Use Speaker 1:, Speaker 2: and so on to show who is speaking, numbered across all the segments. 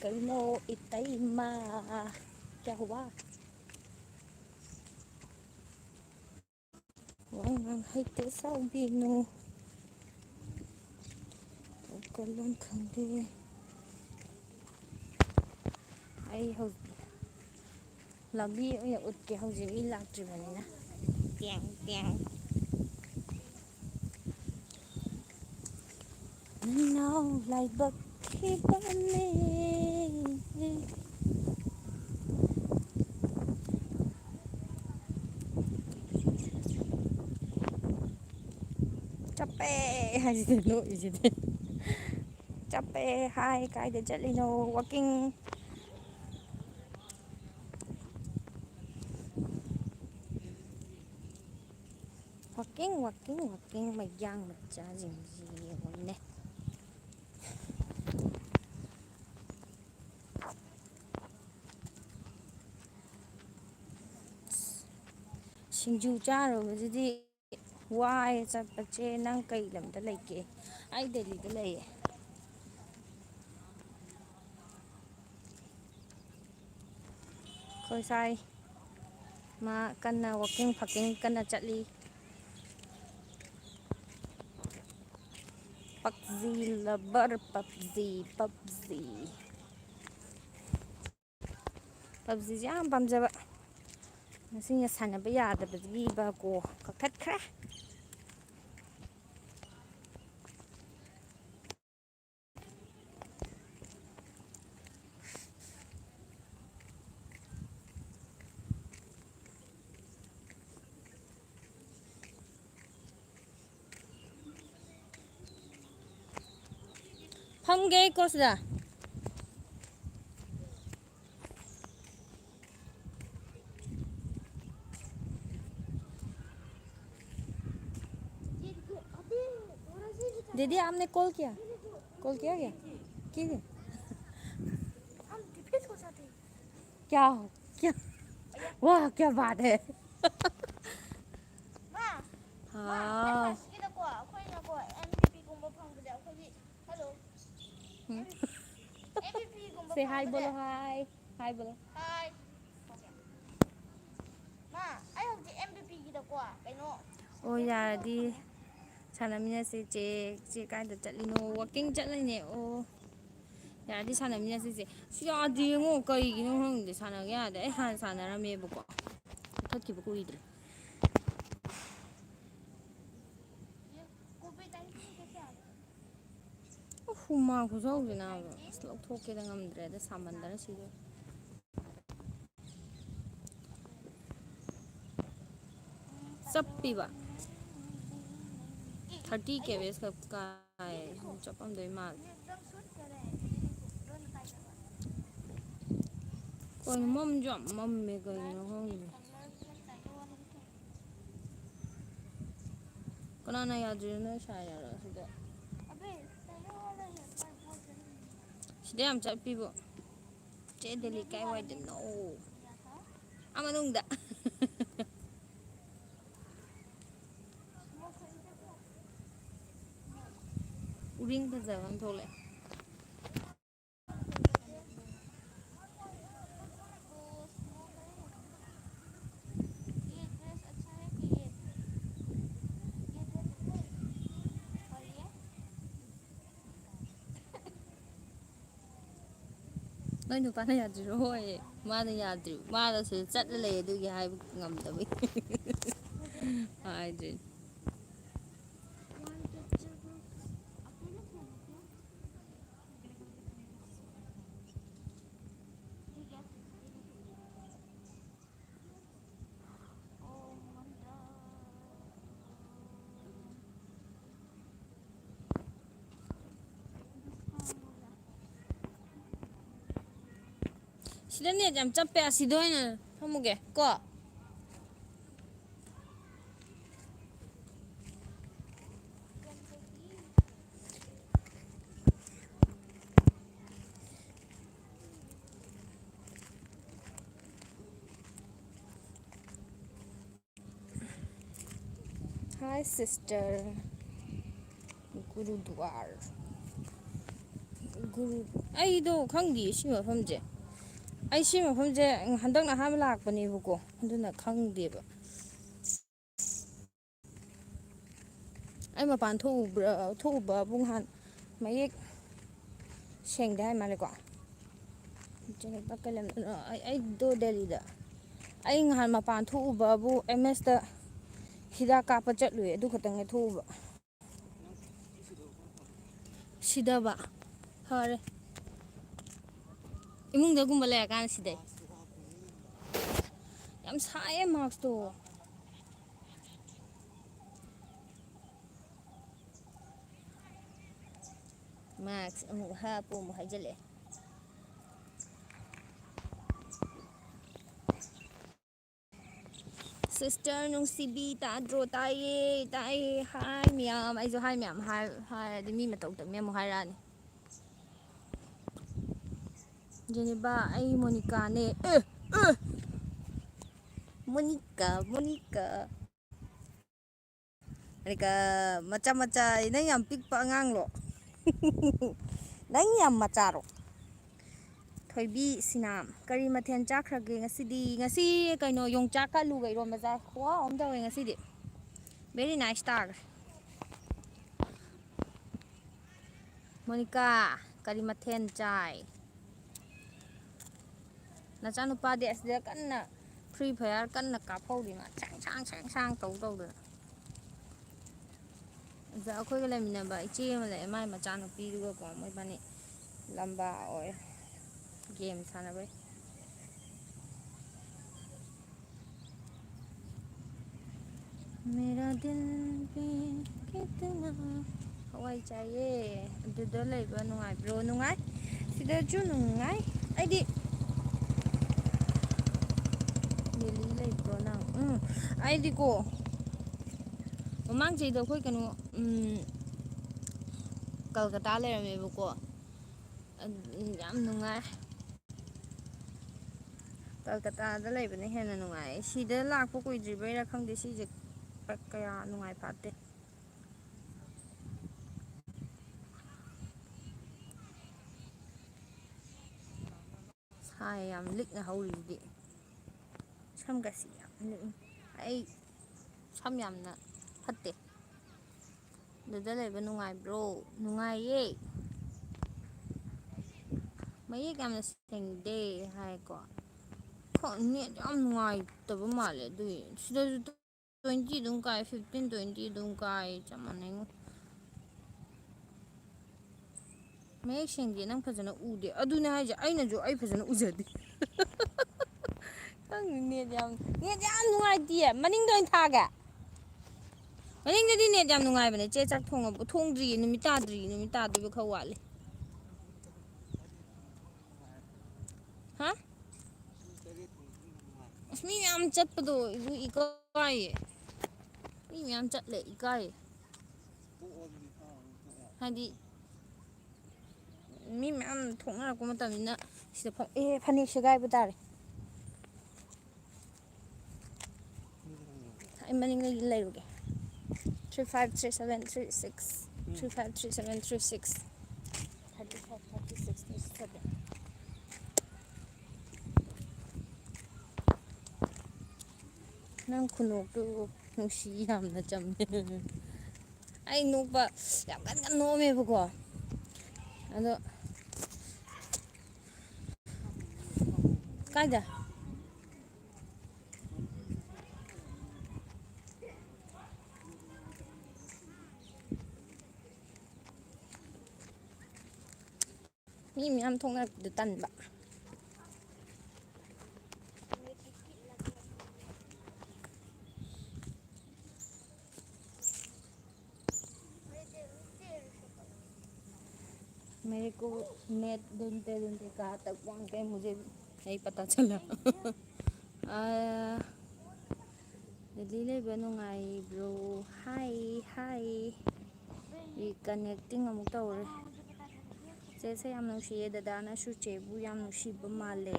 Speaker 1: कनो इतैमा क्या हुआ वांग हैते साउबीनो कलम खंदे आई हो लंबी ओइना उतके हौजिक मी लाक्ट्रिबनिना टेंग टेंग नाउ लाइबक खिबने चप्पे हाजिदे नोइजिदे चप्पे हाय कायदे चलिनो वॉकिंग वॉकिंग वॉकिंग वॉकिंग मयां मचाजिंजी येंगोने सिंजू चारोबजिदि वाय चटपचे नंग कई लमदा लेके आई दिल्लीदा लेये खोई साई मा कन्ना वॉकिंग फकिंग कन्ना चटली PUBG lover PUBG PUBG PUBG याम पामजबा ngasinya sanaba yadabagi ba ko kakthakkhre famge kosda दीदी आपने कॉल किया क्या क्या हम डिफेंस हो जाते क्या हो क्या वाह क्या बात है हाँ से हाय बोलो हाय हाय बोलो हाय मा आई होजी MVP गिदको कइनो ओ यारदी सानमिनासे चे कायदा चलिनो वॉकिंग चलने ओ यारदी सानमिनासे चे यादी ngो कइगिनो हंगदे सानगा यादे आई हान सानरामेबको थक्किबो कुइद्रे Huma खुजौजना लौथोकेदा ngamdreda samandara sido चप्पीबा 30 kbs का चपमदोय माल कोई मम जो मम में कइनो हंगदे कनाना याद्रिनो सायारा सिदा सिदा याम चप्पीबो चे दिल्ली काय वाइदनो अमनुंगदा उरिंग फजबम थोले नोई नुपाना याद्रिरो होय माना याद्रि मानासु चटला लेय दुगी हाय ngamdabi हायजे 시련이 좀 짭빼 시도에는 한무게 꺼 Hi sister Gurudwar ꯒꯨꯔꯨ ꯑꯩꯗꯣ ꯈꯪꯗꯦ ꯁꯤ ꯃꯐꯝꯁꯦ ꯑꯩ ꯁꯤ ꯃꯐꯝꯁꯦ ꯍꯟꯗꯛꯅ ꯑꯍꯥꯟꯕ ꯂꯥꯛꯄꯅꯦꯕꯀꯣ ꯑꯗꯨꯅ ꯈꯪꯗꯦꯕ ꯑꯩ ꯃꯄꯥꯟ ꯊꯣꯛꯎꯕꯕꯨ ꯅꯍꯥꯟ ꯃꯌꯦꯛ ꯁꯦꯡꯗꯦ ꯍꯥꯏ ꯃꯥꯜꯂꯦꯀꯣ ꯑꯩꯗꯣ ꯗꯦꯜꯂꯤꯗ ꯑꯩ ꯅꯍꯥꯟ ꯃꯄꯥꯟ ꯊꯣꯛꯎꯕꯕꯨ ꯑꯦꯝ ꯑꯦꯁꯇ ꯍꯤꯗꯥꯛ ꯀꯥꯞꯄ ꯆꯠꯂꯨꯏ ꯑꯗꯨ ꯈꯛꯇꯪꯅꯦ ꯊꯣꯛꯎꯕ ꯁꯤꯗꯕ ꯐꯔꯦ ꯏꯃꯨꯡꯗꯒꯨꯝꯕ ꯂꯩꯔꯀꯥꯟꯗ ꯁꯤꯗꯩ ꯌꯥꯝ ꯁꯥꯏꯌꯦ ꯃꯥꯛꯁꯇꯣ ꯃꯥꯛꯁ ꯑꯃꯨꯛ ꯍꯥꯞꯄꯨ ꯑꯃꯨꯛ ꯍꯥꯏꯖꯤꯜꯂꯛꯑꯦ ꯁꯤꯁꯇꯔ ꯅꯨꯡꯁꯤꯕꯤ ꯇꯥꯗ꯭ꯔꯣ ꯇꯥꯏꯌꯦ ꯇꯥꯏꯌꯦ ꯍꯥꯏ ꯃꯌꯥꯝ ꯑꯩꯁꯨ ꯍꯥꯏ ꯃꯌꯥꯝ ꯍꯥꯏꯔꯗꯤ ꯃꯤ ꯃꯇꯧ ꯇꯝꯃꯦ ꯑꯃꯨꯛ ꯍꯥꯏꯔꯛꯑꯅꯤ ꯖꯦꯅꯤꯕꯥ ꯑꯩ ꯃꯣꯅꯤꯀꯥꯅꯦ ꯃꯣꯅꯤꯀꯥ ꯃꯣꯅꯤꯀꯥ ꯃꯆꯥ ꯃꯆꯥ ꯅꯪ ꯌꯥꯝ ꯄꯤꯛꯄ ꯑꯉꯥꯡꯂꯣ ꯅꯪ ꯌꯥꯝ ꯃꯆꯥꯔꯣ ꯊꯣꯏꯕꯤ ꯁꯤꯅꯥꯝ ꯀꯔꯤ ꯃꯊꯦꯜ ꯆꯥꯈ꯭ꯔꯒꯦ ꯉꯁꯤꯗꯤ ꯉꯁꯤ ꯀꯩꯅꯣ ꯌꯣꯡꯆꯥꯛ ꯑꯂꯨꯒ ꯏꯔꯣꯟꯕ ꯆꯥꯏ ꯈꯨꯍꯥꯎ ꯑꯃ ꯇꯧꯋꯦ ꯉꯁꯤꯗꯤ ꯕꯦꯔꯤ ꯅꯥꯏꯁ ꯇꯥꯈ꯭ꯔꯦ ꯃꯣꯅꯤꯀꯥ ꯀꯔꯤ ꯃꯊꯦꯜ ꯆꯥꯏ ꯅꯆꯥꯅꯨꯄꯥꯗꯤ ꯑꯁꯤꯗ ꯀꯟꯅ ꯐ꯭ꯔꯤ ꯐꯌꯥꯔ ꯀꯟꯅ ꯀꯥꯞꯍꯧꯔꯤ ꯃꯥ ꯁꯥꯡ ꯇꯧꯗꯅ ꯑꯗ ꯑꯩꯈꯣꯏꯒ ꯂꯩꯃꯤꯟꯅꯕ ꯏꯆꯦ ꯑꯃ ꯂꯩ ꯃꯥꯏ ꯃꯆꯥꯅꯨꯄꯤꯗꯨꯒꯀꯣ ꯃꯣꯏꯕꯥꯅꯤ ꯂꯝꯕꯥ ꯑꯣꯏ ꯒꯦꯝ ꯁꯥꯟꯅꯕꯩ ꯃꯦꯔꯥ ꯗꯤꯜ ꯄꯦ ꯀꯤꯇꯅꯥ ꯍꯋꯥꯏ ꯆꯥꯏꯌꯦ ꯑꯗꯨꯗ ꯂꯩꯕ ꯅꯨꯡꯉꯥꯏꯕ꯭ꯔꯣ ꯅꯨꯡꯉꯥꯏ ꯁꯤꯗꯁꯨ ꯅꯨꯡꯉꯥꯏ ꯑꯩꯗꯤ ꯗꯦꯜꯂꯤ ꯂꯩꯕ꯭ꯔꯣ ꯅꯪ ꯑꯩꯗꯤꯀꯣ ꯃꯃꯥꯡ ꯆꯍꯤꯗꯣ ꯑꯩꯈꯣꯏ ꯀꯩꯅꯣ ꯀꯜꯀꯇꯥ ꯂꯩꯔꯝꯃꯦꯕꯀꯣ ꯌꯥꯝ ꯅꯨꯡꯉꯥꯏ ꯀꯜꯀꯇꯥꯗ ꯂꯩꯕꯅ ꯍꯦꯟꯅ ꯅꯨꯡꯉꯥꯏ ꯁꯤꯗ ꯂꯥꯛꯄ ꯀꯨꯏꯗ꯭ꯔꯤꯕꯩꯔꯥ ꯈꯪꯗꯦ ꯁꯤꯁꯦ ꯀꯌꯥ ꯅꯨꯡꯉꯥꯏ ꯐꯥꯠꯇꯦ ꯁꯥꯏ ꯌꯥꯝ ꯂꯤꯛꯅ ꯍꯧꯔꯤꯁꯤꯗꯤ ꯁꯝꯒꯁꯤ ꯌꯥꯝ ꯑꯩ ꯁꯝ ꯌꯥꯝꯅ ꯐꯠꯇꯦ ꯑꯗꯨꯗ ꯂꯩꯕ ꯅꯨꯡꯉꯥꯏꯕ꯭ꯔꯣ ꯅꯨꯡꯉꯥꯏꯌꯦ ꯃꯌꯦꯛ ꯌꯥꯝꯅ ꯁꯦꯡꯗꯦ ꯍꯥꯏꯀꯣ ꯅꯦꯠ ꯌꯥꯝ ꯅꯨꯡꯉꯥꯏꯇꯕ ꯃꯥꯜꯂꯦ ꯑꯗꯨꯏ ꯁꯤꯗꯁꯨ 20 ꯑꯗꯨꯝ ꯀꯥꯏ 15-20 ꯑꯗꯨꯝ ꯀꯥꯏ ꯆꯞ ꯃꯥꯟꯅꯩꯉꯣ ꯃꯌꯦꯛ ꯁꯦꯡꯗꯦ ꯅꯪ ꯐꯖꯅ ꯎꯗꯦ ꯑꯗꯨꯅꯦ ꯍꯥꯏꯁꯦ ꯑꯩꯅꯁꯨ ꯑꯩ ꯐꯖꯅ ꯎꯖꯗꯦ ꯅꯪ ꯅꯦꯠ ꯌꯥꯝ ꯅꯨꯡꯉꯥꯏꯇꯤꯌꯦ ꯃꯅꯤꯡꯗ ꯑꯣꯏꯅ ꯊꯥꯒꯦ ꯃꯅꯤꯡꯗꯗꯤ ꯅꯦꯠ ꯌꯥꯝ ꯅꯨꯡꯉꯥꯏꯕꯅꯦ ꯆꯦ ꯆꯥꯛ ꯊꯣꯡꯗ꯭ꯔꯤꯌꯦ ꯅꯨꯃꯤꯠ ꯇꯥꯗꯣꯏꯕ ꯈꯔ ꯋꯥꯠꯂꯤ ꯍꯥ ꯑꯁ ꯃꯤ ꯃꯌꯥꯝ ꯆꯠꯄꯗꯣ ꯏꯀꯥꯏꯌꯦ ꯃꯤ ꯃꯌꯥꯝ ꯆꯠꯂꯦ ꯏꯀꯥꯏꯌꯦ ꯍꯥꯏꯗꯤ ꯃꯤ ꯃꯌꯥꯝ ꯊꯣꯛꯅꯔꯛꯄ ꯃꯇꯝꯅꯤꯅ ꯁꯤꯗ ꯐꯅꯦꯛ ꯁꯦꯒꯥꯏꯕ ꯇꯥꯔꯦ ꯑꯩ ꯃꯅꯤꯡꯗꯒꯤ ꯂꯩꯔꯨꯒꯦ 353736 353736 3536 ꯅꯪ ꯈꯨꯅꯣꯛꯇꯨ ꯅꯨꯡꯁꯤ ꯌꯥꯝꯅ ꯆꯝꯃꯦ ꯑꯩ ꯅꯣꯛꯄ ꯌꯥꯝ ꯀꯟꯅ ꯅꯣꯛꯑꯝꯃꯦꯕꯀꯣ ꯑꯗꯣ ꯀꯥꯏꯗ ꯃꯤ ꯃꯌꯥꯝ ꯊꯣꯛꯅꯔꯛꯄꯗꯣ ꯇꯟꯕ मेरे को नेट ढूंढते ढूंढते कहाँ तक पहुँच गए मुझे नहीं पता चला दिल्ली लेब नुंगाइब्रो हाय रिकनेक्टिंग अमुक तौरे ꯆꯦꯁꯦ ꯌꯥꯝ ꯅꯨꯡꯁꯤꯌꯦ ꯗꯗꯥꯅꯁꯨ ꯆꯦꯕꯨ ꯌꯥꯝ ꯅꯨꯡꯁꯤꯕ ꯃꯥꯜꯂꯦ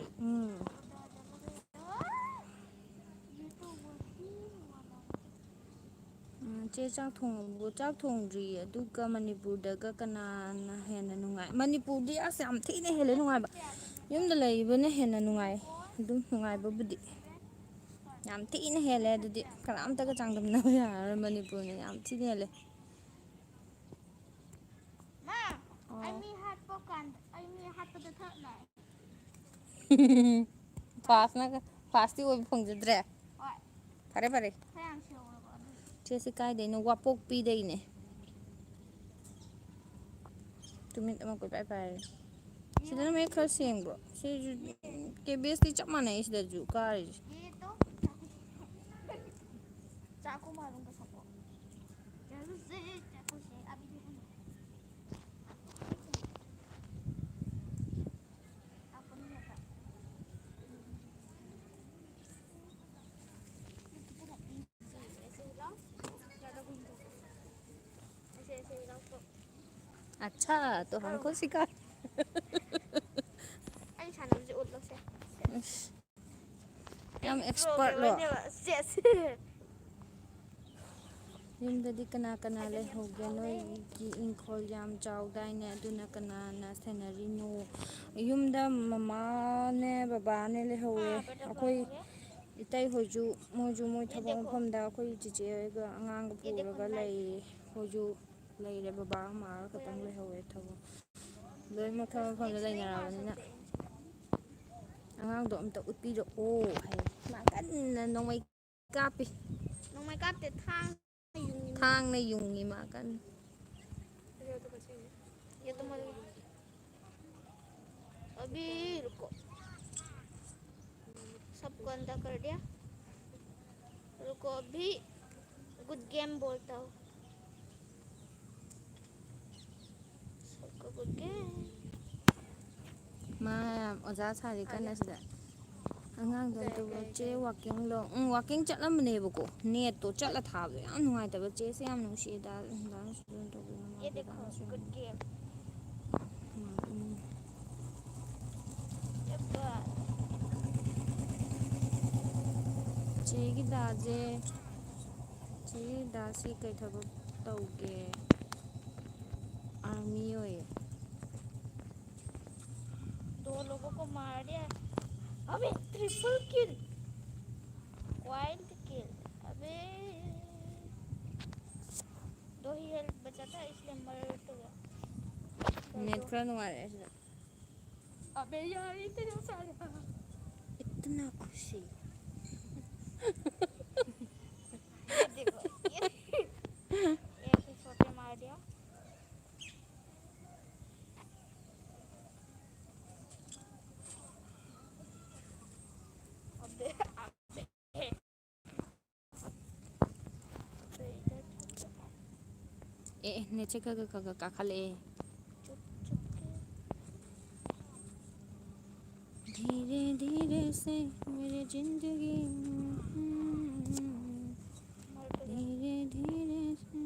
Speaker 1: ꯆꯦ ꯆꯥꯛ ꯊꯣꯡꯉꯕꯣ? ꯆꯥꯛ ꯊꯣꯡꯗ꯭ꯔꯤ. ꯑꯗꯨꯒ ꯃꯅꯤꯄꯨꯔꯗꯒ ꯀꯅꯥꯅ ꯍꯦꯟꯅ ꯅꯨꯡꯉꯥꯏ? ꯃꯅꯤꯄꯨꯔꯗꯤ ꯑꯁ ꯌꯥꯝ ꯊꯤꯅ ꯍꯦꯜꯂꯦ ꯅꯨꯡꯉꯥꯏꯕ. ꯌꯨꯝꯗ ꯂꯩꯕꯅ ꯍꯦꯟꯅ ꯅꯨꯡꯉꯥꯏ. ꯑꯗꯨꯝ ꯅꯨꯡꯉꯥꯏꯕꯕꯨꯗꯤ ꯌꯥꯝ ꯊꯤꯅ ꯍꯦꯜꯂꯦ. ꯑꯗꯨꯗꯤ ꯀꯅꯥꯝꯇꯒ ꯆꯥꯡꯗꯝꯅꯕ ꯌꯥꯔꯔꯣꯏ. ꯃꯅꯤꯄꯨꯔꯅ ꯌꯥꯝ ꯊꯤꯅ ꯍꯦꯜꯂꯦ. ꯐꯥꯁꯇꯤ ꯑꯣꯏꯕ ꯐꯪꯖꯗ꯭ꯔꯦ. ꯐꯔꯦ ꯐꯔꯦ. ꯆꯦꯁꯤ ꯀꯥꯏꯗꯩꯅꯣ? ꯋꯥꯄꯣꯛꯄꯤꯗꯩꯅꯦ. ꯇꯨꯃꯤꯠ ꯑꯃ ꯀꯣꯏꯄꯥꯏ ꯄꯥꯏꯔꯦ. ꯁꯤꯗꯅ ꯃꯌꯦꯛ ꯈꯔ ꯁꯦꯡꯕ꯭ꯔꯣ? ꯁꯤꯁꯨ ꯀꯦꯕꯦꯁꯇꯤ ꯆꯞ ꯃꯥꯟꯅꯩ ꯁꯤꯗꯁꯨ ꯀꯥꯔꯤꯁꯦ. अच्छा तो हमको सिखा. ꯑꯩ ꯁꯥꯟꯅꯕꯁꯦ ꯎꯠꯂꯛꯁꯦ. ꯌꯥꯝ ꯑꯦꯛꯁꯄꯔꯠꯂꯣ. ꯌꯨꯝꯗꯗꯤ ꯀꯅꯥ ꯀꯅꯥ ꯂꯩꯍꯧꯒꯦ? ꯅꯣꯏꯒꯤ ꯏꯪꯈꯣꯜ ꯌꯥꯝ ꯆꯥꯎꯗꯥꯏꯅꯦ, ꯑꯗꯨꯅ ꯀꯅꯥꯅ ꯁꯦꯟꯅꯔꯤꯅꯣ? ꯌꯨꯝꯗ ꯃꯃꯥꯅꯦ ꯕꯕꯥꯅꯦ ꯂꯩꯍꯧꯋꯦ. ꯑꯩꯈꯣꯏ ꯏꯇꯩꯍꯣꯏꯁꯨ ꯃꯣꯏꯁꯨ ꯃꯣꯏ ꯊꯕꯛ ꯃꯐꯝꯗ ꯑꯩꯈꯣꯏ ꯆꯤꯆꯦ ꯍꯣꯏꯒ ꯑꯉꯥꯡꯒ ꯄꯨꯔꯒ ꯂꯩꯔꯦ. ꯑꯩꯈꯣꯏꯁꯨ ꯂꯩꯔꯦ. ꯕꯕꯥꯒ ꯃꯥꯒ ꯈꯛꯇꯪ ꯂꯩꯍꯧꯋꯦ. ꯊꯕꯛ ꯂꯣꯏꯅꯃꯛ ꯊꯕꯛ ꯃꯐꯝꯗ ꯂꯩꯅꯔꯕꯅꯤꯅ ꯑꯉꯥꯡꯗꯣ ꯑꯝꯇ ꯎꯠꯄꯤꯔꯛꯑꯣ ꯍꯥꯏ. ꯃꯥ ꯀꯟꯅ ꯅꯣꯡꯃꯩ ꯀꯥꯞꯄꯤ. ꯅꯣꯡꯃꯩ ꯀꯥꯞꯇꯦ, ꯊꯥꯡꯅ ꯌꯨꯡꯉꯤ ꯃꯥ ꯀꯟꯅ. अभी रुको, सबको अंदर कर दिया. रुको अभी गुड गेम बोलता हूँ. सबको गुड गेम. ꯃꯌꯥꯝ ꯑꯣꯖꯥ ꯁꯥꯔꯤ ꯀꯟꯅ ꯁꯤꯗ. ꯑꯉꯥꯡꯗꯣ ꯑꯝꯇ ꯆꯦ ꯋꯥꯛꯀꯤꯡꯂꯣ? ꯋꯥꯛꯀꯤꯡ ꯆꯠꯂꯝꯕꯅꯦꯕꯀꯣ. ꯅꯦꯠꯇꯣ ꯆꯠꯂ ꯊꯥꯕꯗꯣ ꯌꯥꯝ ꯅꯨꯡꯉꯥꯏꯇꯕ. ꯆꯦꯁꯦ ꯌꯥꯝ ꯅꯨꯡꯁꯤꯗ. ꯆꯦꯒꯤ ꯗꯥꯁꯦ, ꯆꯦꯒꯤ ꯗꯥꯁꯤ ꯀꯩ ꯊꯕꯛ ꯇꯧꯒꯦ? आर्मी होए. दो लोगों को मार दिया. अबे ट्रिपल किल, वाइल्ड किल. अबे दो ही हेल्थ बचा था इसलिए मर तो गया. नेट खरा नुंगारे सिदा. अबे यार इतना सारा, इतना खुशी. ये देखो ये छोटे मार दिया. नेचे काखले. धीरे धीरे से मेरी जिंदगी, धीरे धीरे से.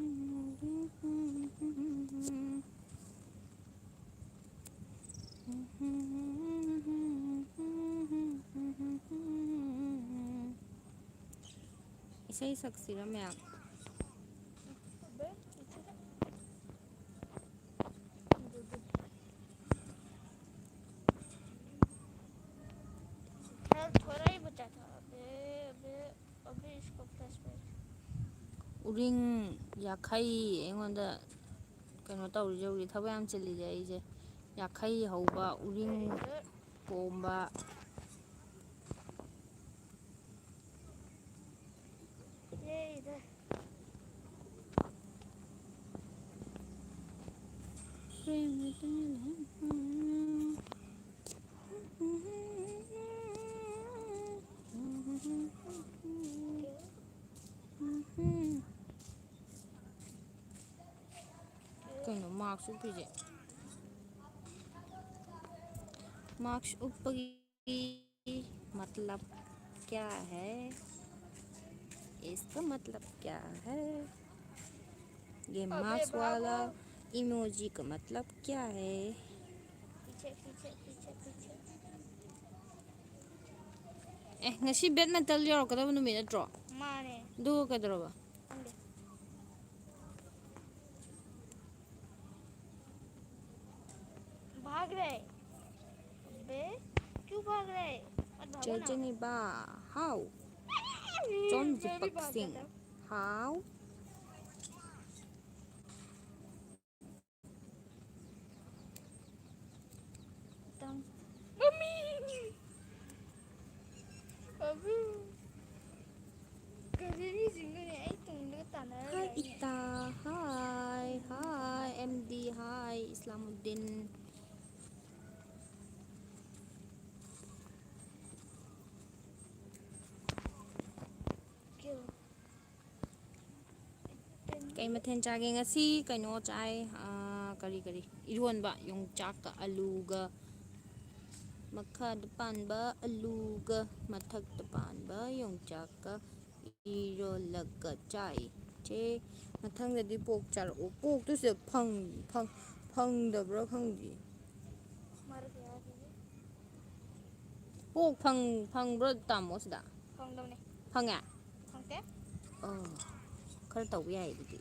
Speaker 1: इसे सक्सीरा में आप थोड़ा ही बचा था. अबे इसको फ्लैश बैक. उरिंग याखई ऐंगोंदा कꯩꯅꯣ ꯇꯧꯔꯤꯁꯦ. ꯍꯧꯖꯤꯛ ꯊꯕꯛ ꯌꯥꯝ ꯆꯤꯜꯂꯤꯁꯦ ꯑꯩꯁꯦ. ꯌꯥꯈꯩ ꯍꯧꯕ, ꯎꯔꯤꯡ ꯄꯣꯝꯕ. कहीं मार्क्स उपीजे. मार्क्स उपगी मतलब क्या है? इसका मतलब क्या है? ये मार्क्स वाला इमोजी का मतलब क्या है? पीछे पीछे पीछे पीछे. ngasi बैडमिंटन ꯌꯧꯔꯛꯀꯗꯕ ꯅꯨꯃꯤꯠ ꯅꯠꯇ꯭ꯔꯣ? ꯃꯥꯅꯦ. ꯑꯗꯨ ꯀꯩꯗꯧꯔꯕ?
Speaker 2: Grey. Be. Cuba Grey.
Speaker 1: Jejeniba. How? John Zipaksing. How?
Speaker 2: Mami. Abi. Kazini singane ay tungde tanara.
Speaker 1: Hi Ita. Hi. Hi MD. Hi Islamuddin. Kay mathén chage ngasi kaino chai kari ironba yung chaka aluga makhad panba aluga mathakta panba yung chaka irolaga chai che mathangdadi pok charao pok tu se phangdabra khangdi pok phangbra tamo sida
Speaker 2: Phangdamne.
Speaker 1: phanga
Speaker 2: Phangte.
Speaker 1: khara tawbi yai didi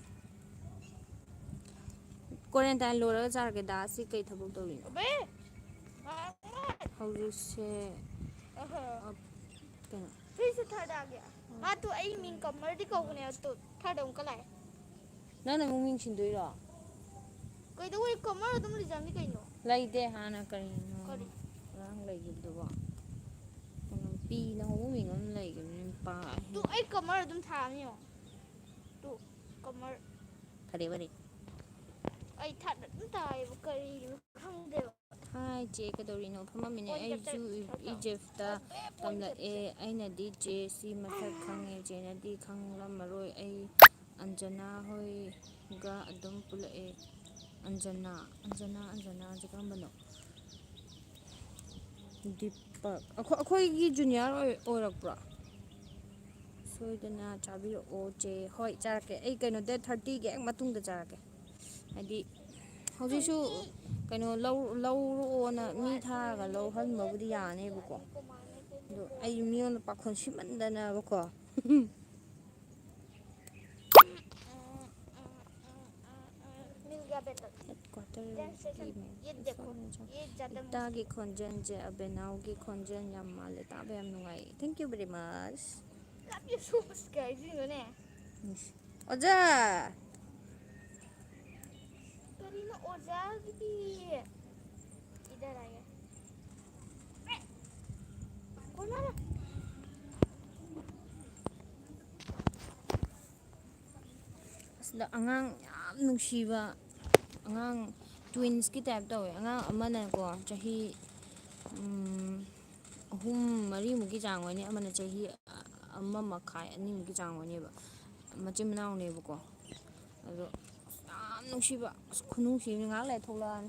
Speaker 1: quarantine lora charge da si kai thabuk tawino
Speaker 2: Be.
Speaker 1: Hourase
Speaker 2: फिर से third आ गया हाँ तो I mean कमर दी कहूँ ने तो third उनका लाए
Speaker 1: ना ना मुंग सिंदुइरो
Speaker 2: कोई तो वही कमर तुम ले जाने कहीं नो
Speaker 1: लाइदे हाना करिनो
Speaker 2: करी
Speaker 1: rang laigibduba pi na ho mi ngam laigibni pa
Speaker 2: तू आई कमर तुम था नहीं हो तू कमर
Speaker 1: khare bari
Speaker 2: आई थर्ड तुम था ये वो करी खंग दे
Speaker 1: hai che kadorino phama mine ai ju Egypt ta tamla e aina di che si mathak khange che na di khanglam maroi ai anjana hoi ga adum pula e anjana jakambano Deepak akhoi gi junior orakpra soidana chabiro o che hoi charake ai kaino de 30 ge matung da charake adi hojishu kaino laurona mi thaga louhanmabudi yanebako do ai mion pakhon simandana bako
Speaker 2: मिल गया बेटा
Speaker 1: headquarter
Speaker 2: ये देखो ये ज्यादा
Speaker 1: tagi khonjen je abenau gi khonjen yam male ta ba yam nungai thank you very much
Speaker 2: love you so much guys you know
Speaker 1: oja
Speaker 2: Kareena ओजा की इधर आ गया कौन आ रहा
Speaker 1: asda angang yam nungsiba angang twins ki type tawe angang amana ko chahi ahum mari muki changwani amana chahi amma makhai ani muki changwani ba machim naw ne ba ko ado yam nungsiba khunungsi ni ngak lai tholan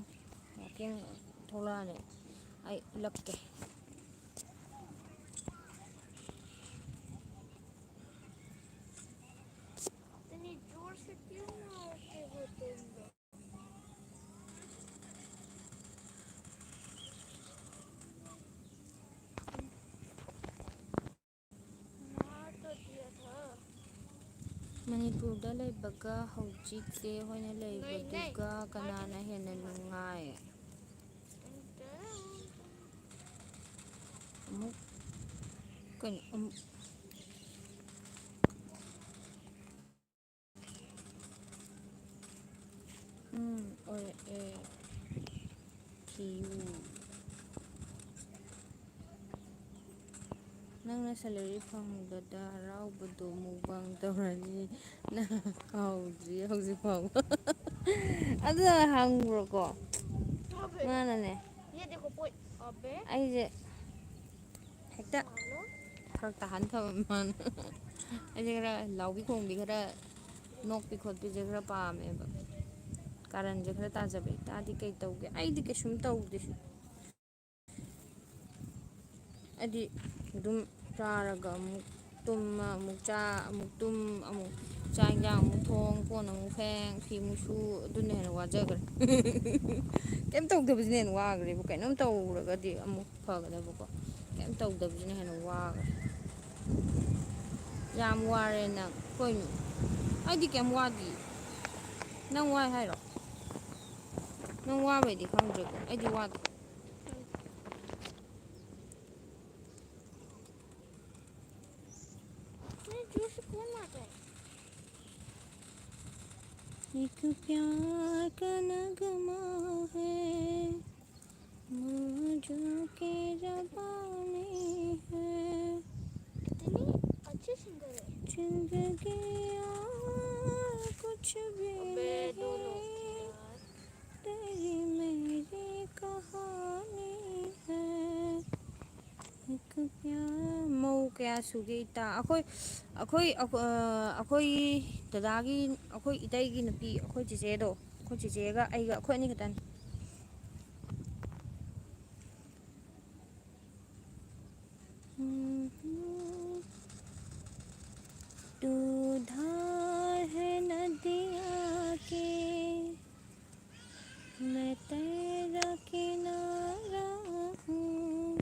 Speaker 1: king tholan ai lakke
Speaker 2: इतनी जोर से क्यों मारते हो तुम लोग मार तो दिया था
Speaker 1: Manipurda leibaga hojikse hoina leibaduga kanana hena nungai amuk kan ore kiu nangna salary phangdada haraubado mukbang tawrani na hauji hauji phang adu hangbro ko ngana ne
Speaker 2: ये देखो पोई अबे
Speaker 1: ai je hekta
Speaker 2: hello
Speaker 1: thak tahan thaman ai je kara laubi khongbi kara nokpi khotpi je kara paame ba karan je kara tajabe tadi kai tauge ai di ke sum taude adi dum charaga amuk tumma amuk cha amuk tum amuk changyang amuk thong pon amuk pheng phi musu adune hena wajagar kem tawdabjine hena wagre bu kainom tawraga di amuk phagadaba ko kem tawdabjine hena wagar yam ware na koinu ai di kem wadi nang wai hairo nang wa bai di khangje ko ai di wadi ꯀꯌꯥ ꯁꯨꯒꯦ ꯏꯇꯥ ꯑꯩꯈꯣꯏ ꯗꯗꯥꯒꯤ ꯑꯩꯈꯣꯏ ꯏꯇꯩꯒꯤ ꯅꯨꯄꯤ ꯑꯩꯈꯣꯏ ꯆꯦꯆꯦꯗꯣ ꯑꯩꯈꯣꯏ ꯆꯦꯆꯦꯒ ꯑꯩꯒ ꯑꯩꯈꯣꯏ ꯑꯅꯤ ꯈꯛꯇꯅꯤ तू धार है नदिया के मैं तेरा किनारा हूँ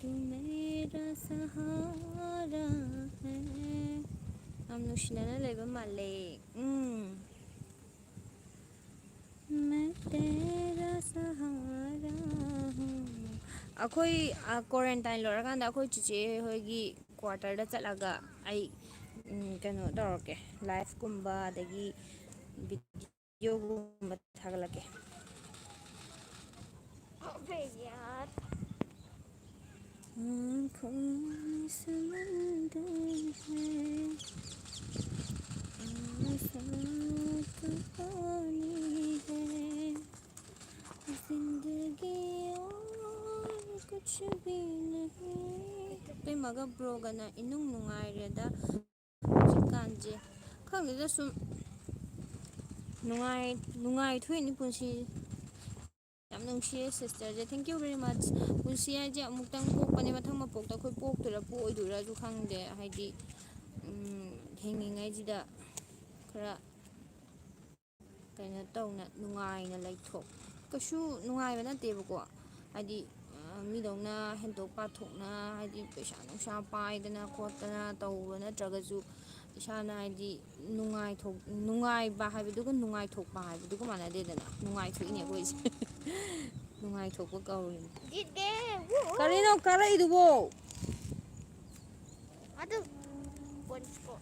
Speaker 1: तू मेरा सहारा है हम नुशना लेबा माले मैं तेरा सहारा हूँ अखोई क्वारंटाइन लोरकांदा अखोई चिचे होगी क्वार्टरदा चलागा आई कनो तौरके लाइफ कुंबा अदगी वीडियोगुंबा थागलके
Speaker 2: अबे यार
Speaker 1: आँखों में समंदर है आँसुओं का पानी है जिंदगी और कुछ भी नहीं पे मगा ब्रोगना इनुंग नुंगाइरेदा हौजिकांजे खंगेदा सुम नुंगाइ थोइनी पुंसी ꯌꯥꯝ ꯅꯨꯡꯁꯤꯌꯦ ꯁꯤꯁꯇꯔꯁꯦ ꯊꯦꯡꯛ ꯌꯨ ꯕꯦꯔꯤ ꯃꯆ ꯄꯨꯟꯁꯤ ꯍꯥꯏꯁꯦ ꯑꯃꯨꯛꯇꯪ ꯄꯣꯛꯄꯅꯦ ꯃꯊꯪ ꯃꯄꯣꯛꯇ ꯑꯩꯈꯣꯏ ꯄꯣꯛꯇꯣꯏꯔꯥ ꯄꯣꯛꯑꯣꯏꯗꯣꯏꯔꯥꯁꯨ ꯈꯪꯗꯦ ꯍꯥꯏꯗꯤ ꯍꯤꯡꯉꯤꯉꯩꯁꯤꯗ ꯈꯔ ꯀꯩꯅꯣ ꯇꯧꯅ ꯅꯨꯡꯉꯥꯏꯅ ꯂꯩꯊꯣꯛ ꯀꯩꯁꯨ ꯅꯨꯡꯉꯥꯏꯕ ꯅꯠꯇꯦꯕꯀꯣ ꯍꯥꯏꯗꯤ ꯃꯤꯗꯧꯅ ꯍꯦꯟꯇꯣꯛ ꯄꯥꯊꯣꯛꯅ ꯍꯥꯏꯗꯤ ꯄꯩꯁꯥ ꯅꯨꯡꯁꯥ ꯄꯥꯏꯗꯅ ꯈꯣꯠꯇꯅ ꯇꯧꯕ ꯅꯠꯇ꯭ꯔꯒꯁꯨ ꯏꯁꯥꯅ ꯍꯥꯏꯗꯤ ꯅꯨꯡꯉꯥꯏꯕ ꯍꯥꯏꯕꯗꯨꯒ ꯅꯨꯡꯉꯥꯏꯊꯣꯛꯄ ꯍꯥꯏꯕꯗꯨꯒ ꯃꯥꯟꯅꯗꯦꯗꯅ ꯅꯨꯡꯉꯥꯏꯊꯣꯛꯏꯅꯦ ꯑꯩꯈꯣꯏꯁꯦ ꯅꯨꯡꯉꯥꯏꯊꯣꯛꯄ ꯀꯧꯔꯤꯅꯤ
Speaker 2: ꯗꯤꯗꯦ
Speaker 1: ꯀꯔꯤꯅꯣ ꯀꯥꯔꯛꯏꯗꯨꯕꯣ
Speaker 2: ꯑꯗꯨ ꯄꯣꯏꯟꯁꯀꯣ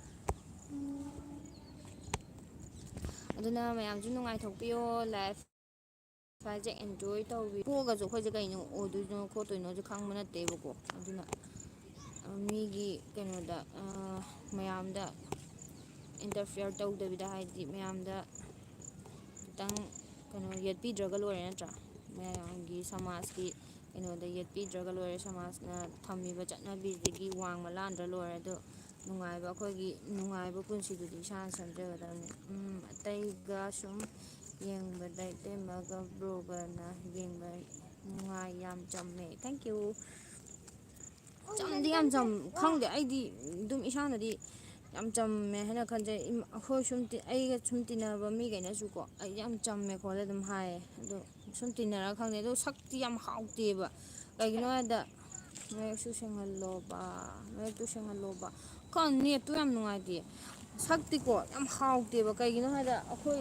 Speaker 1: ꯑꯗꯨꯅ ꯃꯌꯥꯝꯁꯨ ꯅꯨꯡꯉꯥꯏꯊꯣꯛꯄꯤꯌꯣ ꯂꯥꯏꯐ ꯏꯁꯥꯁꯦ ꯑꯦꯟꯖꯣꯏ ꯇꯧꯕꯤ ꯄꯣꯛꯑꯒꯁꯨ ꯑꯩꯈꯣꯏꯁꯦ ꯀꯩꯅꯣ ꯑꯣꯏꯗꯣꯏꯅꯣ ꯈꯣꯠꯇꯣꯏꯅꯣꯁꯨ ꯈꯪꯕ ꯅꯠꯇꯦꯕꯀꯣ ꯑꯗꯨꯅ ꯃꯤꯒꯤ ꯀꯩꯅꯣꯗ ꯃꯌꯥꯝꯗ ꯏꯟꯇꯔꯐꯤꯌꯔ ꯇꯧꯗꯕꯤꯗ ꯍꯥꯏꯗꯤ ꯃꯌꯥꯝꯗ ꯈꯤꯇꯪ ꯀꯩꯅꯣ ꯌꯦꯠꯄꯤꯗ꯭ꯔꯒ ꯂꯣꯏꯔꯦ ꯅꯠꯇ꯭ꯔꯥ ꯃꯌꯥꯝꯒꯤ ꯁꯃꯥꯖꯀꯤ ꯀꯩꯅꯣꯗ ꯌꯦꯠꯄꯤꯗ꯭ꯔꯒ ꯂꯣꯏꯔꯦ ꯁꯃꯥꯖꯅ ꯊꯝꯃꯤꯕ ꯆꯠꯅꯕꯤꯁꯤꯒꯤ ꯋꯥꯡꯃ ꯂꯥꯟꯗ꯭ꯔ ꯂꯣꯏꯔꯦ ꯑꯗꯣ ꯅꯨꯡꯉꯥꯏꯕ ꯑꯩꯈꯣꯏꯒꯤ ꯅꯨꯡꯉꯥꯏꯕ ꯄꯨꯟꯁꯤꯗꯨꯗꯤ ꯏꯁꯥꯅ ꯁꯦꯝꯖꯒꯗꯕꯅꯤ ꯑꯇꯩꯒ ꯁꯨꯝ ꯌꯦꯡꯕꯗ ꯏꯇꯩꯃꯒ ꯕ꯭ꯔꯣꯒꯅ ꯌꯦꯡꯕ ꯅꯨꯡꯉꯥꯏ ꯌꯥꯝ ꯆꯝꯃꯦ ꯊꯦꯡꯛ ꯌꯨ ꯆꯝꯗꯤ ꯌꯥꯝ ꯆꯝ ꯈꯪꯗꯦ ꯑꯩꯗꯤ ꯑꯗꯨꯝ ꯏꯁꯥꯅꯗꯤ ꯌꯥꯝ ꯆꯝꯃꯦ ꯍꯥꯏꯅ ꯈꯟꯖꯩ ꯑꯩꯈꯣꯏ ꯁꯨꯝ ꯑꯩꯒ ꯁꯨꯝ ꯇꯤꯟꯅꯕ ꯃꯤꯈꯩꯅꯁꯨꯀꯣ ꯑꯩ ꯌꯥꯝ ꯆꯝꯃꯦ ꯈꯣꯠꯂꯦ ꯑꯗꯨꯝ ꯍꯥꯏꯌꯦ ꯑꯗꯣ ꯁꯨꯝ ꯇꯤꯟꯅꯔꯒ ꯈꯪꯗꯦ ꯑꯗꯣ ꯁꯛꯇꯤ ꯌꯥꯝ ꯍꯥꯎꯇꯦꯕ ꯀꯩꯒꯤꯅꯣ ꯍꯥꯏꯕꯗ ꯃꯌꯦꯛꯁꯨ ꯁꯦꯡꯍꯜꯂꯣꯕ ꯅꯦꯠꯇꯣ ꯌꯥꯝ ꯅꯨꯡꯉꯥꯏꯇꯦ ꯁꯛꯇꯤꯀꯣ ꯌꯥꯝ ꯍꯥꯎꯇꯦꯕ ꯀꯩꯒꯤꯅꯣ ꯍꯥꯏꯕꯗ ꯑꯩꯈꯣꯏ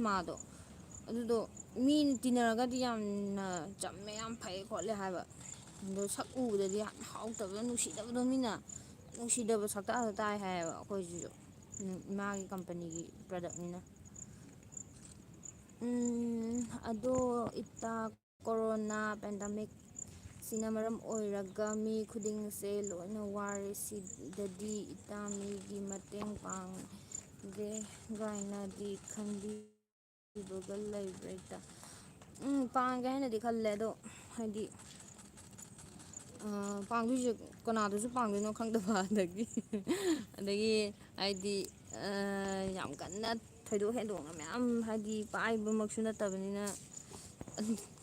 Speaker 1: ꯃꯥꯗꯣ ꯑꯗꯨꯗꯣ ꯃꯤ ꯇꯤꯟꯅꯔꯒꯗꯤ ꯌꯥꯝꯅ ꯆꯝꯃꯦ ꯌꯥꯝ ꯐꯩ ꯈꯣꯠꯂꯦ ꯍꯥꯏꯕ ꯑꯗꯣ ꯁꯛ ꯎꯕꯗꯗꯤ ꯌꯥꯝ ꯍꯥꯎꯇꯕꯗꯣ ꯅꯨꯡꯁꯤꯗꯕꯗꯣ ꯃꯤꯅ ꯅꯨꯡꯁꯤꯗꯕ ꯁꯛꯇꯥꯗꯣ ꯇꯥꯏ ꯍꯥꯏꯌꯦꯕ ꯑꯩꯈꯣꯏꯁꯤꯁꯨ ꯏꯃꯥꯒꯤ ꯀꯝꯄꯅꯤꯒꯤ ꯄ꯭ꯔꯗꯛꯅꯤꯅ ꯑꯗꯣ ꯏꯇꯥ ꯀꯣꯔꯣꯅꯥ ꯄꯦꯟꯗꯥꯃꯤꯛ ꯁꯤꯅ ꯃꯔꯝ ꯑꯣꯏꯔꯒ ꯃꯤ ꯈꯨꯗꯤꯡꯁꯦ ꯂꯣꯏꯅ ꯋꯥꯔꯦ ꯁꯤꯗꯗꯤ ꯏꯇꯥ ꯃꯤꯒꯤ ꯃꯇꯦꯡ ꯄꯥꯡꯒꯦ ꯒꯥꯏꯅꯗꯤ ꯈꯟꯕꯤꯕꯒ ꯂꯩꯕ꯭ꯔꯥ ꯏꯇꯥ ꯄꯥꯡꯒꯦ ꯍꯥꯏꯅꯗꯤ ꯈꯜꯂꯦ ꯑꯗꯣ ꯍꯥꯏꯗꯤ ꯄꯥꯡꯗꯣꯏꯁꯦ ꯀꯅꯥꯗꯁꯨ ꯄꯥꯡꯗꯣꯏꯅꯣ ꯈꯪꯗꯕ ꯑꯗꯒꯤ ꯍꯥꯏꯗꯤ ꯌꯥꯝ ꯀꯟꯅ ꯊꯣꯏꯗꯣꯛ ꯍꯦꯟꯗꯣꯛꯅ ꯃꯌꯥꯝ ꯍꯥꯏꯗꯤ ꯄꯥꯏꯕꯃꯛꯁꯨ ꯅꯠꯇꯕꯅꯤꯅ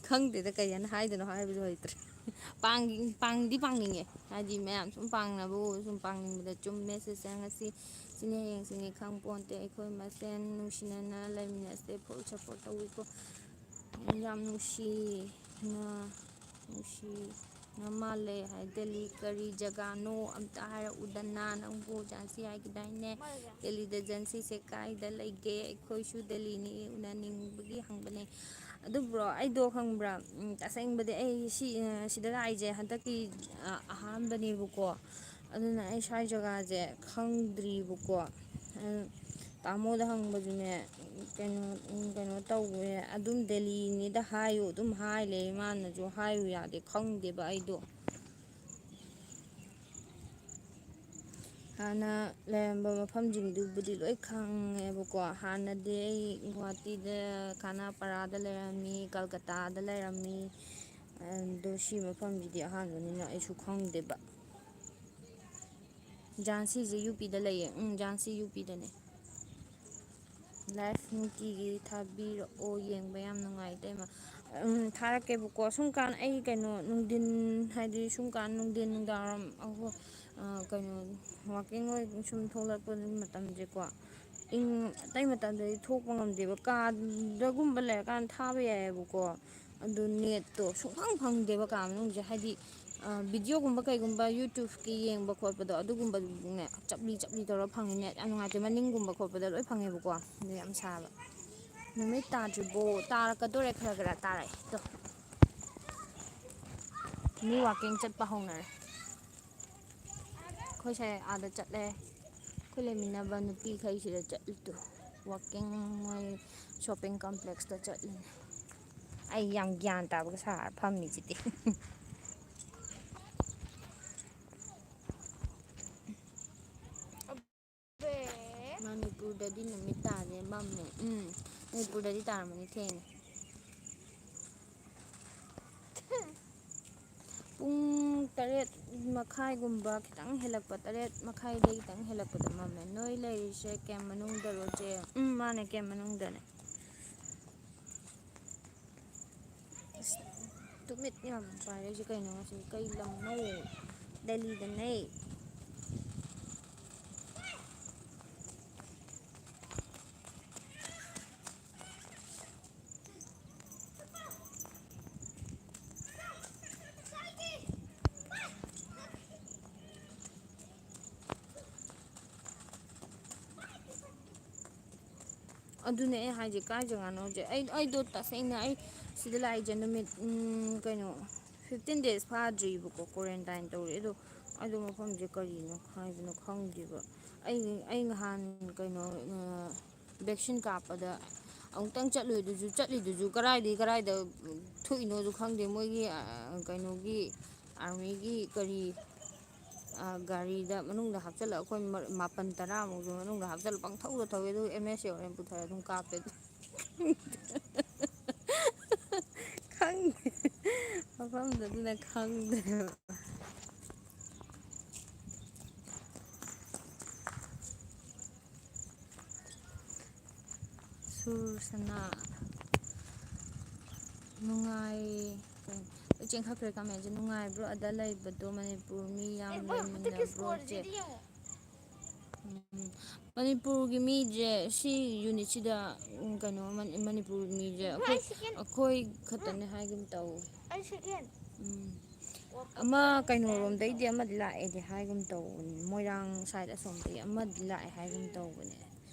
Speaker 1: ꯈꯪꯗꯦꯗ ꯀꯩ ꯍꯥꯏꯅ ꯍꯥꯏꯗꯣꯏꯅꯣ ꯍꯥꯏꯕꯁꯨ ꯍꯩꯇ꯭ꯔꯦ ꯄꯥꯡꯗꯤ ꯄꯥꯡꯅꯤꯡꯉꯦ ꯍꯥꯏꯗꯤ ꯃꯌꯥꯝ ꯁꯨꯝ ꯄꯥꯡꯅꯕ ꯁꯨꯝ ꯄꯥꯡꯅꯤꯡꯕꯗ ꯆꯨꯝꯃꯦ ꯁꯤꯁꯦ ꯉꯁꯤ ꯁꯤꯅꯤ ꯍꯌꯦꯡ ꯁꯤꯅꯤ ꯈꯪ ꯄꯣꯟꯇꯦ ꯑꯩꯈꯣꯏ ꯃꯁꯦꯟ ꯅꯨꯡꯁꯤꯅꯅ ꯂꯩꯃꯤꯟꯅꯁꯦ ꯐꯨꯜ ꯁꯞꯄꯣꯔꯠ ꯇꯧꯋꯤꯀꯣ ꯌꯥꯝ ꯅꯨꯡꯁꯤꯅ ꯃꯥꯜꯂꯦ ꯍꯥꯏ ꯗꯦꯜꯂꯤ ꯀꯔꯤ ꯖꯒꯥꯅꯣ ꯑꯝꯇ ꯍꯥꯏꯔꯛꯎꯗꯅ ꯅꯪꯕꯨ ꯖꯥꯟꯁꯤ ꯍꯥꯏꯒꯤꯗꯥꯏꯅꯦ ꯗꯦꯜꯂꯤꯗ ꯖꯟꯁꯤꯁꯦ ꯀꯥꯏꯗ ꯂꯩꯒꯦ ꯑꯩꯈꯣꯏꯁꯨ ꯗꯦꯜꯂꯤꯅꯤ ꯎꯅꯅꯤꯡꯕꯒꯤ ꯍꯪꯕꯅꯦ ꯑꯗꯨꯕꯨꯔꯣ ꯑꯩꯗꯣ ꯈꯪꯕ꯭ꯔꯥ ꯇꯁꯦꯡꯕꯗꯤ ꯑꯩ ꯁꯤꯗ ꯂꯥꯛꯏꯁꯦ ꯍꯟꯗꯛꯀꯤ ꯑꯍꯥꯟꯕꯅꯦꯕꯀꯣ ꯑꯗꯨꯅ ꯑꯩ ꯁ꯭ꯋꯥꯏ ꯖꯒꯥꯁꯦ ꯈꯪꯗ꯭ꯔꯤꯕꯀꯣ ꯇꯥꯃꯣꯗ ꯍꯪꯕꯗꯨꯅꯦ ꯀꯩꯅꯣ ꯇꯧꯋꯦ ꯑꯗꯨꯝ ꯗꯦꯜꯂꯤꯅꯤꯗ ꯍꯥꯏꯌꯨ ꯑꯗꯨꯝ ꯍꯥꯏ ꯂꯩ ꯃꯥꯅꯁꯨ ꯍꯥꯏꯌꯨ ꯌꯥꯗꯦ ꯈꯪꯗꯦꯕ ꯑꯩꯗꯣ ꯍꯥꯟꯅ ꯂꯩꯔꯝꯕ ꯃꯐꯝꯁꯤꯡꯗꯨꯕꯨꯗꯤ ꯂꯣꯏ ꯈꯪꯉꯦꯕꯀꯣ ꯍꯥꯟꯅꯗꯤ ꯑꯩ ꯒꯨꯍꯥꯇꯤꯗ ꯈꯥꯅꯥꯄꯔꯥꯗ ꯂꯩꯔꯝꯃꯤ ꯀꯜꯀꯇꯥꯗ ꯂꯩꯔꯝꯃꯤ ꯑꯗꯣ ꯁꯤ ꯃꯐꯝꯁꯤꯗꯤ ꯑꯍꯥꯟꯕꯅꯤꯅ ꯑꯩꯁꯨ ꯈꯪꯗꯦꯕ ꯖꯥꯟꯁꯤꯁꯦ ꯌꯨꯄꯤꯗ ꯂꯩꯌꯦ ꯖꯥꯟꯁꯤ ꯌꯨꯄꯤꯗꯅꯦ ꯂꯥꯏꯐ ꯅꯨꯡꯇꯤꯒꯤ ꯊꯥꯕꯤꯔꯛꯑꯣ ꯌꯦꯡꯕ ꯌꯥꯝ ꯅꯨꯡꯉꯥꯏꯇꯦ ꯊꯥꯔꯛꯀꯦꯕꯀꯣ ꯁꯨꯝ ꯀꯥꯟ ꯑꯩ ꯀꯩꯅꯣ ꯅꯨꯡꯊꯤꯟ ꯍꯥꯏꯗꯤ ꯁꯨꯝ ꯀꯥꯟ ꯅꯨꯡꯊꯤꯟ ꯅꯨꯡꯗꯥꯡꯋꯥꯏꯔꯝ ꯀꯩꯅꯣ ꯋꯥꯛꯀꯤꯡ ꯑꯣꯏ ꯁꯨꯝ ꯊꯣꯛꯂꯛꯄ ꯃꯇꯝꯁꯦꯀꯣ ꯑꯇꯩ ꯃꯇꯝꯗꯗꯤ ꯊꯣꯛꯄ ꯉꯝꯗꯦꯕ ꯀꯥꯗꯒꯨꯝꯕ ꯂꯩꯔꯀꯥꯟꯗ ꯊꯥꯕ ꯌꯥꯏꯑꯕꯀꯣ ꯑꯗꯨ ꯅꯦꯠꯇꯣ ꯁꯨꯡꯐꯪ ꯐꯪꯗꯦꯕ ꯀꯥ ꯃꯅꯨꯡꯁꯦ ꯍꯥꯏꯗꯤ ꯚꯤꯗꯤꯑꯣꯒꯨꯝꯕ ꯀꯩꯒꯨꯝꯕ ꯌꯨꯇ꯭ꯌꯨꯕꯀꯤ ꯌꯦꯡꯕ ꯈꯣꯠꯄꯗꯣ ꯑꯗꯨꯒꯨꯝꯕꯗꯨꯅꯦ ꯆꯞꯂꯤ ꯆꯞꯂꯤ ꯇꯧꯔꯒ ꯐꯪꯉꯤ ꯅꯦꯠ ꯌꯥꯝ ꯅꯨꯡꯉꯥꯏꯇꯦ ꯃꯅꯤꯡꯒꯨꯝꯕ ꯈꯣꯠꯄꯗ ꯂꯣꯏ ꯐꯪꯉꯦꯕꯀꯣ ꯑꯗꯨ ꯌꯥꯝ ꯁꯥꯕ ꯅꯨꯃꯤꯠ ꯇꯥꯗ꯭ꯔꯤꯕꯣ ꯇꯥꯔꯛꯀꯗꯣꯔꯦ ꯈꯔ ꯈꯔ ꯇꯥꯔꯛꯑꯦ ꯃꯤ ꯋꯥꯛꯀꯤꯡ ꯆꯠꯄ ꯍꯧꯅꯔꯦ ꯑꯩꯈꯣꯏ ꯁꯥꯏ ꯑꯥꯗ ꯆꯠꯂꯦ ꯑꯩꯈꯣꯏ ꯂꯩꯃꯤꯟꯅꯕ ꯅꯨꯄꯤꯈꯩꯁꯤꯗ ꯆꯠꯂꯤꯗꯣ ꯋꯥꯛꯀꯤꯡ ꯃꯣꯏ ꯁꯣꯞꯄꯤꯡ ꯀꯝꯄ꯭ꯂꯦꯛꯁꯇ ꯆꯠꯂꯤꯅꯦ ꯑꯩ ꯌꯥꯝ ꯒ꯭ꯌꯥꯟ ꯇꯥꯕꯒ ꯁꯥꯔ ꯐꯝꯃꯤꯁꯤꯗꯤ ꯃꯅꯤꯄꯨꯔꯗꯗꯤ ꯅꯨꯃꯤꯠ ꯇꯥꯔꯦ ꯃꯝꯃꯦ ꯃꯅꯤꯄꯨꯔꯗꯗꯤ ꯇꯥꯔꯝꯃꯅꯤ ꯊꯦꯡꯉꯦ ꯄꯨꯡ 8:30 ꯈꯤꯇꯪ ꯍꯦꯜꯂꯛꯄ 8:30 ꯈꯤꯇꯪ ꯍꯦꯜꯂꯛꯄꯗ ꯃꯝꯃꯦ ꯅꯣꯏ ꯂꯩꯔꯤꯁꯦ ꯀꯦꯝ ꯃꯅꯨꯡꯗꯔꯣ ꯆꯦ ꯃꯥꯅꯦ ꯀꯦꯝ ꯃꯅꯨꯡꯗꯅꯦ ꯇꯨꯃꯤꯠ ꯌꯥꯝ ꯄꯥꯏꯔꯛꯏꯁꯦ ꯀꯩꯅꯣ ꯉꯁꯤ ꯀꯩ ꯂꯝꯅꯣ ꯗꯦꯜꯂꯤꯗꯅꯦ ꯑꯗꯨꯅꯦ ꯑꯩ ꯍꯥꯏꯁꯦ ꯀꯥꯏ ꯖꯒꯥꯅꯣꯁꯦ ꯑꯩꯗꯣ ꯇꯁꯦꯡꯅ ꯑꯩ ꯁꯤꯗ ꯂꯥꯛꯏꯁꯦ ꯅꯨꯃꯤꯠ ꯀꯩꯅꯣ 15 days ꯐꯥꯗ꯭ꯔꯤꯕꯀꯣ ꯀꯣꯔꯦꯟꯇꯥꯏꯟ ꯇꯧꯔꯦ ꯑꯗꯣ ꯃꯐꯝꯁꯦ ꯀꯔꯤꯅꯣ ꯍꯥꯏꯕꯅꯣ ꯈꯪꯗꯦꯕ ꯑꯩ ꯅꯍꯥꯟ ꯀꯩꯅꯣ ꯚꯦꯛꯁꯤꯟ ꯀꯥꯞꯄꯗ ꯑꯃꯨꯛꯇꯪ ꯆꯠꯂꯤꯗꯨꯁꯨ ꯀꯗꯥꯏꯗ ꯊꯣꯛꯏꯅꯣꯁꯨ ꯈꯪꯗꯦ ꯃꯣꯏꯒꯤ ꯀꯩꯅꯣꯒꯤ ꯑꯥꯔꯃꯤꯒꯤ ꯀꯔꯤ ꯒꯥꯔꯤꯗ ꯃꯅꯨꯡꯗ ꯍꯥꯞꯆꯤꯜꯂꯒ ꯑꯩꯈꯣꯏ 9-10 ꯃꯅꯨꯡꯗ ꯍꯥꯞꯆꯤꯜꯂꯒ ꯄꯪꯊꯧꯗ ꯊꯧꯋꯦ ꯑꯗꯨꯒ MSC ꯌꯧꯔꯦ ꯄꯨꯊꯔ ꯑꯗꯨꯝ ꯀꯥꯞꯄꯦ ꯑꯗꯨ ꯈꯪꯗꯦ ꯃꯐꯝꯗꯨ ꯑꯗꯨꯅ ꯈꯪꯗ꯭ꯔꯦꯕ ꯁꯨꯔꯁꯅꯥ ꯅꯨꯡꯉꯥꯏ ꯆꯦꯟꯈꯠꯈ꯭ꯔꯦ ꯀꯃꯦꯟꯁꯦ ꯅꯨꯡꯉꯥꯏꯕ꯭ꯔꯣ ꯑꯗ ꯂꯩꯕꯗꯣ ꯃꯅꯤꯄꯨꯔ ꯃꯤ ꯌꯥꯝ ꯂꯩꯃꯤꯟꯅꯕ꯭ꯔꯣ ꯆꯦ ꯃꯅꯤꯄꯨꯔꯒꯤ ꯃꯤꯁꯦ ꯁꯤ ꯌꯨꯅꯤꯠꯁꯤꯗ ꯀꯩꯅꯣ ꯃꯅꯤꯄꯨꯔꯒꯤ ꯃꯤꯁꯦ ꯑꯩꯈꯣꯏ ꯈꯛꯇꯅꯦ ꯍꯥꯏꯒꯨꯝ ꯇꯧꯋꯦ ꯑꯃ ꯀꯩꯅꯣꯔꯣꯝꯗꯩꯗꯤ ꯑꯃꯗꯤ ꯂꯥꯛꯑꯦꯗꯤ ꯍꯥꯏꯒꯨꯝ ꯇꯧꯕꯅꯤ ꯃꯣꯏꯔꯥꯡ ꯁꯥꯏꯠ ꯑꯁꯣꯝꯗꯒꯤ ꯑꯃꯗꯤ ꯂꯥꯛꯑꯦ ꯍꯥꯏꯒꯨꯝ ꯇꯧꯕꯅꯦ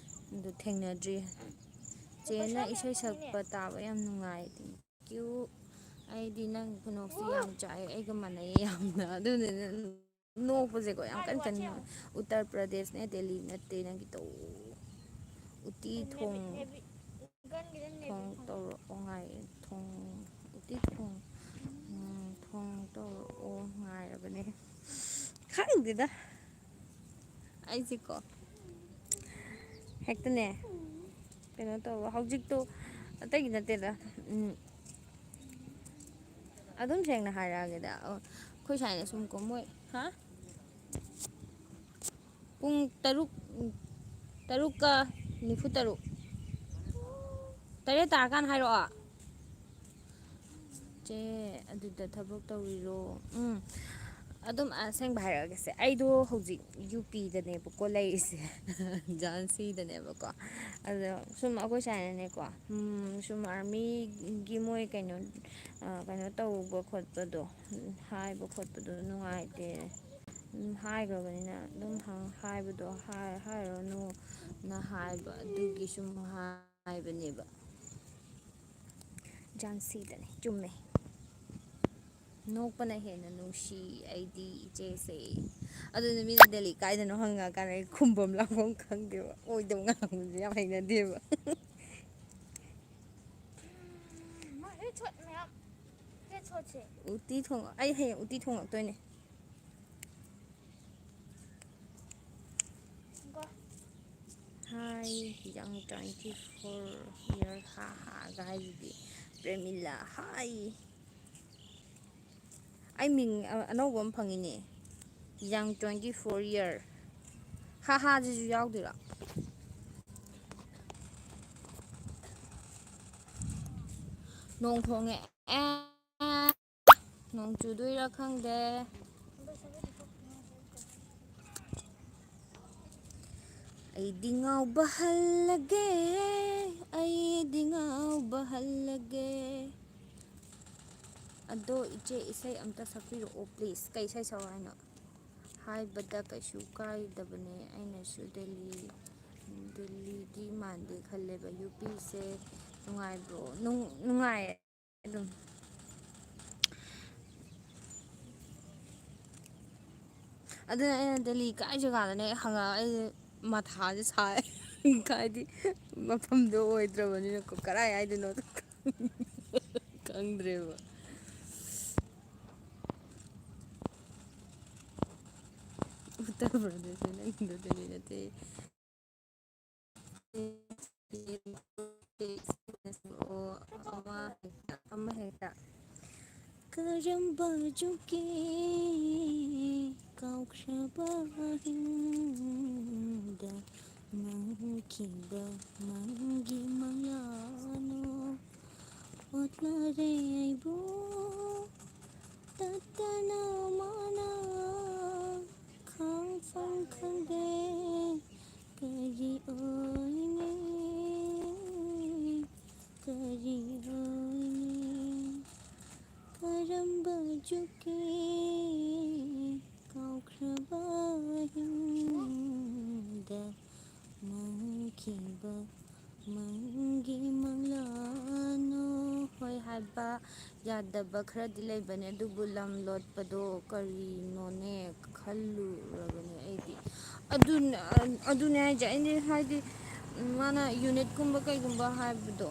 Speaker 1: ꯑꯗꯨ ꯊꯦꯡꯅꯗ꯭ꯔꯤ ꯆꯦꯅ ꯏꯁꯩ ꯁꯛꯄ ꯇꯥꯕ ꯌꯥꯝ ꯅꯨꯡꯉꯥꯏ ꯊꯦꯡꯀ꯭ꯌꯨ ꯑꯩꯗꯤ ꯅꯪ ꯈꯨꯅꯣꯛꯁꯤ ꯌꯥꯝ ꯆꯥꯛꯑꯦ ꯑꯩꯒ ꯃꯥꯟꯅꯩꯌꯦ ꯌꯥꯝꯅ ꯑꯗꯨꯅ ꯅꯣꯛꯄꯁꯦꯀꯣ ꯌꯥꯝ ꯀꯟꯅ ꯎꯠꯇꯔ ꯄ꯭ꯔꯗꯦꯁꯅꯦ ꯗꯦꯜꯂꯤ ꯅꯠꯇꯦ ꯅꯪꯒꯤ ꯇꯧ ꯎꯇꯤ ꯊꯣꯡ ꯇꯧꯔꯛꯑꯣ ꯉꯥꯏ ꯎꯇꯤ ꯊꯣꯡ ꯇꯧꯔꯛꯑꯣ ꯉꯥꯏꯔꯕꯅꯦ ꯈꯪꯗꯦꯗ ꯑꯩꯁꯦꯀꯣ ꯍꯦꯛꯇꯅꯦ ꯀꯩꯅꯣ ꯇꯧꯕ ꯍꯧꯖꯤꯛꯇꯣ ꯑꯇꯩꯒꯤ ꯅꯠꯇꯦꯗ ꯑꯗꯨꯝ ꯁꯦꯡꯅ ꯍꯥꯏꯔꯛꯑꯒꯦꯗ ꯑꯩꯈꯣꯏ ꯁꯥꯏꯅ ꯁꯨꯝ ꯀꯣ ꯃꯣꯏ ꯄꯨꯡ 8:43 8 ꯇꯥꯔꯀꯥꯟꯗ ꯍꯥꯏꯔꯛꯑꯣ ꯆꯦ ꯑꯗꯨꯗ ꯊꯕꯛ ꯇꯧꯔꯤꯔꯣ ꯑꯗꯨꯝ ꯑꯁꯦꯡꯕ ꯍꯥꯏꯔꯛꯑꯒꯦꯁꯦ ꯑꯩꯗꯣ ꯍꯧꯖꯤꯛ ꯌꯨ ꯄꯤꯗꯅꯦꯕꯀꯣ ꯂꯩꯔꯤꯁꯦ ꯖꯥꯟꯁꯤꯗꯅꯦꯕꯀꯣ ꯑꯗꯣ ꯁꯨꯝ ꯑꯩꯈꯣꯏ ꯁꯥꯏꯅꯅꯦꯀꯣ ꯁꯨꯝ ꯑꯥꯔꯃꯤꯒꯤ ꯃꯣꯏ ꯀꯩꯅꯣ ꯇꯧꯕ ꯈꯣꯠꯄꯗꯣ ꯍꯥꯏꯕ ꯈꯣꯠꯄꯗꯣ ꯅꯨꯡꯉꯥꯏꯇꯦ ꯍꯥꯏꯈ꯭ꯔꯕꯅꯤꯅ ꯑꯗꯨꯝ ꯍꯥꯏꯕꯗꯣ ꯍꯥꯏꯔꯨꯔꯅꯨꯅ ꯍꯥꯏꯕ ꯑꯗꯨꯒꯤ ꯁꯨꯝ ꯍꯥꯏꯕꯅꯦꯕ ꯖꯥꯟꯁꯤꯗꯅꯦ ꯆꯨꯝꯃꯦ ꯅꯣꯛꯄꯅ ꯍꯦꯟꯅ ꯅꯨꯡꯁꯤ ꯑꯩꯗꯤ ꯏꯆꯦꯁꯦ ꯑꯗꯨꯅ ꯃꯤꯅ ꯗꯦꯜꯂꯤ ꯀꯥꯏꯗꯅꯣ ꯍꯪꯉꯀꯥꯟꯗ ꯑꯩ ꯈꯨꯝꯕꯝ ꯂꯥꯛꯐꯝ ꯈꯪꯗꯦꯕ ꯑꯣꯏꯗꯕ ꯉꯥꯡꯕꯁꯦ ꯌꯥꯝ ꯍꯩꯅꯗꯦꯕ ꯎꯇꯤ ꯑꯩ ꯍꯌꯦꯡ ꯎꯇꯤ ꯊꯣꯡꯉꯛꯇꯣꯏꯅꯦ ꯍꯥꯏ ꯌꯪ 24 years ꯍꯥ ꯍꯥꯒ ꯍꯥꯏꯁꯤꯗꯤ ꯄ꯭ꯔꯦꯃꯤꯂꯥ ꯍꯥꯏ ꯑꯩ ꯃꯤꯡ ꯑꯅꯧꯕ ꯑꯃ ꯐꯪꯉꯤꯅꯦ ꯌꯪ 24 year ꯍꯥꯍꯥꯁꯤꯁꯨ ꯌꯥꯎꯗꯣꯏꯔꯣ ꯅꯣꯡ ꯈꯣꯡꯉꯦ ꯅꯣꯡ ꯆꯨꯗꯣꯏꯔꯥ ꯈꯪꯗꯦ ꯑꯩꯗꯤ ꯉꯥꯎꯕ ꯍꯜꯂꯒꯦ ꯑꯩꯗꯤ ꯉꯥꯎꯕ ꯍꯜꯂꯒꯦ ꯑꯗꯣ ꯏꯆꯦ ꯏꯁꯩ ꯑꯝꯇ ꯁꯛꯄꯤꯔꯛꯑꯣ ꯄ꯭ꯂꯤꯖ ꯀꯩ ꯏꯁꯩ ꯁꯛꯑꯣ ꯍꯥꯏꯅꯣ ꯍꯥꯏꯕꯗ ꯀꯩꯁꯨ ꯀꯥꯏꯗꯕꯅꯦ ꯑꯩꯅꯁꯨ ꯗꯦꯜꯂꯤꯗꯤ ꯃꯥꯟꯗꯦ ꯈꯜꯂꯦꯕ ꯌꯨꯄꯤꯁꯦ ꯅꯨꯡꯉꯥꯏꯕ꯭ꯔꯣ ꯅꯨꯡꯉꯥꯏꯌꯦ ꯑꯗꯨꯝ ꯑꯗꯨꯅ ꯑꯩꯅ ꯗꯦꯜꯂꯤ ꯀꯥꯏ ꯖꯒꯥꯗꯅꯦ ꯍꯪꯉꯛ ꯑꯩꯁꯦ ꯃꯊꯥꯁꯦ ꯁꯥꯏ ꯍꯥꯏꯗꯤ ꯃꯐꯝꯗꯣ ꯑꯣꯏꯗ꯭ꯔꯕꯅꯤꯅꯀꯣ ꯀꯔꯥꯏ ꯍꯥꯏꯗꯣꯏꯅꯣ ꯈꯪꯗ꯭ꯔꯦꯕ ꯎꯠꯇꯔ ꯄ꯭ꯔꯗꯦꯁ ꯅꯪꯗꯣ ꯗꯦꯜꯂꯤ ꯅꯠꯇꯦ ꯑꯃ ꯍꯦꯛꯇ ꯀꯔꯝꯕ ꯃꯆꯨꯒꯤ ꯀꯥꯎꯈ꯭ꯔꯕ ꯑꯍꯤꯡꯗ ꯃꯥꯡꯈꯤꯕ ꯃꯪꯒꯤ ꯃꯪꯂꯥꯅꯣ ꯍꯣꯠꯅꯔꯦ ꯑꯩꯕꯨ ꯇꯠꯇꯅ ꯃꯥꯅ ꯈꯥꯡꯐꯝ ꯈꯪꯗꯦ ꯀꯔꯤ ꯑꯣꯏꯅꯤ ꯀꯔꯤ ꯑꯣꯏꯅꯤ ꯀꯔꯝꯕ ꯆꯨꯛꯀꯤ ꯀꯥꯎꯈ꯭ꯔꯕ ꯑꯍꯤꯡꯗ ꯃꯥꯡꯈꯤꯕ ꯃꯪꯒꯤ ꯃꯪꯂꯥꯅꯣ ꯍꯣꯏ ꯍꯥꯏꯕ ꯌꯥꯗꯕ ꯈꯔꯗꯤ ꯂꯩꯕꯅꯦ ꯑꯗꯨꯕꯨ ꯂꯝ ꯂꯣꯠꯄꯗꯣ ꯀꯔꯤꯅꯣꯅꯦ ꯈꯜꯂꯨꯔꯕꯅꯦ ꯑꯩꯗꯤ ꯑꯗꯨꯅꯦ ꯍꯥꯏꯁꯦ ꯑꯩꯗꯤ ꯍꯥꯏꯗꯤ ꯃꯥꯅ ꯌꯨꯅꯤꯠꯀꯨꯝꯕ ꯀꯩꯒꯨꯝꯕ ꯍꯥꯏꯕꯗꯣ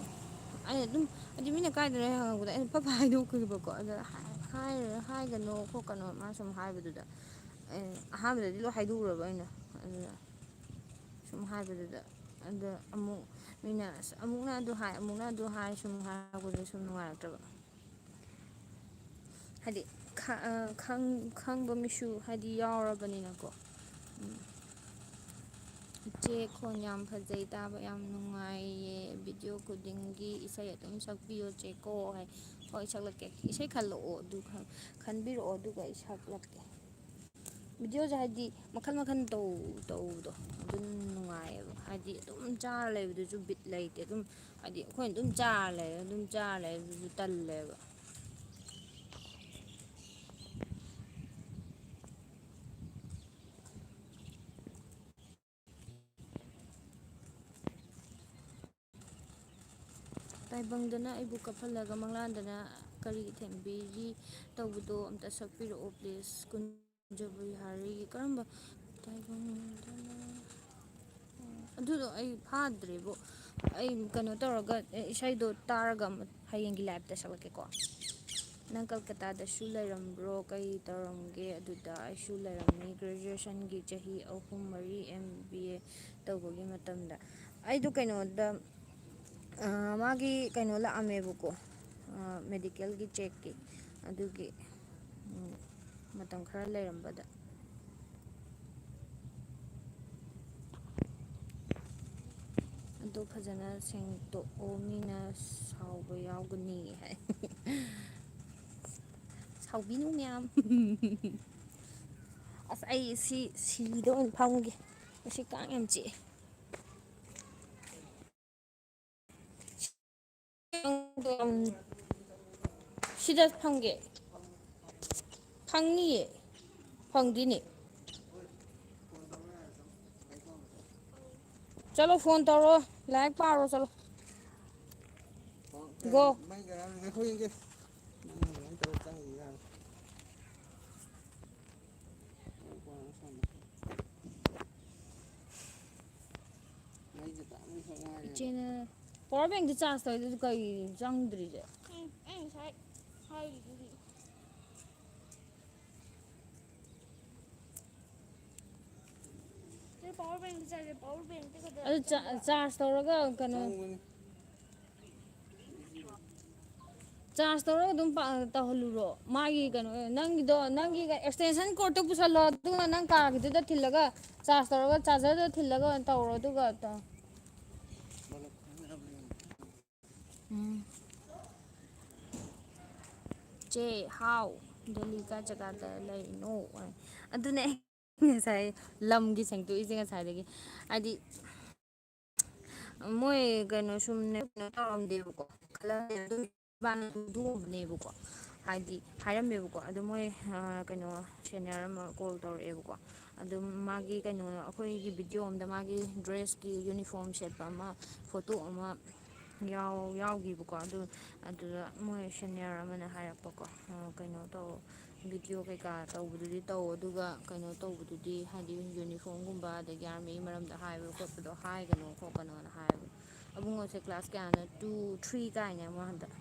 Speaker 1: ꯑꯩꯅ ꯑꯗꯨꯝ ꯍꯥꯏꯗꯤ ꯃꯤꯅ ꯀꯥꯏꯗꯅ ꯍꯪꯉꯛꯄꯗ ꯑꯩꯅ ꯄꯄ ꯍꯥꯏꯗꯣꯛꯈꯤꯕꯀꯣ ꯑꯗ ꯍꯥꯏꯒꯅꯣ ꯈꯣꯠꯀꯅꯣ ꯃꯥ ꯁꯨꯝ ꯍꯥꯏꯕꯗꯨꯗ ꯑꯍꯥꯟꯕꯗꯗꯤ ꯂꯣꯏ ꯍꯥꯏꯗꯣꯛꯎꯔꯕ ꯑꯩꯅ ꯑꯗꯨꯅ ꯁꯨꯝ ꯍꯥꯏꯕꯗꯨꯗ ꯑꯗ ꯑꯃꯨꯛ ꯃꯤꯅ ꯑꯃꯨꯛꯅ ꯑꯗꯨ ꯍꯥꯏ ꯁꯨꯝ ꯍꯥꯏꯔꯛꯄꯗ ꯁꯨꯝ ꯅꯨꯡꯉꯥꯏꯔꯛꯇ꯭ꯔꯕ ꯍꯥꯏꯗꯤ ꯈꯪꯕ ꯃꯤꯁꯨ ꯍꯥꯏꯗꯤ ꯌꯥꯎꯔꯕꯅꯤꯅꯀꯣ ꯏꯆꯦ ꯈꯣꯟ ꯌꯥꯝ ꯐꯖꯩ ꯇꯥꯕ ꯌꯥꯝ ꯅꯨꯡꯉꯥꯏꯌꯦ ꯚꯤꯗꯤꯑꯣ ꯈꯨꯗꯤꯡꯒꯤ ꯏꯁꯩ ꯑꯗꯨꯝ ꯁꯛꯄꯤꯌꯣ ꯆꯦꯀꯣ ꯍꯥꯏ ꯍꯣꯏ ꯁꯛꯂꯛꯀꯦ ꯏꯁꯩ ꯈꯜꯂꯛꯑꯣ ꯑꯗꯨ ꯈꯟꯕꯤꯔꯛꯑꯣ ꯑꯗꯨꯒ ꯑꯩ ꯁꯛꯂꯛꯀꯦ ꯚꯤꯗꯤꯑꯣꯁꯦ ꯍꯥꯏꯗꯤ ꯃꯈꯜ ꯃꯈꯜ ꯇꯧꯕꯗꯣ ꯑꯗꯨꯝ ꯅꯨꯡꯉꯥꯏꯌꯦꯕ ꯍꯥꯏꯗꯤ ꯑꯗꯨꯝ ꯆꯥꯔ ꯂꯩꯕꯗꯨꯁꯨ ꯕꯤꯠ ꯂꯩꯇꯦ ꯑꯗꯨꯝ ꯍꯥꯏꯗꯤ ꯑꯩꯈꯣꯏꯅ ꯑꯗꯨꯝ ꯆꯥꯔ ꯂꯩ ꯑꯗꯨꯁꯨ ꯇꯜꯂꯦꯕ ꯇꯥꯏꯕꯪꯗꯅ ꯑꯩꯕꯨ ꯀꯞꯍꯜꯂꯒ ꯃꯪꯂꯥꯟꯗꯅ ꯀꯔꯤ ꯊꯦꯝꯕꯤꯔꯤ ꯇꯧꯕꯗꯣ ꯑꯝꯇ ꯁꯛꯄꯤꯔꯛꯑꯣ ꯄ꯭ꯂꯤꯖ ꯀꯨꯟꯖꯕꯨ ꯍꯥꯔꯤꯒꯤ ꯀꯔꯝꯕ ꯇꯥꯏꯕꯪꯗꯅ ꯑꯗꯨꯗꯣ ꯑꯩ ꯐꯥꯗ꯭ꯔꯦꯕꯣ ꯑꯩ ꯀꯩꯅꯣ ꯇꯧꯔꯒ ꯏꯁꯩꯗꯣ ꯇꯥꯔꯒ ꯍꯌꯦꯡꯒꯤ ꯂꯥꯏꯞꯇ ꯁꯛꯂꯛꯀꯦꯀꯣ ꯅꯪ ꯀꯜꯀꯇꯥꯗꯁꯨ ꯂꯩꯔꯝꯕ꯭ꯔꯣ ꯀꯩ ꯇꯧꯔꯝꯒꯦ ꯑꯗꯨꯗ ꯑꯩꯁꯨ ꯂꯩꯔꯝꯃꯤ ꯒ꯭ꯔꯦꯖꯨꯑꯦꯁꯟꯒꯤ ꯆꯍꯤ 3-4 MBA ꯇꯧꯕꯒꯤ ꯃꯇꯝꯗ ꯑꯩꯗꯣ ꯀꯩꯅꯣꯗ ꯃꯥꯒꯤ ꯀꯩꯅꯣ ꯂꯥꯛꯑꯝꯃꯦꯕꯀꯣ ꯃꯦꯗꯤꯀꯦꯜꯒꯤ ꯆꯦꯛꯀꯤ ꯑꯗꯨꯒꯤ ꯃꯇꯝ ꯈꯔ ꯂꯩꯔꯝꯕꯗ ꯑꯗꯣ ꯐꯖꯅ ꯁꯦꯡꯇꯣꯛꯑꯣ ꯃꯤꯅ ꯁꯥꯎꯕ ꯌꯥꯎꯒꯅꯤ ꯍꯥꯏ ꯁꯥꯎꯕꯤꯅꯨ ꯃꯌꯥꯝ ꯑꯁ ꯑꯩ ꯁꯤꯗ ꯑꯣꯏꯅ ꯐꯝꯒꯦ ꯃꯁꯤ ꯀꯥꯡ ꯌꯥꯝ ꯆꯤꯛꯑꯦ ꯁꯤꯗ ꯐꯪꯒꯦ ꯐꯪꯅꯤꯌꯦ ꯐꯪꯗꯣꯏꯅꯦ ꯆꯠꯂꯣ ꯐꯣꯟ ꯇꯧꯔꯣ ꯂꯥꯏꯔꯤꯛ ꯄꯥꯔꯣ ꯆꯠꯂꯣ ꯒꯣ ꯏꯆꯦꯅ ꯄꯋꯥꯔ ꯕꯦꯡꯛꯇ ꯆꯥꯔꯖ ꯇꯧꯔꯤꯗꯨ ꯀꯩ ꯆꯪꯗ꯭ꯔꯤꯁꯦ
Speaker 2: ꯑꯩ ꯉꯁꯥꯏ ꯍꯥꯏꯔꯤꯗꯨꯗꯤ ꯄꯋꯥꯔ ꯕꯦꯡꯛ ꯆꯥꯔꯖ ꯄꯋꯥꯔ ꯕꯦꯡꯛꯇ
Speaker 1: ꯑꯗꯨ ꯆꯥꯔꯖ ꯇꯧꯔꯒ ꯀꯩꯅꯣ ꯆꯥꯔꯖ ꯇꯧꯔꯒ ꯑꯗꯨꯝ ꯇꯧꯍꯜꯂꯨꯔꯣ ꯃꯥꯒꯤ ꯀꯩꯅꯣ ꯅꯪꯒꯤꯗꯣ ꯅꯪꯒꯤ ꯑꯦꯛꯁꯇꯦꯟꯁꯟ ꯀꯣꯔꯠꯇꯣ ꯄꯨꯁꯜꯂꯣ ꯑꯗꯨꯒ ꯅꯪ ꯀꯥꯔꯒꯤꯗꯨꯗ ꯊꯤꯜꯂꯒ ꯆꯥꯔꯖ ꯇꯧꯔꯒ ꯆꯥꯔꯖꯔꯗ ꯊꯤꯜꯂꯒ ꯇꯧꯔꯣ ꯑꯗꯨꯒ ꯎꯝ ꯆꯦ ꯍꯥꯎ ꯗꯦꯜꯂꯤ ꯀꯥꯏ ꯖꯒꯥꯗ ꯂꯩꯔꯤꯅꯣ ꯑꯗꯨꯅꯦ ꯑꯩ ꯉꯁꯥꯏ ꯂꯝꯒꯤ ꯁꯦꯡꯇꯣꯛꯏꯁꯦ ꯉꯁꯥꯏꯗꯒꯤ ꯍꯥꯏꯗꯤ ꯃꯣꯏ ꯀꯩꯅꯣ ꯁꯨꯝꯅꯦ ꯀꯩꯅꯣ ꯇꯧꯔꯝꯗꯦꯕꯀꯣ ꯈꯜꯂꯝꯕꯅꯦꯕꯀꯣ ꯍꯥꯏꯗꯤ ꯍꯥꯏꯔꯝꯃꯦꯕꯀꯣ ꯑꯗꯣ ꯃꯣꯏ ꯀꯩꯅꯣ ꯁꯦꯅꯤꯌꯔ ꯑꯃ ꯀꯣꯜ ꯇꯧꯔꯛꯑꯦꯕꯀꯣ ꯑꯗꯨꯝ ꯃꯥꯒꯤ ꯀꯩꯅꯣ ꯑꯩꯈꯣꯏꯒꯤ ꯚꯤꯗꯤꯑꯣ ꯑꯝꯗ ꯃꯥꯒꯤ ꯗ꯭ꯔꯦꯁꯀꯤ ꯌꯨꯅꯤꯐꯣꯔꯝ ꯁꯦꯠꯄ ꯑꯃ ꯐꯣꯇꯣ ꯑꯃ ꯌꯥꯎꯈꯤꯕꯀꯣ ꯑꯗꯨꯗ ꯃꯣꯏ ꯁꯦꯅꯤꯌꯔ ꯑꯃꯅ ꯍꯥꯏꯔꯛꯄꯀꯣ ꯀꯩꯅꯣ ꯇꯧ ꯚꯤꯗꯤꯑꯣ ꯀꯩꯀꯥ ꯇꯧꯕꯗꯨꯗꯤ ꯇꯧ ꯑꯗꯨꯒ ꯀꯩꯅꯣ ꯇꯧꯕꯗꯨꯗꯤ ꯍꯥꯏꯗꯤ ꯌꯨꯅꯤꯐꯣꯔꯝꯒꯨꯝꯕ ꯑꯗꯒꯤ ꯑꯥꯔꯃꯤꯒꯤ ꯃꯔꯝꯗ ꯍꯥꯏꯕ ꯈꯣꯠꯄꯗꯣ ꯍꯥꯏꯒꯅꯣ ꯈꯣꯠꯀꯅꯣꯅ ꯍꯥꯏꯕ ꯑꯕꯨꯡꯉꯣꯁꯦ ꯀ꯭ꯂꯥꯁ ꯀꯌꯥꯅꯣ 2 3 ꯀꯥꯏꯅꯦ ꯑꯃ ꯍꯟꯗꯛ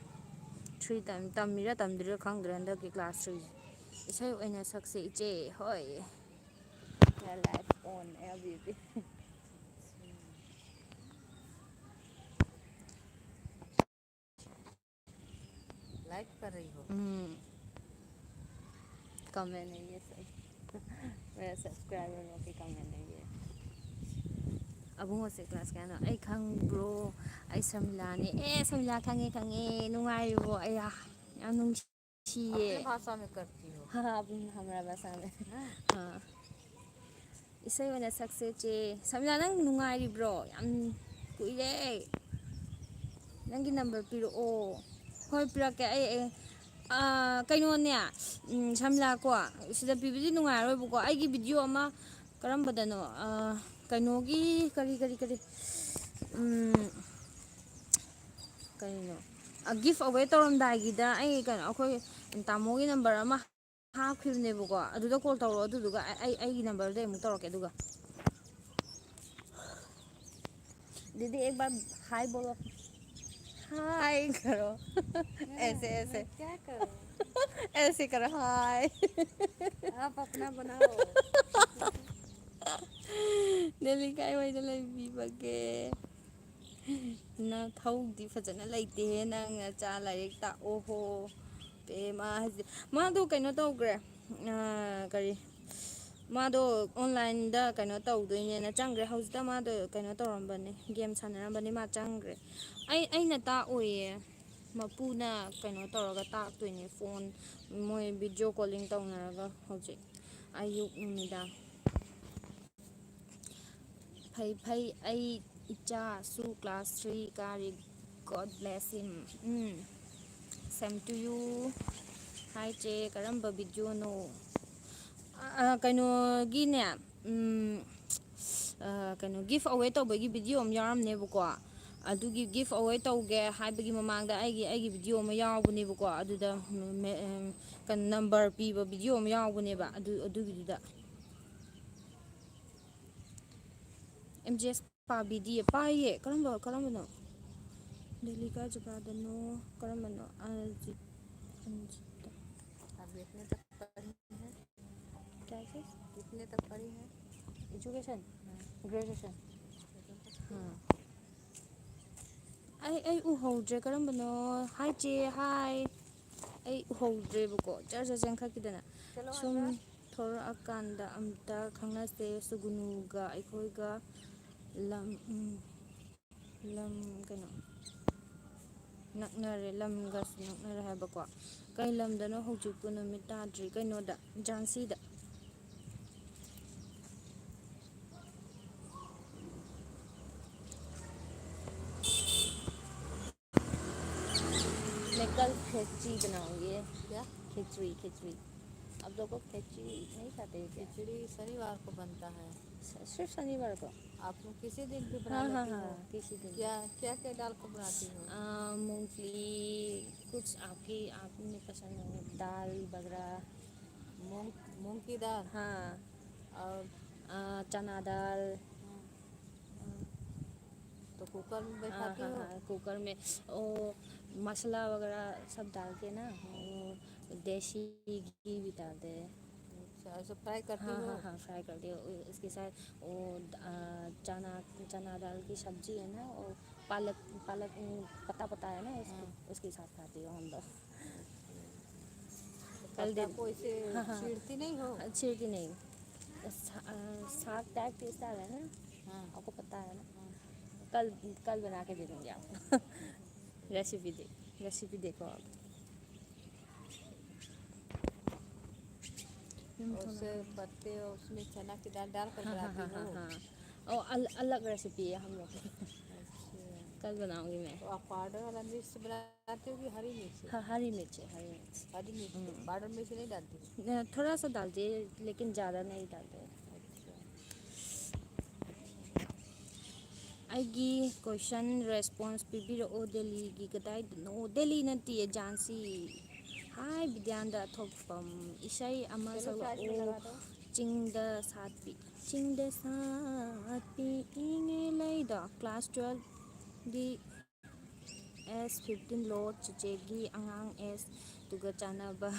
Speaker 1: 3 ꯇꯝꯃꯤꯔꯥ ꯇꯝꯗ꯭ꯔꯤꯔꯥ ꯈꯪꯗ꯭ꯔꯦ ꯍꯟꯗꯛꯀꯤ ꯀ꯭ꯂꯥꯁ 3 ꯏꯁꯩ ꯑꯣꯏꯅ ꯁꯛꯁꯦ ꯏꯆꯦ ꯍꯣꯏ ꯂꯥꯏꯐ ꯑꯣꯟ ꯑꯦꯕꯤꯕꯤ
Speaker 3: लाइक कर रही हो
Speaker 1: कमेंट नहीं है सब मेरा सब्सक्राइबर की कमेंट नहीं है ꯑꯕꯨꯡꯉꯣꯁꯦ ꯀ꯭ꯂꯥꯁ ꯀꯌꯥꯅꯣ ꯑꯩ ꯈꯪꯕ꯭ꯔꯣ ꯑꯩ ꯁꯃꯤꯂꯥꯅꯦ ꯁꯃꯤꯂꯥ ꯈꯪꯉꯦ ꯅꯨꯡꯉꯥꯏꯔꯤꯕꯣ ꯑꯩ ꯌꯥꯝ ꯅꯨꯡꯁꯤꯌꯦ
Speaker 3: अपने भाषा में करती हो
Speaker 1: हमरा ꯚꯥꯁꯥ
Speaker 3: हाँ?
Speaker 1: ꯏꯁꯩ ꯑꯣꯏꯅ ꯁꯛꯁꯦ ꯆꯦ ꯁꯃꯤꯂꯥ ꯅꯪ ꯅꯨꯡꯉꯥꯏꯔꯤꯕ꯭ꯔꯣ ꯌꯥꯝ ꯀꯨꯏꯔꯦ ꯅꯪꯒꯤ ꯅꯝꯕꯔ ꯄꯤꯔꯛꯑꯣ ꯍꯣꯏ ꯄꯤꯔꯛꯀꯦ ꯑꯩ ꯀꯩꯅꯣꯅꯦ ꯁꯝꯂꯥꯀꯣ ꯁꯤꯗ ꯄꯤꯕꯗꯤ ꯅꯨꯡꯉꯥꯏꯔꯔꯣꯏꯕꯀꯣ ꯑꯩꯒꯤ ꯚꯤꯗꯤꯑꯣ ꯑꯃ ꯀꯔꯝꯕꯗꯅꯣ ꯀꯩꯅꯣꯒꯤ ꯀꯔꯤ ꯀꯩꯅꯣ ꯒꯤꯐ ꯑꯋꯦ ꯇꯧꯔꯝꯗꯥꯏꯒꯤꯗ ꯑꯩ ꯀꯩꯅꯣ ꯑꯩꯈꯣꯏ ꯇꯥꯃꯣꯒꯤ ꯅꯝꯕꯔ ꯑꯃ ꯍꯥꯞꯈꯤꯕꯅꯦꯕꯀꯣ ꯑꯗꯨꯗ ꯀꯣꯜ ꯇꯧꯔꯛꯑꯣ ꯑꯗꯨꯗꯨꯒ ꯑꯩꯒꯤ ꯅꯝꯕꯔꯗꯩ ꯑꯃꯨꯛꯇꯧꯔꯛꯀꯦ ꯑꯗꯨꯒ दीदी एक बार हाय बोलो हाय करो ऐसे ऐसे
Speaker 3: मैं क्या करूँ
Speaker 1: ऐसे करो हाय
Speaker 3: आप अपना बनाओ
Speaker 1: ꯗꯦꯜꯂꯤ ꯀꯥꯏꯋꯥꯏꯗ ꯂꯩꯕꯤꯕꯒꯦ ꯅꯪ ꯊꯧꯗꯤ ꯐꯖꯅ ꯂꯩꯇꯦꯍꯦ ꯅꯪ ꯅꯆꯥ ꯂꯥꯏꯔꯤꯛ ꯇꯥꯛꯑꯣꯍꯣ ꯄꯦꯃ ꯍꯥꯏꯁꯦ ꯃꯥꯗꯣ ꯀꯩꯅꯣ ꯇꯧꯈ꯭ꯔꯦ ꯀꯔꯤ ꯃꯥꯗꯣ ꯑꯣꯟꯂꯥꯏꯟꯗ ꯀꯩꯅꯣ ꯇꯧꯗꯣꯏꯅꯦꯅ ꯆꯪꯈ꯭ꯔꯦ ꯍꯧꯖꯤꯛꯇ ꯃꯥꯗꯣ ꯀꯩꯅꯣ ꯇꯧꯔꯝꯕꯅꯦ ꯒꯦꯝ ꯁꯥꯟꯅꯔꯝꯕꯅꯤ ꯃꯥ ꯆꯪꯈ꯭ꯔꯦ ꯑꯩꯅ ꯇꯥꯛꯑꯣꯏꯌꯦ ꯃꯄꯨꯅ ꯀꯩꯅꯣ ꯇꯧꯔꯒ ꯇꯥꯛꯇꯣꯏꯅꯦ ꯐꯣꯟ ꯃꯣꯏ ꯚꯤꯗꯤꯑꯣ ꯀꯣꯂꯤꯡ ꯇꯧꯅꯔꯒ ꯍꯧꯖꯤꯛ ꯑꯌꯨꯛ ꯅꯨꯃꯤꯗꯥꯡ ꯐꯩ ꯑꯩ ꯏꯆꯥꯁꯨ ꯀ꯭ꯂꯥꯁ 3 ꯀꯥꯔꯤ God bless him same to you ꯍꯥꯏ ꯆꯦ ꯀꯔꯝꯕ ꯚꯤꯗꯤꯑꯣꯅꯣ ꯀꯩꯅꯣꯒꯤꯅꯦ ꯀꯩꯅꯣ ꯒꯤꯐ ꯑꯋꯦ ꯇꯧꯕꯒꯤ ꯚꯤꯗꯤꯑꯣ ꯑꯃ ꯌꯥꯎꯔꯝꯅꯦꯕꯀꯣ ꯑꯗꯨꯒꯤ ꯒꯤꯐ ꯑꯋꯦ ꯇꯧꯒꯦ ꯍꯥꯏꯕꯒꯤ ꯃꯃꯥꯡꯗ ꯑꯩꯒꯤ ꯚꯤꯗꯤꯑꯣ ꯑꯃ ꯌꯥꯎꯕꯅꯦꯕꯀꯣ ꯑꯗꯨꯗ ꯅꯝꯕꯔ ꯄꯤꯕ ꯚꯤꯗꯤꯑꯣ ꯑꯃ ꯌꯥꯎꯕꯅꯦꯕ ꯑꯗꯨꯒꯤꯗꯨꯗ ꯑꯦꯝ ꯖꯤ ꯑꯦꯁ ꯄꯥꯕꯤꯗꯤꯌꯦ ꯄꯥꯏꯌꯦ ꯀꯔꯝꯕꯅꯣ ꯗꯦꯜꯂꯤ ꯀꯥꯏ ꯖꯒꯥꯗꯅꯣ ꯀꯔꯝꯕꯅꯣ
Speaker 3: आप इतने तक पढ़ी है
Speaker 1: क्या चीज़
Speaker 3: कितने तक पढ़ी है
Speaker 1: एजुकेशन
Speaker 3: हाँ,
Speaker 1: ग्रेजुएशन
Speaker 3: लेकिन तक
Speaker 1: ꯑꯩ ꯎꯍꯧꯗ꯭ꯔꯦ ꯀꯔꯝꯕꯅꯣ ꯍꯥꯏ ꯆꯦ ꯍꯥꯏ ꯑꯩ ꯎꯍꯧꯗ꯭ꯔꯦꯕꯀꯣ ꯖꯔ ꯆꯦꯟꯈꯠꯈꯤꯗꯅ
Speaker 3: चलो
Speaker 1: ꯁꯨꯝ
Speaker 3: अंदर
Speaker 1: ꯊꯣꯔꯛꯑꯀꯥꯟꯗ ꯑꯝꯇ ꯈꯪꯅꯁꯦ ꯁꯨꯒꯨꯅꯨꯒ ꯑꯩꯈꯣꯏꯒ ꯂꯝ ꯀꯩꯅꯣ ꯅꯛꯅꯔꯦ ꯂꯝꯒꯁꯨ ꯅꯛꯅꯔꯦ ꯍꯥꯏꯕꯀꯣ ꯀꯩ ꯂꯝꯗꯅꯣ ꯍꯧꯖꯤꯛꯄꯨ ꯅꯨꯃꯤꯠ ꯇꯥꯗ꯭ꯔꯤ ꯀꯩꯅꯣꯗ ꯖꯥꯟꯁꯤꯗ मैं कल खिचड़ी बनाऊंगी
Speaker 3: क्या
Speaker 1: खिचड़ी आप लोग को खिचड़ी नहीं खाते हैं क्या
Speaker 3: खिचड़ी शनिवार को बनता है
Speaker 1: सिर्फ शनिवार को
Speaker 3: आप लोग किसी दिन भी बना
Speaker 1: हाँ
Speaker 3: लेती हो
Speaker 1: किसी दिन
Speaker 3: क्या क्या क्या डाल को बनाती हो
Speaker 1: मूंगफली कुछ आपने पसंद हो दाल वगैरह
Speaker 3: मूंग मूंग की दाल
Speaker 1: हाँ
Speaker 3: और
Speaker 1: चना दाल
Speaker 3: तो कुकर में
Speaker 1: हाँ
Speaker 3: बैठाती
Speaker 1: हाँ
Speaker 3: हो
Speaker 1: हाँ कुकर में वो मसाला वगैरह सब डाल के ना वो देसी घी भी डालते हैं
Speaker 3: अच्छा ऐसे फ्राई करती
Speaker 1: हाँ
Speaker 3: हो
Speaker 1: हाँ हाँ फ्राई कर दिया उसके साथ वो चना दाल की सब्जी है ना वो पालक पालक पत्ता पत्ता है ना उसके साथ खाती हूँ हम लोग कल
Speaker 3: पत्ता
Speaker 1: दिन
Speaker 3: को ऐसे छीड़ती नहीं हो?
Speaker 1: छिड़की नहीं साग टाइप टेस्ट आ रहा है ना
Speaker 3: हाँ
Speaker 1: आपको पता है ना
Speaker 3: हाँ।
Speaker 1: कल कल बना के दे दूँगी आपको रेसिपी देखो आप
Speaker 3: उससे पत्ते और उसमें चना की दाल डाल कर बनाती हो?
Speaker 1: और अलग रेसिपी है हम लोग की
Speaker 3: अच्छा,
Speaker 1: कल बनाऊंगी मैं
Speaker 3: तो आप पाउडर वाला मिर्च बनाते हो कि हरी मिर्च?
Speaker 1: हाँ हरी मिर्च है हरी मिर्च
Speaker 3: हरी मिर्च पाउडर मिर्च नहीं डालती?
Speaker 1: थोड़ा सा डालते लेकिन ज़्यादा नहीं डालते
Speaker 3: अच्छा,
Speaker 1: ꯑꯩꯒꯤ ꯀꯣꯏꯁꯟ ꯔꯦꯁꯄꯣꯟꯁ ꯄꯤꯕꯤꯔꯛꯑꯣ ꯗꯦꯜꯂꯤꯒꯤ ꯀꯗꯥꯏꯗꯅꯣ ꯗꯦꯜꯂꯤ ꯅꯠꯇꯤꯌꯦ ꯖꯥꯟꯁꯤ ꯍꯥꯏ ꯕꯤꯗ꯭ꯌꯥꯟꯗ ꯊꯣꯛꯐꯝ ꯏꯁꯩ ꯑꯃ
Speaker 3: चलो साइड में
Speaker 1: ꯁꯛꯂꯛꯑꯣ
Speaker 3: लगा दो।
Speaker 1: ꯆꯤꯡꯗ ꯁꯥꯠꯄꯤ ꯆꯤꯡꯗ ꯁꯥꯠꯄꯤ ꯏꯉꯦ ꯂꯩꯗꯣ ꯀ꯭ꯂꯥꯁ 12ꯗꯤ S15 ꯂꯣ ꯆꯤꯆꯦꯒꯤ ꯑꯉꯥꯡ S ꯇꯨꯒ ꯆꯥꯟꯅꯕ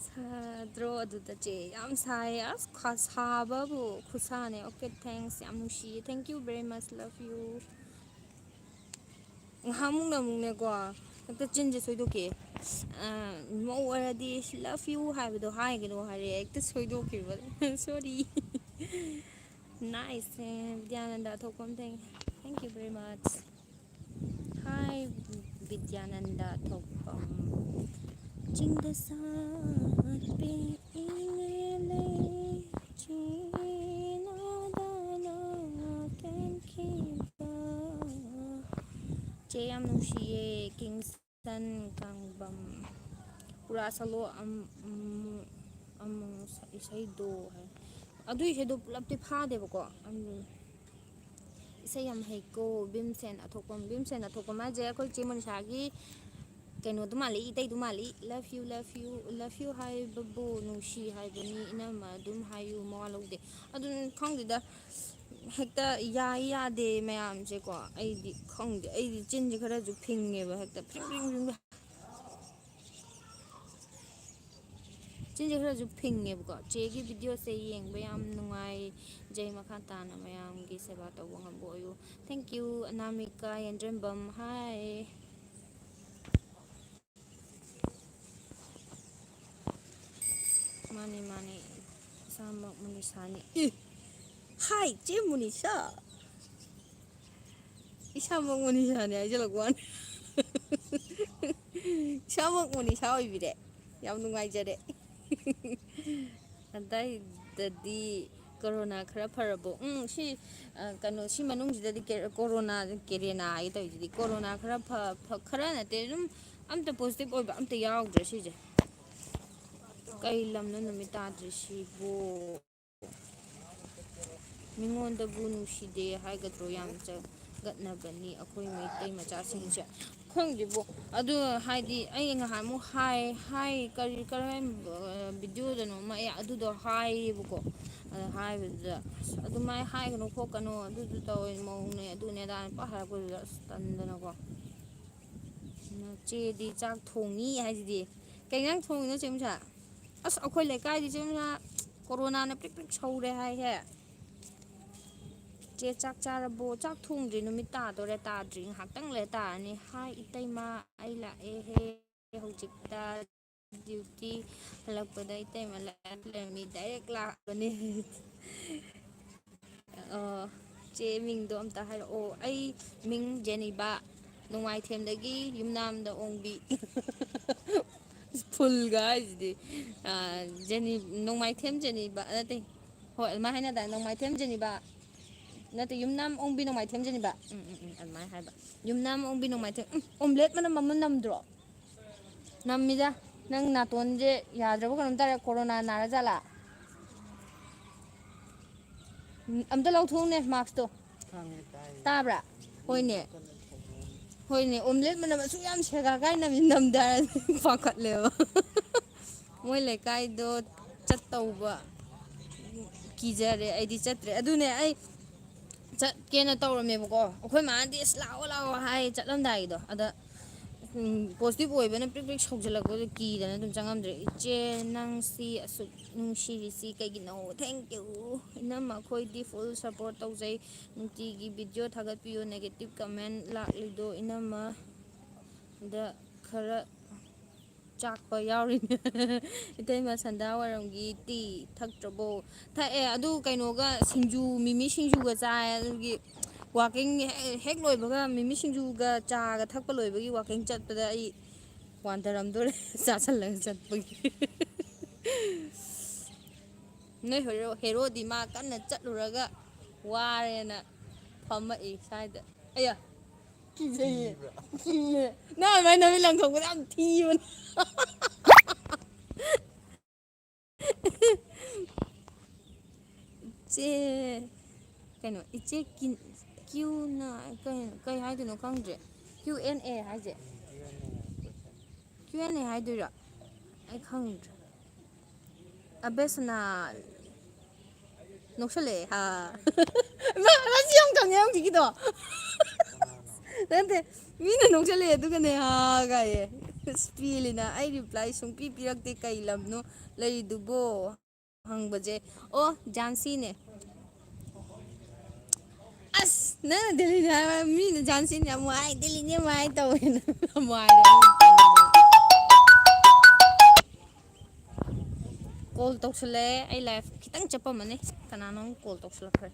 Speaker 1: ꯁꯥꯗ꯭ꯔꯣ ꯑꯗꯨꯗ ꯆꯦ ꯌꯥꯝ ꯁꯥꯏꯌꯦ ꯑꯁ ꯁꯥꯕꯕꯨ ꯈꯨꯁꯥꯅꯦ ꯑꯣꯀꯦ ꯊꯦꯡꯛꯁ ꯌꯥꯝ ꯅꯨꯡꯁꯤꯌꯦ thank you very much love you ꯉꯍꯥꯃꯨꯛꯅ ꯑꯃꯨꯛꯅꯦꯀꯣ ꯍꯦꯛꯇ ꯆꯤꯟꯁꯦ ꯁꯣꯏꯗꯣꯛꯀꯦ ꯃꯧ ꯑꯣꯏꯔꯗꯤ ꯂꯚ ꯌꯨ ꯍꯥꯏꯕꯗꯣ ꯍꯥꯏꯒꯅꯣ ꯍꯥꯏꯔꯦ ꯍꯦꯛꯇ ꯁꯣꯏꯗꯣꯛꯈꯤꯕ ꯁꯣꯔꯤ ꯅꯥꯏꯁ ꯕꯤꯗ꯭ꯌꯥꯅꯟꯗ ꯑꯊꯣꯛꯄꯝ ꯊꯦꯡꯛ ꯌꯨ ꯚꯦꯔꯤ ꯃꯆ ꯍꯥꯏ ꯕꯤꯗ꯭ꯌꯥꯅꯟꯗ ꯑꯊꯣꯛꯄꯝ ꯆꯤꯡꯗ ꯁꯥꯠꯄꯤ ꯏꯉꯦ ꯂꯩꯆꯤꯅꯥꯗꯅ ꯀꯦꯟꯈꯤꯕ ꯆꯦ ꯌꯥꯝ ꯅꯨꯡꯁꯤꯌꯦ ꯀꯤꯡꯁꯇꯟ ꯀꯥꯡꯕꯝ ꯄꯨꯔꯥ ꯁꯛꯂꯣ ꯏꯁꯩꯗꯣ ꯍꯥꯏ ꯑꯗꯨ ꯏꯁꯩꯗꯣ ꯄꯨꯂꯞꯇꯤ ꯐꯥꯗꯦꯕꯀꯣ ꯏꯁꯩ ꯌꯥꯝ ꯍꯩꯀꯣ ꯚꯤꯝꯁꯦꯟ ꯑꯊꯣꯛꯄꯝ ꯍꯥꯏꯁꯦ ꯑꯩꯈꯣꯏ ꯆꯦ ꯃꯣꯅꯤꯁꯥꯒꯤ ꯀꯩꯅꯣꯗꯨ ꯃꯥꯜꯂꯤ ꯏꯇꯩꯗꯨ ꯃꯥꯜꯂꯤ ꯂꯚ ꯌꯨ ꯍꯥꯏꯕꯕꯨ ꯅꯨꯡꯁꯤ ꯍꯥꯏꯕꯅꯤ ꯏꯅꯝꯃ ꯑꯗꯨꯝ ꯍꯥꯏꯌꯨ ꯃꯋꯥ ꯂꯧꯗꯦ ꯑꯗꯨꯅ ꯈꯪꯗꯦꯗ ꯍꯦꯛꯇ ꯌꯥꯗꯦ ꯃꯌꯥꯝꯁꯦꯀꯣ ꯑꯩꯗꯤ ꯈꯪꯗꯦ ꯑꯩꯗꯤ ꯆꯤꯟꯁꯦ ꯈꯔꯁꯨ ꯐꯤꯡꯉꯦꯕ ꯍꯦꯛꯇ ꯆꯤꯟꯁꯦ ꯈꯔꯁꯨ ꯐꯤꯡꯉꯦꯕꯀꯣ ꯆꯦꯒꯤ ꯚꯤꯗꯤꯑꯣꯁꯦ ꯌꯦꯡꯕ ꯌꯥꯝ ꯅꯨꯡꯉꯥꯏꯖꯩ ꯃꯈꯥ ꯇꯥꯅ ꯃꯌꯥꯝꯒꯤ ꯁꯦꯕꯥ ꯇꯧꯕ ꯉꯝꯕ ꯑꯣꯏꯌꯨ ꯊꯦꯡꯛ ꯌꯨ ꯑꯅꯥꯃꯤꯀꯥ ꯌꯦꯟꯗ꯭ꯔꯦꯝꯕꯝ ꯍꯥꯏ ꯃꯥꯅꯤ ꯃꯥꯅꯤ ꯏꯁꯥꯃꯛ ꯃꯨꯅꯤꯁꯥꯅꯤ ꯍꯥꯏ ꯆꯦ ꯃꯨꯅꯤꯁꯥ ꯏꯁꯥꯃꯛ ꯃꯨꯅꯤꯁꯥꯅꯤ ꯍꯥꯏꯖꯜꯂꯛꯄ ꯋꯥꯅꯤ ꯏꯁꯥꯃꯛ ꯃꯨꯅꯤꯁꯥ ꯑꯣꯏꯕꯤꯔꯦ ꯌꯥꯝ ꯅꯨꯡꯉꯥꯏꯖꯔꯦ ꯑꯗꯥꯏꯗꯗꯤ ꯀꯣꯔꯣꯅꯥ ꯈꯔ ꯐꯔꯕꯣ ꯁꯤ ꯀꯩꯅꯣ ꯁꯤ ꯃꯅꯨꯡꯁꯤꯗꯗꯤ ꯀꯣꯔꯣꯅꯥ ꯀꯦꯔꯦꯅꯥ ꯍꯥꯏꯒꯦ ꯇꯧꯔꯤꯁꯤꯗꯤ ꯀꯣꯔꯣꯅꯥ ꯈꯔ ꯅꯠꯇꯦ ꯑꯗꯨꯝ ꯑꯝꯇ ꯄꯣꯖꯤꯇꯤꯚ ꯑꯣꯏꯕ ꯑꯝꯇ ꯌꯥꯎꯗ꯭ꯔꯦ ꯁꯤꯁꯦ ꯀꯩ ꯂꯝꯅ ꯅꯨꯃꯤꯠ ꯇꯥꯗ꯭ꯔꯤꯁꯤꯕꯣ ꯃꯤꯉꯣꯟꯗꯕꯨ ꯅꯨꯡꯁꯤꯗꯦ ꯍꯥꯏꯒꯗ꯭ꯔꯣ ꯌꯥꯝ ꯆꯒꯠꯅꯕꯅꯤ ꯑꯩꯈꯣꯏ ꯃꯩꯇꯩ ꯃꯆꯥꯁꯤꯡꯁꯦ ꯈꯪꯗꯦꯕꯣ ꯑꯗꯨ ꯍꯥꯏꯗꯤ ꯑꯩ ꯉꯍꯥꯟꯃꯨꯛ ꯀꯔꯝꯕ ꯚꯤꯗꯤꯑꯣꯗꯅꯣꯃ ꯑꯗꯨꯗꯣ ꯍꯥꯏꯌꯦꯕꯀꯣ ꯑꯗ ꯍꯥꯏꯕꯗꯨꯗ ꯑꯗꯨꯃꯥꯏꯅ ꯍꯥꯏꯒꯅꯨ ꯈꯣꯠꯀꯅꯨ ꯑꯗꯨꯗꯨ ꯇꯧꯋꯦ ꯃꯧꯅꯦ ꯑꯗꯨꯅꯦ ꯑꯗꯥꯅ ꯄꯨꯔꯥ ꯍꯥꯏꯔꯛꯄꯗꯨꯗ ꯑꯁ ꯇꯟꯗꯅꯀꯣ ꯆꯦꯗꯤ ꯆꯥꯛ ꯊꯣꯡꯉꯤ ꯍꯥꯏꯁꯤꯗꯤ ꯀꯩ ꯏꯟꯖꯥꯡ ꯊꯣꯡꯉꯤꯅꯣ ꯆꯦ ꯃꯨꯁꯥ ꯑꯁ ꯑꯩꯈꯣꯏ ꯂꯩꯀꯥꯏꯗꯤ ꯆꯦ ꯃꯨꯁꯥ ꯀꯣꯔꯣꯅꯥꯅ ꯄ꯭ꯔꯤꯛ ꯄ꯭ꯔꯤꯛ ꯁꯧꯔꯦ ꯍꯥꯏꯍꯦ ꯆꯦ ꯆꯥꯛ ꯆꯥꯔꯕꯣ ꯆꯥꯛ ꯊꯣꯡꯗ꯭ꯔꯤ ꯅꯨꯃꯤꯠ ꯇꯥꯗꯣꯔꯦ ꯇꯥꯗ꯭ꯔꯤ ꯉꯥꯏꯍꯥꯛꯇꯪ ꯂꯩꯔ ꯇꯥꯔꯅꯤ ꯍꯥꯏ ꯏꯇꯩꯃ ꯑꯩ ꯂꯥꯛꯑꯦꯍꯦ ꯍꯧꯖꯤꯛꯇ ꯗ꯭ꯌꯨꯇꯤ ꯍꯜꯂꯛꯄꯗ ꯏꯇꯩꯃ ꯂꯩꯔꯝꯃꯤ ꯗꯥꯏꯔꯦꯛ ꯂꯥꯛꯄꯅꯦ ꯆꯦ ꯃꯤꯡꯗꯣ ꯑꯝꯇ ꯍꯥꯏꯔꯛꯑꯣ ꯑꯩ ꯃꯤꯡ ꯖꯦꯅꯤꯕꯥ ꯅꯣꯡꯃꯥꯏꯊꯦꯝꯗꯒꯤ ꯌꯨꯝꯅꯥꯝꯗ ꯑꯣꯡꯕꯤ ꯐꯨꯜꯒ ꯍꯥꯏꯁꯤꯗꯤ ꯅꯣꯡꯃꯥꯏꯊꯦꯝ ꯖꯦꯅꯤꯕ ꯅꯠꯇꯦ ꯍꯣꯏ ꯑꯗꯨꯃꯥꯏꯅ ꯍꯥꯏꯅꯗꯥꯏ ꯅꯣꯡꯃꯥꯏꯊꯦꯝ ꯖꯦꯅꯤꯕ ꯅꯠꯇꯦ ꯌꯨꯝꯅꯥꯝ ꯑꯣꯡꯕꯤ ꯅꯣꯡꯃꯥꯏꯊꯦꯝ ꯖꯦꯅꯤꯕ ꯑꯗꯨꯃꯥꯏꯅ ꯍꯥꯏꯕ ꯌꯨꯝꯅꯥꯝ ꯑꯣꯡꯕꯤ ꯅꯣꯡꯃꯥꯏꯊꯦꯝ ꯑꯣꯝꯂꯦꯠ ꯃꯅꯝ ꯑꯃ ꯅꯝꯗ꯭ꯔꯣ ꯅꯝꯃꯤꯗ ꯅꯪ ꯅꯥꯇꯣꯟꯁꯦ ꯌꯥꯗ꯭ꯔꯕ ꯀꯩꯅꯣꯝ ꯇꯧꯔꯦ ꯀꯣꯔꯣꯅꯥ ꯅꯥꯔꯖꯥꯠꯂꯥ ꯑꯝꯇ ꯂꯧꯊꯣꯛꯎꯅꯦ ꯃꯥꯛꯁꯇꯣ ꯇꯥꯕ꯭ꯔꯥ ꯍꯣꯏꯅꯦ ꯍꯣꯏꯅꯦ ꯑꯣꯝꯂꯦꯠ ꯃꯅꯝ ꯑꯁꯨꯛ ꯌꯥꯝ ꯁꯦꯒꯥꯛ ꯀꯥꯏ ꯅꯝꯗꯦ ꯍꯥꯏꯔꯗꯤ ꯄꯥꯈꯠꯂꯦꯕ ꯃꯣꯏ ꯂꯩꯀꯥꯏꯗꯣ ꯆꯠꯇꯧꯕ ꯀꯤꯖꯔꯦ ꯑꯩꯗꯤ ꯆꯠꯇ꯭ꯔꯦ ꯑꯗꯨꯅꯦ ꯑꯩ ꯆꯠꯀꯦꯅ ꯇꯧꯔꯝꯃꯦꯕꯀꯣ ꯑꯩꯈꯣꯏ ꯃꯥꯅꯗꯤ ꯑꯁ ꯂꯥꯛꯑꯣ ꯂꯥꯛꯑꯣ ꯍꯥꯏ ꯆꯠꯂꯝꯗꯥꯏꯒꯤꯗꯣ ꯑꯗ ꯄꯣꯖꯤꯇꯤꯞ ꯑꯣꯏꯕꯅ ꯄ꯭ꯔꯤꯛ ꯄ꯭ꯔꯤꯛ ꯁꯧꯖꯜꯂꯛꯄꯗ ꯀꯤꯗꯅ ꯑꯗꯨꯝ ꯆꯪꯉꯝꯗ꯭ꯔꯦ ꯏꯆꯦ ꯅꯪꯁꯤ ꯑꯁꯨꯛ ꯅꯨꯡꯁꯤꯔꯤꯁꯤ ꯀꯩꯒꯤꯅꯣ ꯊꯦꯡꯛ ꯌꯨ ꯏꯅꯝꯃ ꯑꯩꯈꯣꯏꯗꯤ ꯐꯨꯜ ꯁꯞꯄꯣꯔꯠ ꯇꯧꯖꯩ ꯅꯨꯡꯇꯤꯒꯤ ꯚꯤꯗꯤꯑꯣ ꯊꯥꯒꯠꯄꯤꯌꯨ ꯅꯦꯒꯦꯇꯤꯞ ꯀꯃꯦꯟ ꯂꯥꯛꯂꯤꯗꯣ ꯏꯅꯝꯃꯗ ꯈꯔ ꯆꯥꯛꯄ ꯌꯥꯎꯔꯤꯅꯦ ꯏꯇꯩꯃ ꯁꯟꯗꯥ ꯋꯥꯏꯔꯝꯒꯤ ꯇꯤ ꯊꯛꯇ꯭ꯔꯕꯣ ꯊꯛꯑꯦ ꯑꯗꯨ ꯀꯩꯅꯣꯒ ꯁꯤꯡꯖꯨ ꯃꯤꯃꯤ ꯁꯤꯡꯖꯨꯒ ꯆꯥꯏ ꯑꯗꯨꯒꯤ ꯋꯥꯛꯀꯤꯡ ꯍꯦꯛ ꯂꯣꯏꯕꯒ ꯃꯤꯃꯤ ꯁꯤꯡꯖꯨꯒ ꯆꯥꯒ ꯊꯛꯄ ꯂꯣꯏꯕꯒꯤ ꯋꯥꯛꯀꯤꯡ ꯆꯠꯄꯗ ꯑꯩ ꯋꯥꯟꯊꯔꯝꯗꯣꯔꯦ ꯆꯥꯁꯤꯜꯂꯒ ꯆꯠꯄꯒꯤ ꯅꯣꯏ ꯍꯦꯔꯣꯗꯤ ꯃꯥ ꯀꯟꯅ ꯆꯠꯂꯨꯔꯒ ꯋꯥꯔꯦꯅ ꯐꯝꯃꯛꯏ ꯁ꯭ꯋꯥꯏꯗ ꯑꯩꯌꯥ ꯀꯤꯖꯩꯌꯦ ꯀꯤꯌꯦ ꯅꯪ ꯑꯗꯨꯃꯥꯏꯅ ꯅꯃꯤꯠ ꯂꯪꯊꯣꯛꯄꯗ ꯌꯥꯝ ꯊꯤꯕꯅꯦ ꯏꯆꯦ ꯀꯩꯅꯣ ꯏꯆꯦ ꯀ꯭ꯌꯨꯅ ꯀꯩ ꯍꯥꯏꯗꯣꯏꯅꯣ ꯈꯪꯗ꯭ꯔꯦ ꯀ꯭ꯌꯨ ꯑꯦꯟ ꯑꯦ ꯍꯥꯏꯁꯦ ꯀ꯭ꯌꯨ ꯑꯦꯟ ꯑꯦ ꯍꯥꯏꯗꯣꯏꯔꯣ ꯑꯩ ꯈꯪꯗ꯭ꯔꯦ ꯑꯕꯦꯁꯅꯥ ꯅꯣꯛꯁꯜꯂꯛꯑꯦ ꯃꯁꯤ ꯌꯥꯝ ꯈꯪꯉꯦ ꯍꯧꯖꯤꯛꯀꯤꯗꯣ ꯅꯠꯇꯦ ꯃꯤꯅ ꯅꯣꯛꯁꯜꯂꯛꯑꯦ ꯑꯗꯨꯒꯅꯦ ꯍꯥꯏꯌꯦ ꯄꯦꯜꯂꯤꯅ ꯑꯩ ꯔꯤꯄ꯭ꯂꯥꯏ ꯁꯨꯡꯄꯤ ꯄꯤꯔꯛꯇꯦ ꯀꯩ ꯂꯝꯅꯣ ꯂꯩꯔꯤꯗꯨꯕꯣ ꯍꯪꯕꯁꯦ ꯑꯣ ꯖꯥꯟꯁꯤꯅꯦ ꯑꯁ ꯅꯪꯅ ꯗꯦꯜꯂꯤꯅꯦ ꯍꯥꯏꯕ ꯃꯤꯅ ꯖꯥꯟꯁꯤꯅꯦ ꯑꯃꯨꯛ ꯍꯥꯏ ꯗꯦꯜꯂꯤꯅꯦ ꯑꯃꯨꯛ ꯍꯥꯏ ꯇꯧꯋꯦꯅ ꯑꯃꯨꯛ ꯍꯥꯏꯔꯦ ꯀꯣꯜ ꯇꯧꯁꯜꯂꯛꯑꯦ ꯑꯩ ꯂꯥꯏꯐ ꯈꯤꯇꯪ ꯆꯠꯄꯝꯃꯅꯤ ꯀꯅꯥꯅꯣ ꯀꯣꯜ ꯇꯧꯁꯜꯂꯛꯈ꯭ꯔꯦ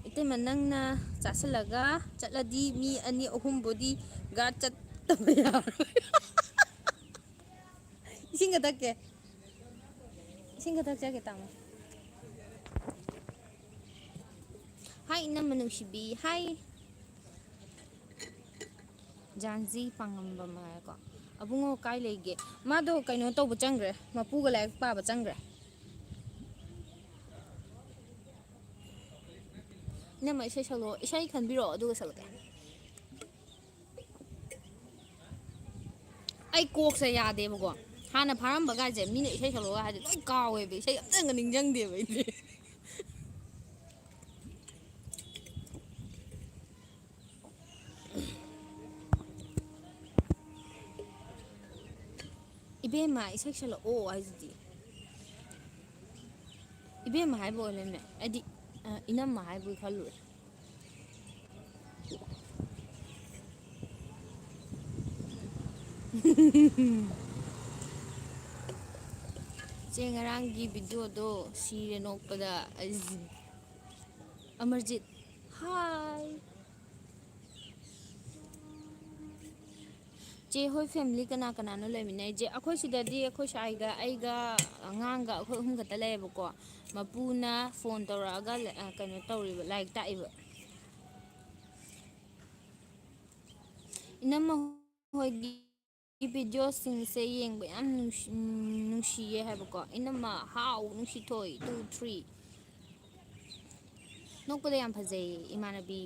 Speaker 1: ꯏꯇꯩꯃ ꯅꯪꯅ ꯆꯥꯁꯤꯜꯂꯒ ꯆꯠꯂꯗꯤ ꯃꯤ ꯑꯅꯤ ꯑꯍꯨꯝꯕꯨꯗꯤ ꯒꯥꯔꯗ ꯆꯠꯇꯕ ꯌꯥꯔꯣꯏ ꯏꯁꯤꯡꯒ ꯊꯛꯀꯦ ꯏꯁꯤꯡꯒ ꯊꯛꯆꯒꯦ ꯇꯥꯃꯣ ꯍꯥꯏ ꯏꯅꯝꯃ ꯅꯨꯡꯁꯤꯕꯤ ꯍꯥꯏ ꯖꯥꯟꯁꯤ ꯄꯥꯡꯉꯝꯕ ꯃꯥꯀꯣ ꯑꯕꯨꯡꯉꯣ ꯀꯥꯏ ꯂꯩꯒꯦ ꯃꯥꯗꯣ ꯀꯩꯅꯣ ꯇꯧꯕ ꯆꯪꯈ꯭ꯔꯦ ꯃꯄꯨꯒ ꯂꯥꯏꯔꯤꯛ ꯄꯥꯕ ꯆꯪꯈ꯭ꯔꯦ ꯏꯅꯝꯃ ꯏꯁꯩ ꯁꯛꯂꯛꯑꯣ ꯏꯁꯩ ꯈꯟꯕꯤꯔꯛꯑꯣ ꯑꯗꯨꯒ ꯁꯛꯂꯛꯀꯦ ꯑꯩ ꯀꯣꯛꯁꯦ ꯌꯥꯗꯦꯕꯀꯣ ꯍꯥꯟꯅ ꯐꯥꯔꯝꯕ ꯒꯥꯏꯁꯦ ꯃꯤꯅ ꯏꯁꯩ ꯁꯛꯂꯛꯑꯣ ꯍꯥꯏꯗꯤ ꯂꯣꯏ ꯀꯥꯎꯋꯦꯕ ꯏꯁꯩ ꯑꯝꯇꯪꯒ ꯅꯤꯡꯁꯤꯡꯗꯦꯕ ꯑꯩꯗꯤ ꯏꯕꯦꯝꯃ ꯏꯁꯩ ꯁꯛꯂꯛꯑꯣ ꯍꯥꯏꯁꯤꯗꯤ ꯏꯕꯦꯝꯃ ꯍꯥꯏꯕ ꯑꯣꯏꯔꯝꯃꯦ ꯑꯩꯗꯤ ꯏꯅꯝꯃ ꯍꯥꯏꯕꯣꯏ ꯈꯜꯂꯨꯔꯦ ꯏꯆꯦ ꯉꯔꯥꯡꯒꯤ ꯚꯤꯗꯤꯑꯣꯗꯣ ꯁꯤꯔꯦ ꯅꯣꯛꯄꯗ ꯑꯩꯁꯦ ꯑꯃꯔꯖꯤꯠ ꯍꯥꯏ ꯆꯦ ꯍꯣꯏ ꯐꯦꯃꯤꯂꯤ ꯀꯅꯥ ꯀꯅꯥꯅꯣ ꯂꯩꯃꯤꯟꯅꯩ ꯏꯆꯦ ꯑꯩꯈꯣꯏ ꯁꯤꯗꯗꯤ ꯑꯩꯈꯣꯏ ꯁ꯭ꯋꯥꯏꯒ ꯑꯩꯒ ꯑꯉꯥꯡꯒ ꯑꯩꯈꯣꯏ ꯑꯍꯨꯝ ꯈꯛꯇ ꯂꯩꯌꯦꯕꯀꯣ ꯃꯄꯨꯅ ꯐꯣꯟ ꯇꯧꯔꯛꯑꯒ ꯀꯩꯅꯣ ꯇꯧꯔꯤꯕ ꯂꯥꯏꯔꯤꯛ ꯇꯥꯛꯏꯕ ꯏꯅꯝꯃ ꯍꯣꯏꯒꯤ ꯚꯤꯗꯤꯑꯣꯁꯤꯡꯁꯦ ꯌꯦꯡꯕ ꯌꯥꯝ ꯅꯨꯡꯁꯤꯌꯦ ꯍꯥꯏꯕꯀꯣ ꯏꯅꯝꯃ ꯍꯥꯎ ꯅꯨꯡꯁꯤꯊꯣꯏ 2 3 ꯅꯣꯛꯄꯗ ꯌꯥꯝ ꯐꯖꯩꯌꯦ ꯏꯃꯥꯟꯅꯕꯤ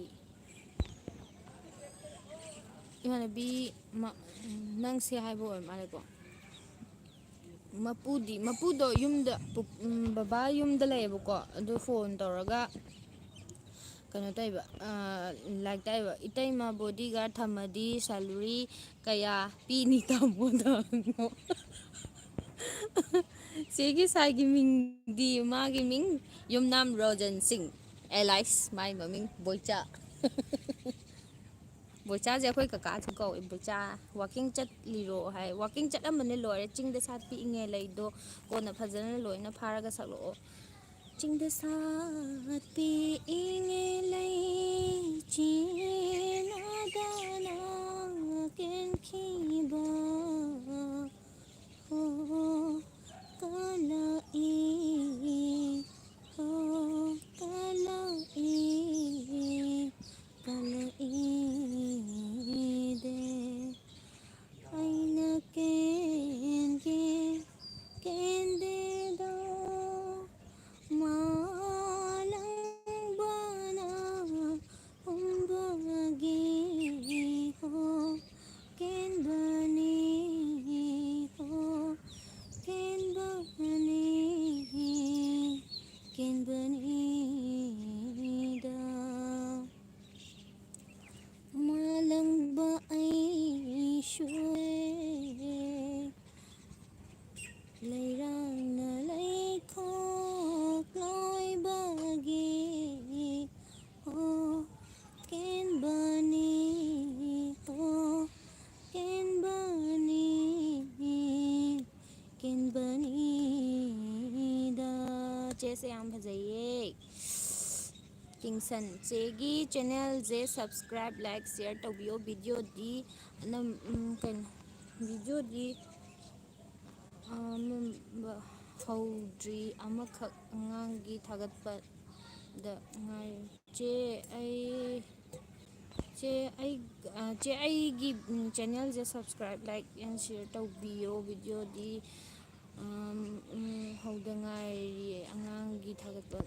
Speaker 1: ꯅꯪꯁꯦ ꯍꯥꯏꯕ ꯑꯣꯏꯔ ꯃꯥꯜꯂꯦꯀꯣ ꯃꯄꯨꯗꯣ ꯌꯨꯝꯗ ꯕꯕꯥ ꯌꯨꯝꯗ ꯂꯩꯌꯦꯕꯀꯣ ꯑꯗꯨ ꯐꯣꯟ ꯇꯧꯔꯒ ꯀꯩꯅꯣ ꯇꯧꯕ ꯂꯥꯏꯔꯤꯛ ꯇꯥꯛꯏꯕ ꯏꯇꯩꯃ ꯕꯣꯗꯤ ꯒꯥꯔꯗ ꯊꯝꯃꯗꯤ ꯁꯦꯂꯔꯤ ꯀꯌꯥ ꯄꯤꯅꯤ ꯇꯥꯃꯣꯗ ꯍꯪꯉꯣ ꯆꯦꯒꯤ ꯁꯥꯏꯒꯤ ꯃꯤꯡꯗꯤ ꯃꯥꯒꯤ ꯃꯤꯡ ꯌꯨꯝꯅꯥꯝ ꯔꯣꯖꯟ ꯁꯤꯡ ꯑꯦꯂꯥꯏꯁ ꯃꯥꯏ ꯃꯃꯤꯡ ꯕꯣꯏꯆꯥ ꯕꯣꯏꯆꯥꯁꯦ ꯑꯩꯈꯣꯏ ꯀꯀꯥꯁꯨ ꯀꯧꯏ ꯕꯣꯏꯆꯥ ꯋꯥꯛꯀꯤꯡ ꯆꯠꯂꯤꯔꯣ ꯍꯥꯏ ꯋꯥꯛꯀꯤꯡ ꯆꯠꯂꯝꯕꯅꯦ ꯂꯣꯏꯔꯦ ꯆꯤꯡꯗ ꯁꯥꯠꯄꯤ ꯏꯉꯦ ꯂꯩꯗꯣ ꯀꯣꯟꯅ ꯐꯖꯅ ꯂꯣꯏꯅ ꯐꯥꯔꯒ ꯁꯛꯂꯛꯑꯣ ꯆꯤꯡꯗ ꯁꯥꯠꯄꯤ ꯏꯉꯦ ꯂꯩ ꯆꯦꯟꯅꯗꯅ ꯀꯦꯟꯈꯤꯕ ꯍꯣ ꯀꯂꯛꯏ ꯍꯣ ꯀꯂꯛꯏ ꯀꯂꯛꯏꯗꯦ ꯑꯩꯅ ꯀꯦꯟꯒꯦ ꯀꯦꯟꯗꯦꯗꯣ ꯃꯥꯂꯪꯕꯅ ꯗ꯭ꯔꯦꯁꯁꯦ ꯌꯥꯝ ꯐꯖꯩꯌꯦ ꯀꯤꯡꯁꯟ ꯆꯦꯒꯤ ꯆꯦꯅꯦꯜꯁꯦ ꯁꯕꯁꯀ꯭ꯔꯥꯏꯕ ꯂꯥꯏꯛ ꯁꯤꯌꯔ ꯇꯧꯕꯤꯌꯣ ꯚꯤꯗꯤꯑꯣꯗꯤ ꯀꯩꯅꯣ ꯚꯤꯗꯤꯑꯣꯗꯤ ꯍꯧꯗ꯭ꯔꯤ ꯑꯃꯈꯛ ꯑꯉꯥꯡꯒꯤ ꯊꯥꯒꯠꯄꯗ ꯉꯥꯏꯔꯤ ꯆꯦ ꯑꯩꯒꯤ ꯆꯦꯅꯦꯜꯁꯦ ꯁꯕꯁꯀ꯭ꯔꯥꯏꯕ ꯂꯥꯏꯛ ꯑꯦꯟ ꯁꯤꯌꯔ ꯇꯧꯕꯤꯌꯣ ꯚꯤꯗꯤꯑꯣꯗꯤ ꯍꯧꯗ ꯉꯥꯏꯔꯤ ꯑꯉꯥꯡꯒꯤ ꯊꯥꯒꯠꯄ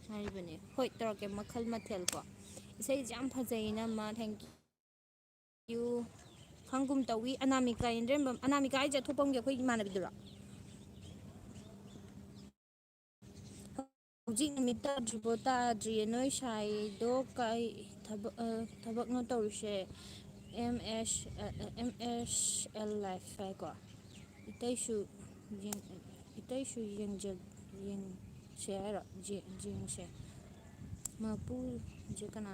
Speaker 1: ꯍꯥꯏꯔꯤꯕꯅꯦ ꯍꯣꯏ ꯇꯧꯔꯛꯀꯦ ꯃꯈꯜ ꯃꯊꯦꯜ ꯀꯣ ꯏꯁꯩꯁꯦ ꯌꯥꯝ ꯐꯖꯩꯅ ꯃꯥ ꯊꯦꯡꯀ꯭ꯌꯨ ꯈꯪꯒꯨꯝ ꯇꯧꯋꯤ ꯑꯅꯥꯃꯤꯀꯥ ꯌꯦꯟꯗ꯭ꯔꯦꯝꯕꯝ ꯑꯅꯥꯃꯤꯀꯥ ꯍꯥꯏꯁꯦ ꯑꯊꯣꯛꯄꯝꯒꯤ ꯑꯩꯈꯣꯏ ꯏꯃꯥꯟꯅꯕꯤꯗꯨꯔꯣ ꯍꯧꯖꯤꯛ ꯅꯨꯃꯤꯠ ꯇꯥꯗ꯭ꯔꯤꯕꯣ ꯇꯥꯗ꯭ꯔꯤꯌꯦ ꯅꯣꯏ ꯁꯥꯏꯗꯣ ꯀꯩ ꯊꯕꯛꯅꯣ ꯇꯧꯔꯤꯁꯦ ꯑꯦꯝ ꯑꯦꯁ ꯑꯦꯜ ꯂꯥꯏꯐ ꯍꯥꯏꯀꯣ ꯏꯇꯩꯁꯨ ꯌꯦꯡꯁꯦ ꯍꯥꯏꯔꯣ ꯌꯦꯡꯁꯦ ꯃꯄꯨꯁꯦ ꯀꯅꯥ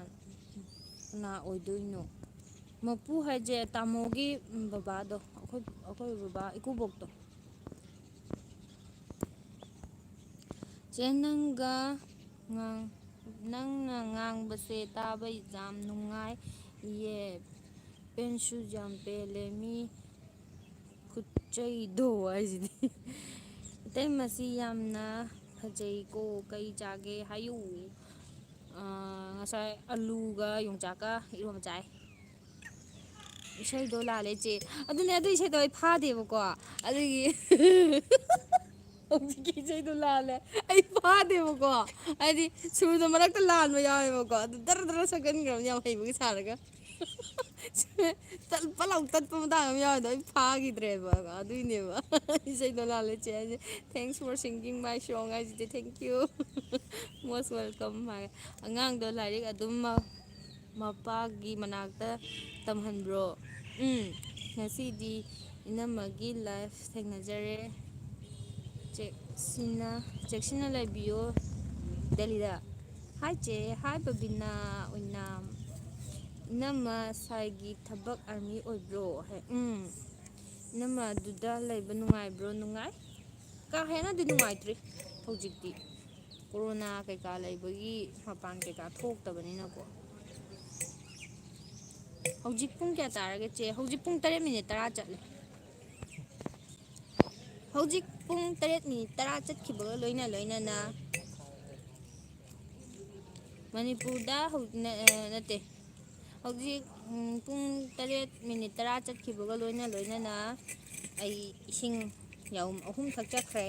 Speaker 1: ꯑꯣꯏꯗꯣꯏꯅꯣ ꯃꯄꯨ ꯍꯥꯏꯁꯦ ꯇꯥꯃꯣꯒꯤ ꯕꯕꯥꯗꯣ ꯑꯩꯈꯣꯏ ꯕꯕꯥ ꯏꯀꯨꯕꯣꯛꯇꯣ ꯆꯦ ꯅꯪꯅ ꯉꯥꯡꯕꯁꯦ ꯇꯥꯕ ꯌꯥꯝ ꯅꯨꯡꯉꯥꯏ ꯌꯦ ꯄꯦꯟꯁꯨ ꯌꯥꯝ ꯄꯦꯜꯂꯦ ꯃꯤ ꯈꯨꯠꯆꯩꯗꯣ ꯍꯥꯏꯁꯤꯗꯤ ꯏꯇꯩꯃꯁꯤ ꯌꯥꯝꯅ ꯐꯖꯩꯀꯣ ꯀꯩ ꯆꯥꯒꯦ ꯍꯥꯏꯌꯨ ꯉꯁꯥꯏ ꯑꯂꯨꯒ ꯌꯣꯡꯆꯥꯛꯀ ꯏꯔꯣꯝꯕ ꯆꯥꯏ ꯏꯁꯩꯗꯣ ꯂꯥꯜꯂꯦ ꯆꯦ ꯑꯗꯨꯅꯦ ꯑꯗꯨ ꯏꯁꯩꯗꯣ ꯑꯩ ꯐꯥꯗꯦꯕꯀꯣ ꯑꯗꯨꯒꯤ ꯍꯧꯖꯤꯛꯀꯤ ꯏꯁꯩꯗꯣ ꯂꯥꯜꯂꯦ ꯑꯩ ꯐꯥꯗꯦꯕꯀꯣ ꯍꯥꯏꯗꯤ ꯁꯨꯔꯗꯣ ꯃꯔꯛꯇ ꯂꯥꯟꯕ ꯌꯥꯎꯋꯦꯕꯀꯣ ꯑꯗꯨ ꯗꯔ ꯁꯛꯀꯟꯈ꯭ꯔꯕꯅꯤ ꯌꯥꯝ ꯍꯩꯕꯒꯤ ꯁꯥꯔꯒ ꯄꯠꯂꯥꯎ ꯇꯠꯄ ꯃꯇꯥꯡ ꯑꯃ ꯌꯥꯎꯋꯦꯗꯣ ꯑꯩ ꯐꯥꯈꯤꯗ꯭ꯔꯦꯕ ꯑꯗꯨꯏꯅꯦꯕ ꯏꯁꯩꯗꯣ ꯂꯥꯜꯂꯦ ꯆꯦ ꯍꯥꯏꯁꯦ ꯊꯦꯡꯛꯁ ꯐꯣꯔ ꯁꯤꯡꯒꯤꯡ ꯃꯥꯏ ꯁꯣꯡ ꯍꯥꯏꯁꯤꯗꯤ ꯊꯦꯡꯀ꯭ꯌꯨ ꯃꯣꯁ ꯋꯦꯜꯀꯝ ꯍꯥꯏ ꯑꯉꯥꯡꯗꯣ ꯂꯥꯏꯔꯤꯛ ꯑꯗꯨꯝ ꯃꯄꯥꯒꯤ ꯃꯅꯥꯛꯇ ꯇꯝꯍꯟꯕ꯭ꯔꯣ ꯉꯁꯤꯗꯤ ꯏꯅꯝꯃꯒꯤ ꯂꯥꯏꯐ ꯊꯦꯡꯅꯖꯔꯦ ꯆꯦꯛꯁꯤꯟꯅ ꯂꯩꯕꯤꯌꯣ ꯗꯦꯜꯂꯤꯗ ꯍꯥꯏ ꯆꯦ ꯍꯥꯏ ꯕꯕꯤꯅꯥ ꯑꯣꯏꯅꯥꯝ ꯏꯅꯝꯃ ꯁꯥꯏꯒꯤ ꯊꯕꯛ ꯑꯥꯔꯃꯤ ꯑꯣꯏꯕ꯭ꯔꯣ ꯏꯅꯝꯃ ꯑꯗꯨꯗ ꯂꯩꯕ ꯅꯨꯡꯉꯥꯏꯕ꯭ꯔꯣ ꯅꯨꯡꯉꯥꯏ ꯀꯥ ꯍꯦꯟꯅꯗꯤ ꯅꯨꯡꯉꯥꯏꯇ꯭ꯔꯤ ꯍꯧꯖꯤꯛꯇꯤ ꯀꯣꯔꯣꯅꯥ ꯀꯩꯀꯥ ꯂꯩꯕꯒꯤ ꯃꯄꯥꯟ ꯀꯩꯀꯥ ꯊꯣꯛꯇꯕꯅꯤꯅꯀꯣ ꯍꯧꯖꯤꯛ ꯄꯨꯡ ꯀꯌꯥ ꯇꯥꯔꯒꯦ ꯆꯦ ꯍꯧꯖꯤꯛ ꯄꯨꯡ 7:10 ꯆꯠꯂꯦ ꯍꯧꯖꯤꯛ ꯄꯨꯡ 7:10 ꯆꯠꯈꯤꯕꯒ ꯂꯣꯏꯅꯅ ꯃꯅꯤꯄꯨꯔꯗ ꯅꯠꯇꯦ ꯍꯧꯖꯤꯛ ꯄꯨꯡ 7:10 ꯆꯠꯈꯤꯕꯒ ꯂꯣꯏꯅꯅ ꯑꯩ ꯏꯁꯤꯡ ꯌꯥꯎꯝ 3 ꯊꯛꯆꯈ꯭ꯔꯦ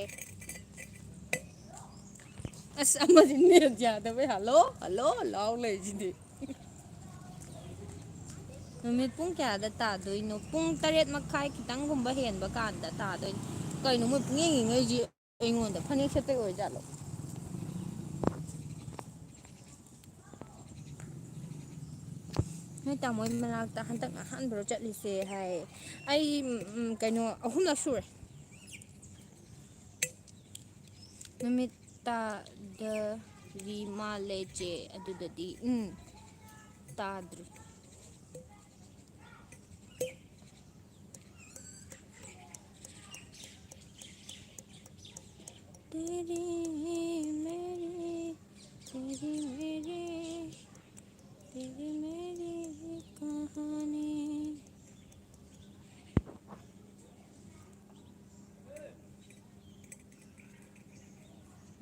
Speaker 1: ꯑꯁ ꯑꯃꯗꯤ ꯅꯦꯠ ꯌꯥꯗꯕꯩ ꯍꯜꯂꯣ ꯂꯥꯎ ꯂꯩꯁꯤꯗꯤ ꯅꯨꯃꯤꯠ ꯄꯨꯡ ꯀꯌꯥꯗ ꯇꯥꯗꯣꯏꯅꯣ ꯄꯨꯡ 7:30 ꯈꯤꯇꯪꯒꯨꯝꯕ ꯍꯦꯟꯕ ꯀꯥꯟꯗ ꯇꯥꯗꯣꯏꯅꯣ ꯀꯩꯅꯣ ꯃꯣꯏ ꯄꯨꯡꯌꯦꯡ ꯌꯦꯡꯉꯛꯏꯁꯤ ꯑꯩꯉꯣꯟꯗ ꯐꯅꯦꯛ ꯁꯦꯠꯄꯩ ꯑꯣꯏꯖꯥꯠꯂꯣ ꯅꯣꯏ ꯇꯥꯃꯣꯏ ꯃꯅꯥꯛꯇ ꯍꯟꯗꯛ ꯑꯍꯥꯟꯕꯔꯣ ꯆꯠꯂꯤꯁꯦ ꯍꯥꯏ ꯑꯩ ꯀꯩꯅꯣ 3 ꯁꯨꯔꯦ ꯅꯨꯃꯤꯠ ꯇꯥꯗꯔꯤ ꯃꯥꯜꯂꯦ ꯆꯦ ꯑꯗꯨꯗꯗꯤ ꯇꯥꯗ꯭ꯔꯤ तेरी मेरी कहानी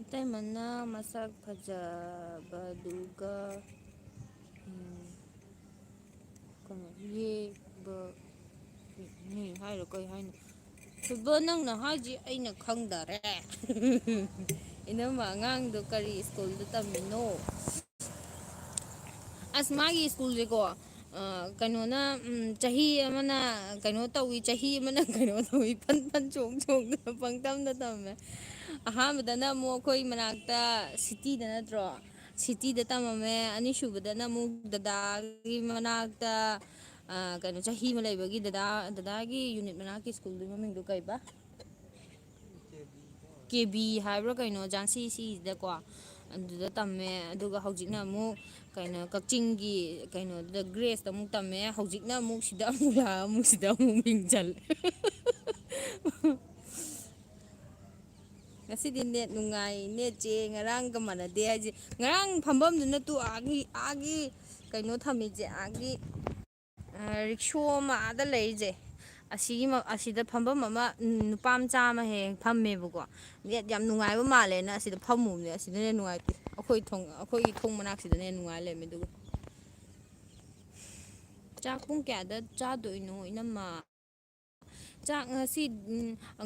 Speaker 1: इतैमन्ना मसक फजबदुगा हाइरो कई हाइनो ꯐꯨꯠꯕꯣꯜ ꯅꯪꯅ ꯍꯥꯏꯁꯤ ꯑꯩꯅ ꯈꯪꯗꯔꯦ ꯏꯅꯝꯃ ꯑꯉꯥꯡꯗꯣ ꯀꯔꯤ ꯁ꯭ꯀꯨꯜꯗ ꯇꯝꯃꯤꯅꯣ ꯑꯁ ꯃꯥꯒꯤ ꯁ꯭ꯀꯨꯜꯁꯦꯀꯣ ꯀꯩꯅꯣꯅ ꯆꯍꯤ ꯑꯃꯅ ꯀꯩꯅꯣ ꯇꯧꯋꯤ ꯆꯍꯤ ꯑꯃꯅ ꯀꯩꯅꯣ ꯇꯧꯋꯤ ꯐꯟ ꯆꯣꯡꯗꯅ ꯄꯪꯇꯝꯗ ꯇꯝꯃꯦ ꯑꯍꯥꯟꯕꯗꯅ ꯑꯃꯨꯛ ꯑꯩꯈꯣꯏ ꯃꯅꯥꯛꯇ ꯁꯤꯇꯤꯗ ꯅꯠꯇ꯭ꯔꯣ ꯁꯤꯇꯤꯗ ꯇꯝꯃꯝꯃꯦ ꯑꯅꯤꯁꯨꯕꯗꯅ ꯑꯃꯨꯛ ꯗꯗꯥꯒꯤ ꯃꯅꯥꯛꯇ ꯀꯩꯅꯣ ꯆꯍꯤ ꯑꯃ ꯂꯩꯕꯒꯤ ꯗꯗꯥꯒꯤ ꯌꯨꯅꯤꯠ ꯃꯅꯥꯛꯀꯤ ꯁ꯭ꯀꯨꯜꯗꯨꯒꯤ ꯃꯃꯤꯡꯗꯣ ꯀꯩꯕ ꯀꯦꯕꯤ ꯍꯥꯏꯕ꯭ꯔꯥ ꯀꯩꯅꯣ ꯖꯥꯟꯁꯤ ꯁꯤꯗꯀꯣ ꯑꯗꯨꯗ ꯇꯝꯃꯦ ꯑꯗꯨꯒ ꯍꯧꯖꯤꯛꯅ ꯑꯃꯨꯛ ꯀꯩꯅꯣ ꯀꯛꯆꯤꯡꯒꯤ ꯀꯩꯅꯣꯗꯨꯗ ꯒ꯭ꯔꯦꯁꯇ ꯑꯃꯨꯛ ꯇꯝꯃꯦ ꯍꯧꯖꯤꯛꯅ ꯑꯃꯨꯛ ꯁꯤꯗ ꯑꯃꯨꯛ ꯂꯥꯛꯑ ꯑꯃꯨꯛ ꯁꯤꯗ ꯑꯃꯨꯛ ꯃꯤꯡ ꯆꯜꯂꯦ ꯉꯁꯤꯗꯤ ꯅꯦꯠ ꯅꯨꯡꯉꯥꯏ ꯅꯦꯠꯁꯦ ꯉꯔꯥꯡꯒ ꯃꯥꯟꯅꯗꯦ ꯍꯥꯏꯁꯦ ꯉꯔꯥꯡ ꯐꯝꯐꯝꯗꯨꯅ ꯇꯨ ꯑꯥꯒꯤ ꯀꯩꯅꯣ ꯊꯝꯃꯤꯁꯦ ꯑꯥꯒꯤ ꯔꯤꯛꯁꯣ ꯑꯃ ꯑꯥꯗ ꯂꯩꯔꯤꯁꯦ ꯑꯁꯤꯗ ꯐꯝꯐꯝ ꯑꯃ ꯅꯨꯄꯥ ꯃꯆꯥ ꯑꯃ ꯍꯦꯛ ꯐꯝꯃꯦꯕꯀꯣ ꯅꯦꯠ ꯌꯥꯝ ꯅꯨꯡꯉꯥꯏꯕ ꯃꯥꯜꯂꯦꯅ ꯑꯁꯤꯗ ꯐꯝꯃꯨꯕꯅꯦ ꯑꯁꯤꯗꯅ ꯅꯨꯡꯉꯥꯏꯇꯦ ꯑꯩꯈꯣꯏꯒꯤ ꯊꯣꯡ ꯃꯅꯥꯛꯁꯤꯗꯅ ꯅꯨꯡꯉꯥꯏ ꯂꯩꯔꯝꯃꯦ ꯑꯗꯨꯒ ꯆꯥꯛ ꯄꯨꯡ ꯀꯌꯥꯗ ꯆꯥꯗꯣꯏꯅꯣ ꯏꯅꯝꯃ ꯆꯥꯛ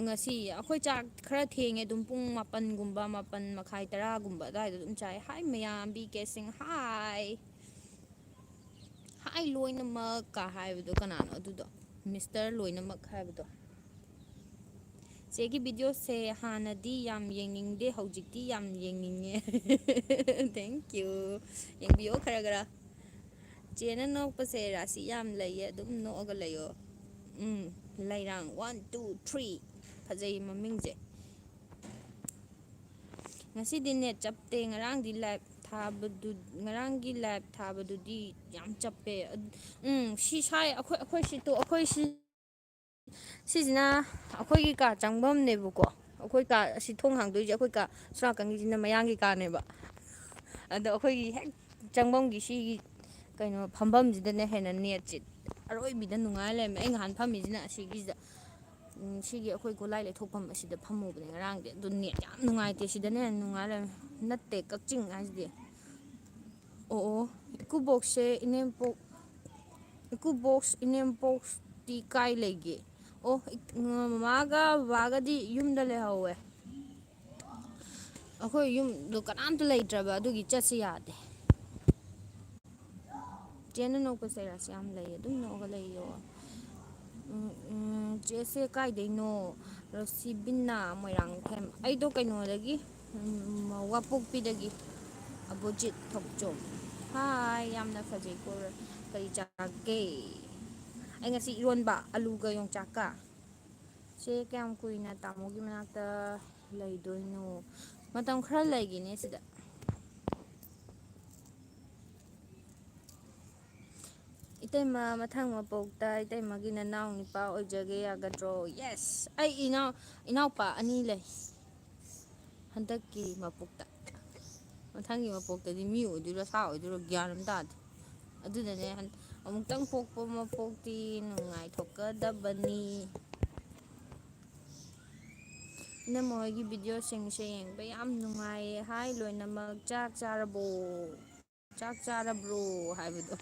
Speaker 1: ꯉꯁꯤ ꯑꯩꯈꯣꯏ ꯆꯥꯛ ꯈꯔ ꯊꯦꯡꯉꯦ ꯑꯗꯨꯝ ꯄꯨꯡ ꯃꯥꯄꯟꯒꯨꯝꯕ ꯃꯥꯄꯟ ꯃꯈꯥꯏ ꯇꯔꯥꯒꯨꯝꯕ ꯑꯗꯨꯋꯥꯏꯗ ꯑꯗꯨꯝ ꯆꯥꯏ ꯍꯥꯏ ꯃꯌꯥꯝ ꯕꯤ ꯀꯦꯁꯤꯡ ꯍꯥꯏ ꯍꯥꯏ ꯂꯣꯏꯅꯃꯛꯀ ꯍꯥꯏꯕꯗꯣ ꯀꯅꯥꯅꯣ ꯑꯗꯨꯗꯣ ꯃꯤꯁꯇꯔ ꯂꯣꯏꯅꯃꯛ ꯍꯥꯏꯕꯗꯣ ꯆꯦꯒꯤ ꯚꯤꯗꯤꯑꯣꯁꯦ ꯍꯥꯟꯅꯗꯤ ꯌꯥꯝ ꯌꯦꯡꯅꯤꯡꯗꯦ ꯍꯧꯖꯤꯛꯇꯤ ꯌꯥꯝ ꯌꯦꯡꯅꯤꯡꯉꯦ ꯊꯦꯡꯀ꯭ꯌꯨ ꯌꯦꯡꯕꯤꯌꯣ ꯈꯔ ꯈꯔ ꯆꯦꯅ ꯅꯣꯛꯄꯁꯦ ꯔꯥꯁꯤ ꯌꯥꯝ ꯂꯩꯌꯦ ꯑꯗꯨꯝ ꯅꯣꯛꯑꯒ ꯂꯩꯌꯣ ꯂꯩꯔꯥꯡ 1 2 3 ꯐꯖꯩ ꯃꯃꯤꯡꯁꯦ ꯉꯁꯤꯗꯤ ꯅꯦꯠ ꯆꯞꯇꯦ ꯉꯔꯥꯡꯒꯤ ꯂꯥꯏꯞ ꯊꯥꯕꯗꯨꯗꯤ ꯌꯥꯝ ꯆꯞꯄꯦ ꯁꯤ ꯁꯥꯏ ꯑꯩꯈꯣꯏ ꯁꯤꯁꯤꯅ ꯑꯩꯈꯣꯏꯒꯤ ꯀꯥ ꯆꯪꯐꯝꯅꯦꯕꯀꯣ ꯑꯩꯈꯣꯏ ꯀꯥ ꯑꯁꯤ ꯊꯣꯡ ꯍꯥꯡꯗꯣꯏꯁꯦ ꯑꯩꯈꯣꯏ ꯀꯥ ꯁꯣꯅꯥꯀꯟꯒꯤꯁꯤꯅ ꯃꯌꯥꯡꯒꯤ ꯀꯥꯅꯦꯕ ꯑꯗꯣ ꯑꯩꯈꯣꯏꯒꯤ ꯍꯦꯛ ꯆꯪꯐꯝꯒꯤ ꯁꯤꯒꯤ ꯀꯩꯅꯣ ꯐꯝꯐꯝꯁꯤꯗꯅ ꯍꯦꯟꯅ ꯅꯦꯠꯁꯦ ꯑꯔꯣꯏꯕꯤꯗ ꯅꯨꯡꯉꯥꯏ ꯂꯩꯔꯝꯃꯦ ꯑꯩ ꯅꯍꯥꯟ ꯐꯝꯃꯤꯁꯤꯅ ꯑꯁꯤꯒꯤꯁꯤꯗ ꯁꯤꯒꯤ ꯑꯩꯈꯣꯏ ꯒꯣꯂꯥꯏ ꯂꯩꯊꯣꯛꯐꯝ ꯑꯁꯤꯗ ꯐꯝꯃꯨꯕꯅꯦ ꯉꯔꯥꯡꯗꯤ ꯑꯗꯨ ꯅꯦꯠ ꯌꯥꯝ ꯅꯨꯡꯉꯥꯏꯇꯦ ꯁꯤꯗꯅ ꯍꯦꯟꯅ ꯅꯨꯡꯉꯥꯏ ꯂꯩꯔꯝꯃꯦ ꯅꯠꯇꯦ ꯀꯛꯆꯤꯡ ꯍꯥꯏꯁꯤꯗꯤ ꯑꯣ ꯏꯀꯨꯕꯣꯛꯁꯦ ꯏꯀꯨꯕꯣꯛꯁ ꯏꯅꯦꯝꯄꯣꯛꯁꯇꯤ ꯀꯥꯏ ꯂꯩꯒꯦ ꯑꯣ ꯃꯃꯥꯒ ꯕꯕꯥꯒꯗꯤ ꯌꯨꯝꯗ ꯂꯩꯍꯧꯋꯦ ꯑꯩꯈꯣꯏ ꯌꯨꯝꯗꯣ ꯀꯅꯥꯝꯇ ꯂꯩꯇ꯭ꯔꯕ ꯑꯗꯨꯒꯤ ꯆꯠꯁꯤ ꯌꯥꯗꯦ ꯆꯦꯅ ꯅꯣꯛꯄꯁꯦ ꯔꯥꯁꯤ ꯌꯥꯝ ꯂꯩ ꯑꯗꯨꯝ ꯅꯣꯛꯑꯒ ꯂꯩꯌꯣ ꯆꯦꯁꯦ ꯀꯥꯏꯗꯩꯅꯣ ꯔꯣꯁꯤꯕꯤꯅꯥ ꯃꯣꯏꯔꯥꯡꯊꯦꯝ ꯑꯩꯗꯣ ꯀꯩꯅꯣꯗꯒꯤ ꯋꯥꯄꯣꯛꯄꯤꯗꯒꯤ ꯑꯕꯣꯖꯤꯠ ꯊꯣꯛꯆꯣꯝ ꯍꯥꯏ ꯌꯥꯝꯅ ꯐꯖꯩꯀꯣ ꯀꯔꯤ ꯆꯥꯒꯦ ꯑꯩ ꯉꯁꯤ ꯏꯔꯣꯟꯕ ꯑꯂꯨꯒ ꯌꯣꯡꯆꯥꯛꯀ ꯁꯦ ꯀꯌꯥꯝ ꯀꯨꯏꯅ ꯇꯥꯃꯣꯒꯤ ꯃꯅꯥꯛꯇ ꯂꯩꯗꯣꯏꯅꯣ ꯃꯇꯝ ꯈꯔ ꯂꯩꯒꯤꯅꯦ ꯁꯤꯗ ꯏꯇꯩꯃ ꯃꯊꯪ ꯃꯄꯣꯛꯇ ꯏꯇꯩꯃꯒꯤ ꯅꯅꯥꯎ ꯅꯨꯄꯥ ꯑꯣꯏꯖꯒꯦ ꯌꯥꯒꯗ꯭ꯔꯣ ꯌꯦꯁ ꯑꯩ ꯏꯅꯥꯎꯄꯥ ꯑꯅꯤ ꯂꯩ ꯍꯟꯗꯛꯀꯤ ꯃꯄꯣꯛꯇ ꯃꯊꯪꯒꯤ ꯃꯄꯣꯛꯇꯗꯤ ꯃꯤ ꯑꯣꯏꯗꯣꯏꯔꯣ ꯁꯥ ꯑꯣꯏꯗꯣꯏꯔꯣ ꯒ꯭ꯌꯥꯟ ꯑꯃ ꯇꯥꯗꯦ ꯑꯗꯨꯗꯅꯦ ꯑꯃꯨꯛꯇꯪ ꯄꯣꯛꯄ ꯃꯄꯣꯛꯇꯤ ꯅꯨꯡꯉꯥꯏꯊꯣꯛꯀꯗꯕꯅꯤ ꯏꯅꯝꯃ ꯍꯣꯏꯒꯤ ꯚꯤꯗꯤꯑꯣꯁꯤꯡꯁꯦ ꯌꯦꯡꯕ ꯌꯥꯝ ꯅꯨꯡꯉꯥꯏꯌꯦ ꯍꯥꯏ ꯂꯣꯏꯅꯃꯛ ꯆꯥꯛ ꯆꯥꯔꯕꯣ ꯆꯥꯛ ꯆꯥꯔꯕ꯭ꯔꯣ ꯍꯥꯏꯕꯗꯣ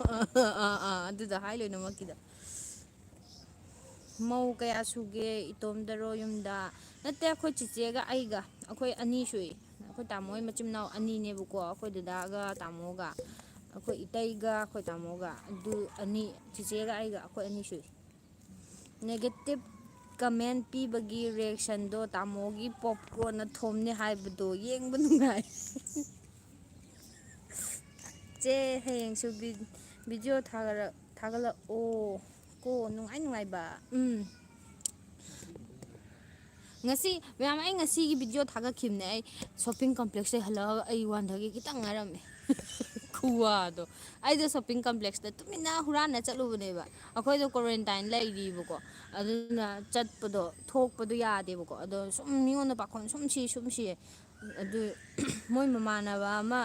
Speaker 1: ꯑꯗꯨꯗ ꯍꯥꯏ ꯂꯣꯏꯅꯃꯛꯀꯤꯗ ꯃꯧ ꯀꯌꯥ ꯁꯨꯒꯦ ꯏꯇꯣꯝꯗꯔꯣ ꯌꯨꯝꯗ ꯅꯠꯇꯦ ꯑꯩꯈꯣꯏ ꯆꯤꯆꯦꯒ ꯑꯩꯒ ꯑꯩꯈꯣꯏ ꯑꯅꯤ ꯁꯨꯏ ꯑꯩꯈꯣꯏ ꯇꯥꯃꯣ ꯍꯣꯏ ꯃꯆꯤꯟ ꯃꯅꯥꯎ ꯑꯅꯤꯅꯦꯕꯀꯣ ꯑꯩꯈꯣꯏ ꯗꯗꯥꯒ ꯇꯥꯃꯣꯒ ꯑꯩꯈꯣꯏ ꯏꯇꯩꯒ ꯑꯩꯈꯣꯏ ꯇꯥꯃꯣꯒ ꯑꯗꯨ ꯑꯅꯤ ꯆꯤꯆꯦꯒ ꯑꯩꯒ ꯑꯩꯈꯣꯏ ꯑꯅꯤ ꯁꯨꯏ ꯅꯦꯒꯦꯇꯤꯞ ꯀꯃꯦꯟ ꯄꯤꯕꯒꯤ ꯔꯤꯌꯦꯛꯁꯟꯗꯣ ꯇꯥꯃꯣꯒꯤ ꯄꯣꯞꯀꯣꯔꯟꯅ ꯊꯣꯝꯅꯤ ꯍꯥꯏꯕꯗꯣ ꯌꯦꯡꯕ ꯅꯨꯡꯉꯥꯏ ꯆꯦ ꯍꯌꯦꯡꯁꯨ ꯚꯤꯗꯤꯑꯣ ꯊꯥꯒꯠꯂꯛꯑꯣ ꯀꯣ ꯅꯨꯡꯉꯥꯏꯕ ꯉꯁꯤ ꯃꯌꯥꯝ ꯑꯩ ꯉꯁꯤꯒꯤ ꯚꯤꯗꯤꯑꯣ ꯊꯥꯒꯠꯈꯤꯕꯅꯦ ꯑꯩ ꯁꯣꯞꯄꯤꯡ ꯀꯝꯄ꯭ꯂꯦꯛꯁꯇꯩ ꯍꯜꯂꯛꯑꯒ ꯑꯩ ꯋꯥꯟꯗꯒꯤ ꯈꯤꯇꯪ ꯉꯥꯏꯔꯝꯃꯦ ꯈꯨꯋꯥꯗꯣ ꯑꯩꯗꯣ ꯁꯣꯞꯄꯤꯡ ꯀꯝꯄ꯭ꯂꯦꯛꯁꯇ ꯇꯨꯃꯤꯟꯅ ꯍꯨꯔꯥꯟꯅ ꯆꯠꯂꯨꯕꯅꯦꯕ ꯑꯩꯈꯣꯏꯗꯣ ꯀ꯭ꯋꯥꯔꯦꯟꯇꯥꯏꯟ ꯂꯩꯔꯤꯕꯀꯣ ꯑꯗꯨꯅ ꯆꯠꯄꯗꯣ ꯊꯣꯛꯄꯗꯣ ꯌꯥꯗꯦꯕꯀꯣ ꯑꯗꯣ ꯁꯨꯝ ꯃꯤꯉꯣꯟꯗ ꯄꯥꯈꯣꯟ ꯁꯨꯝ ꯁꯤ ꯑꯗꯨ ꯃꯣꯏ ꯃꯃꯥꯟꯅꯕ ꯑꯃ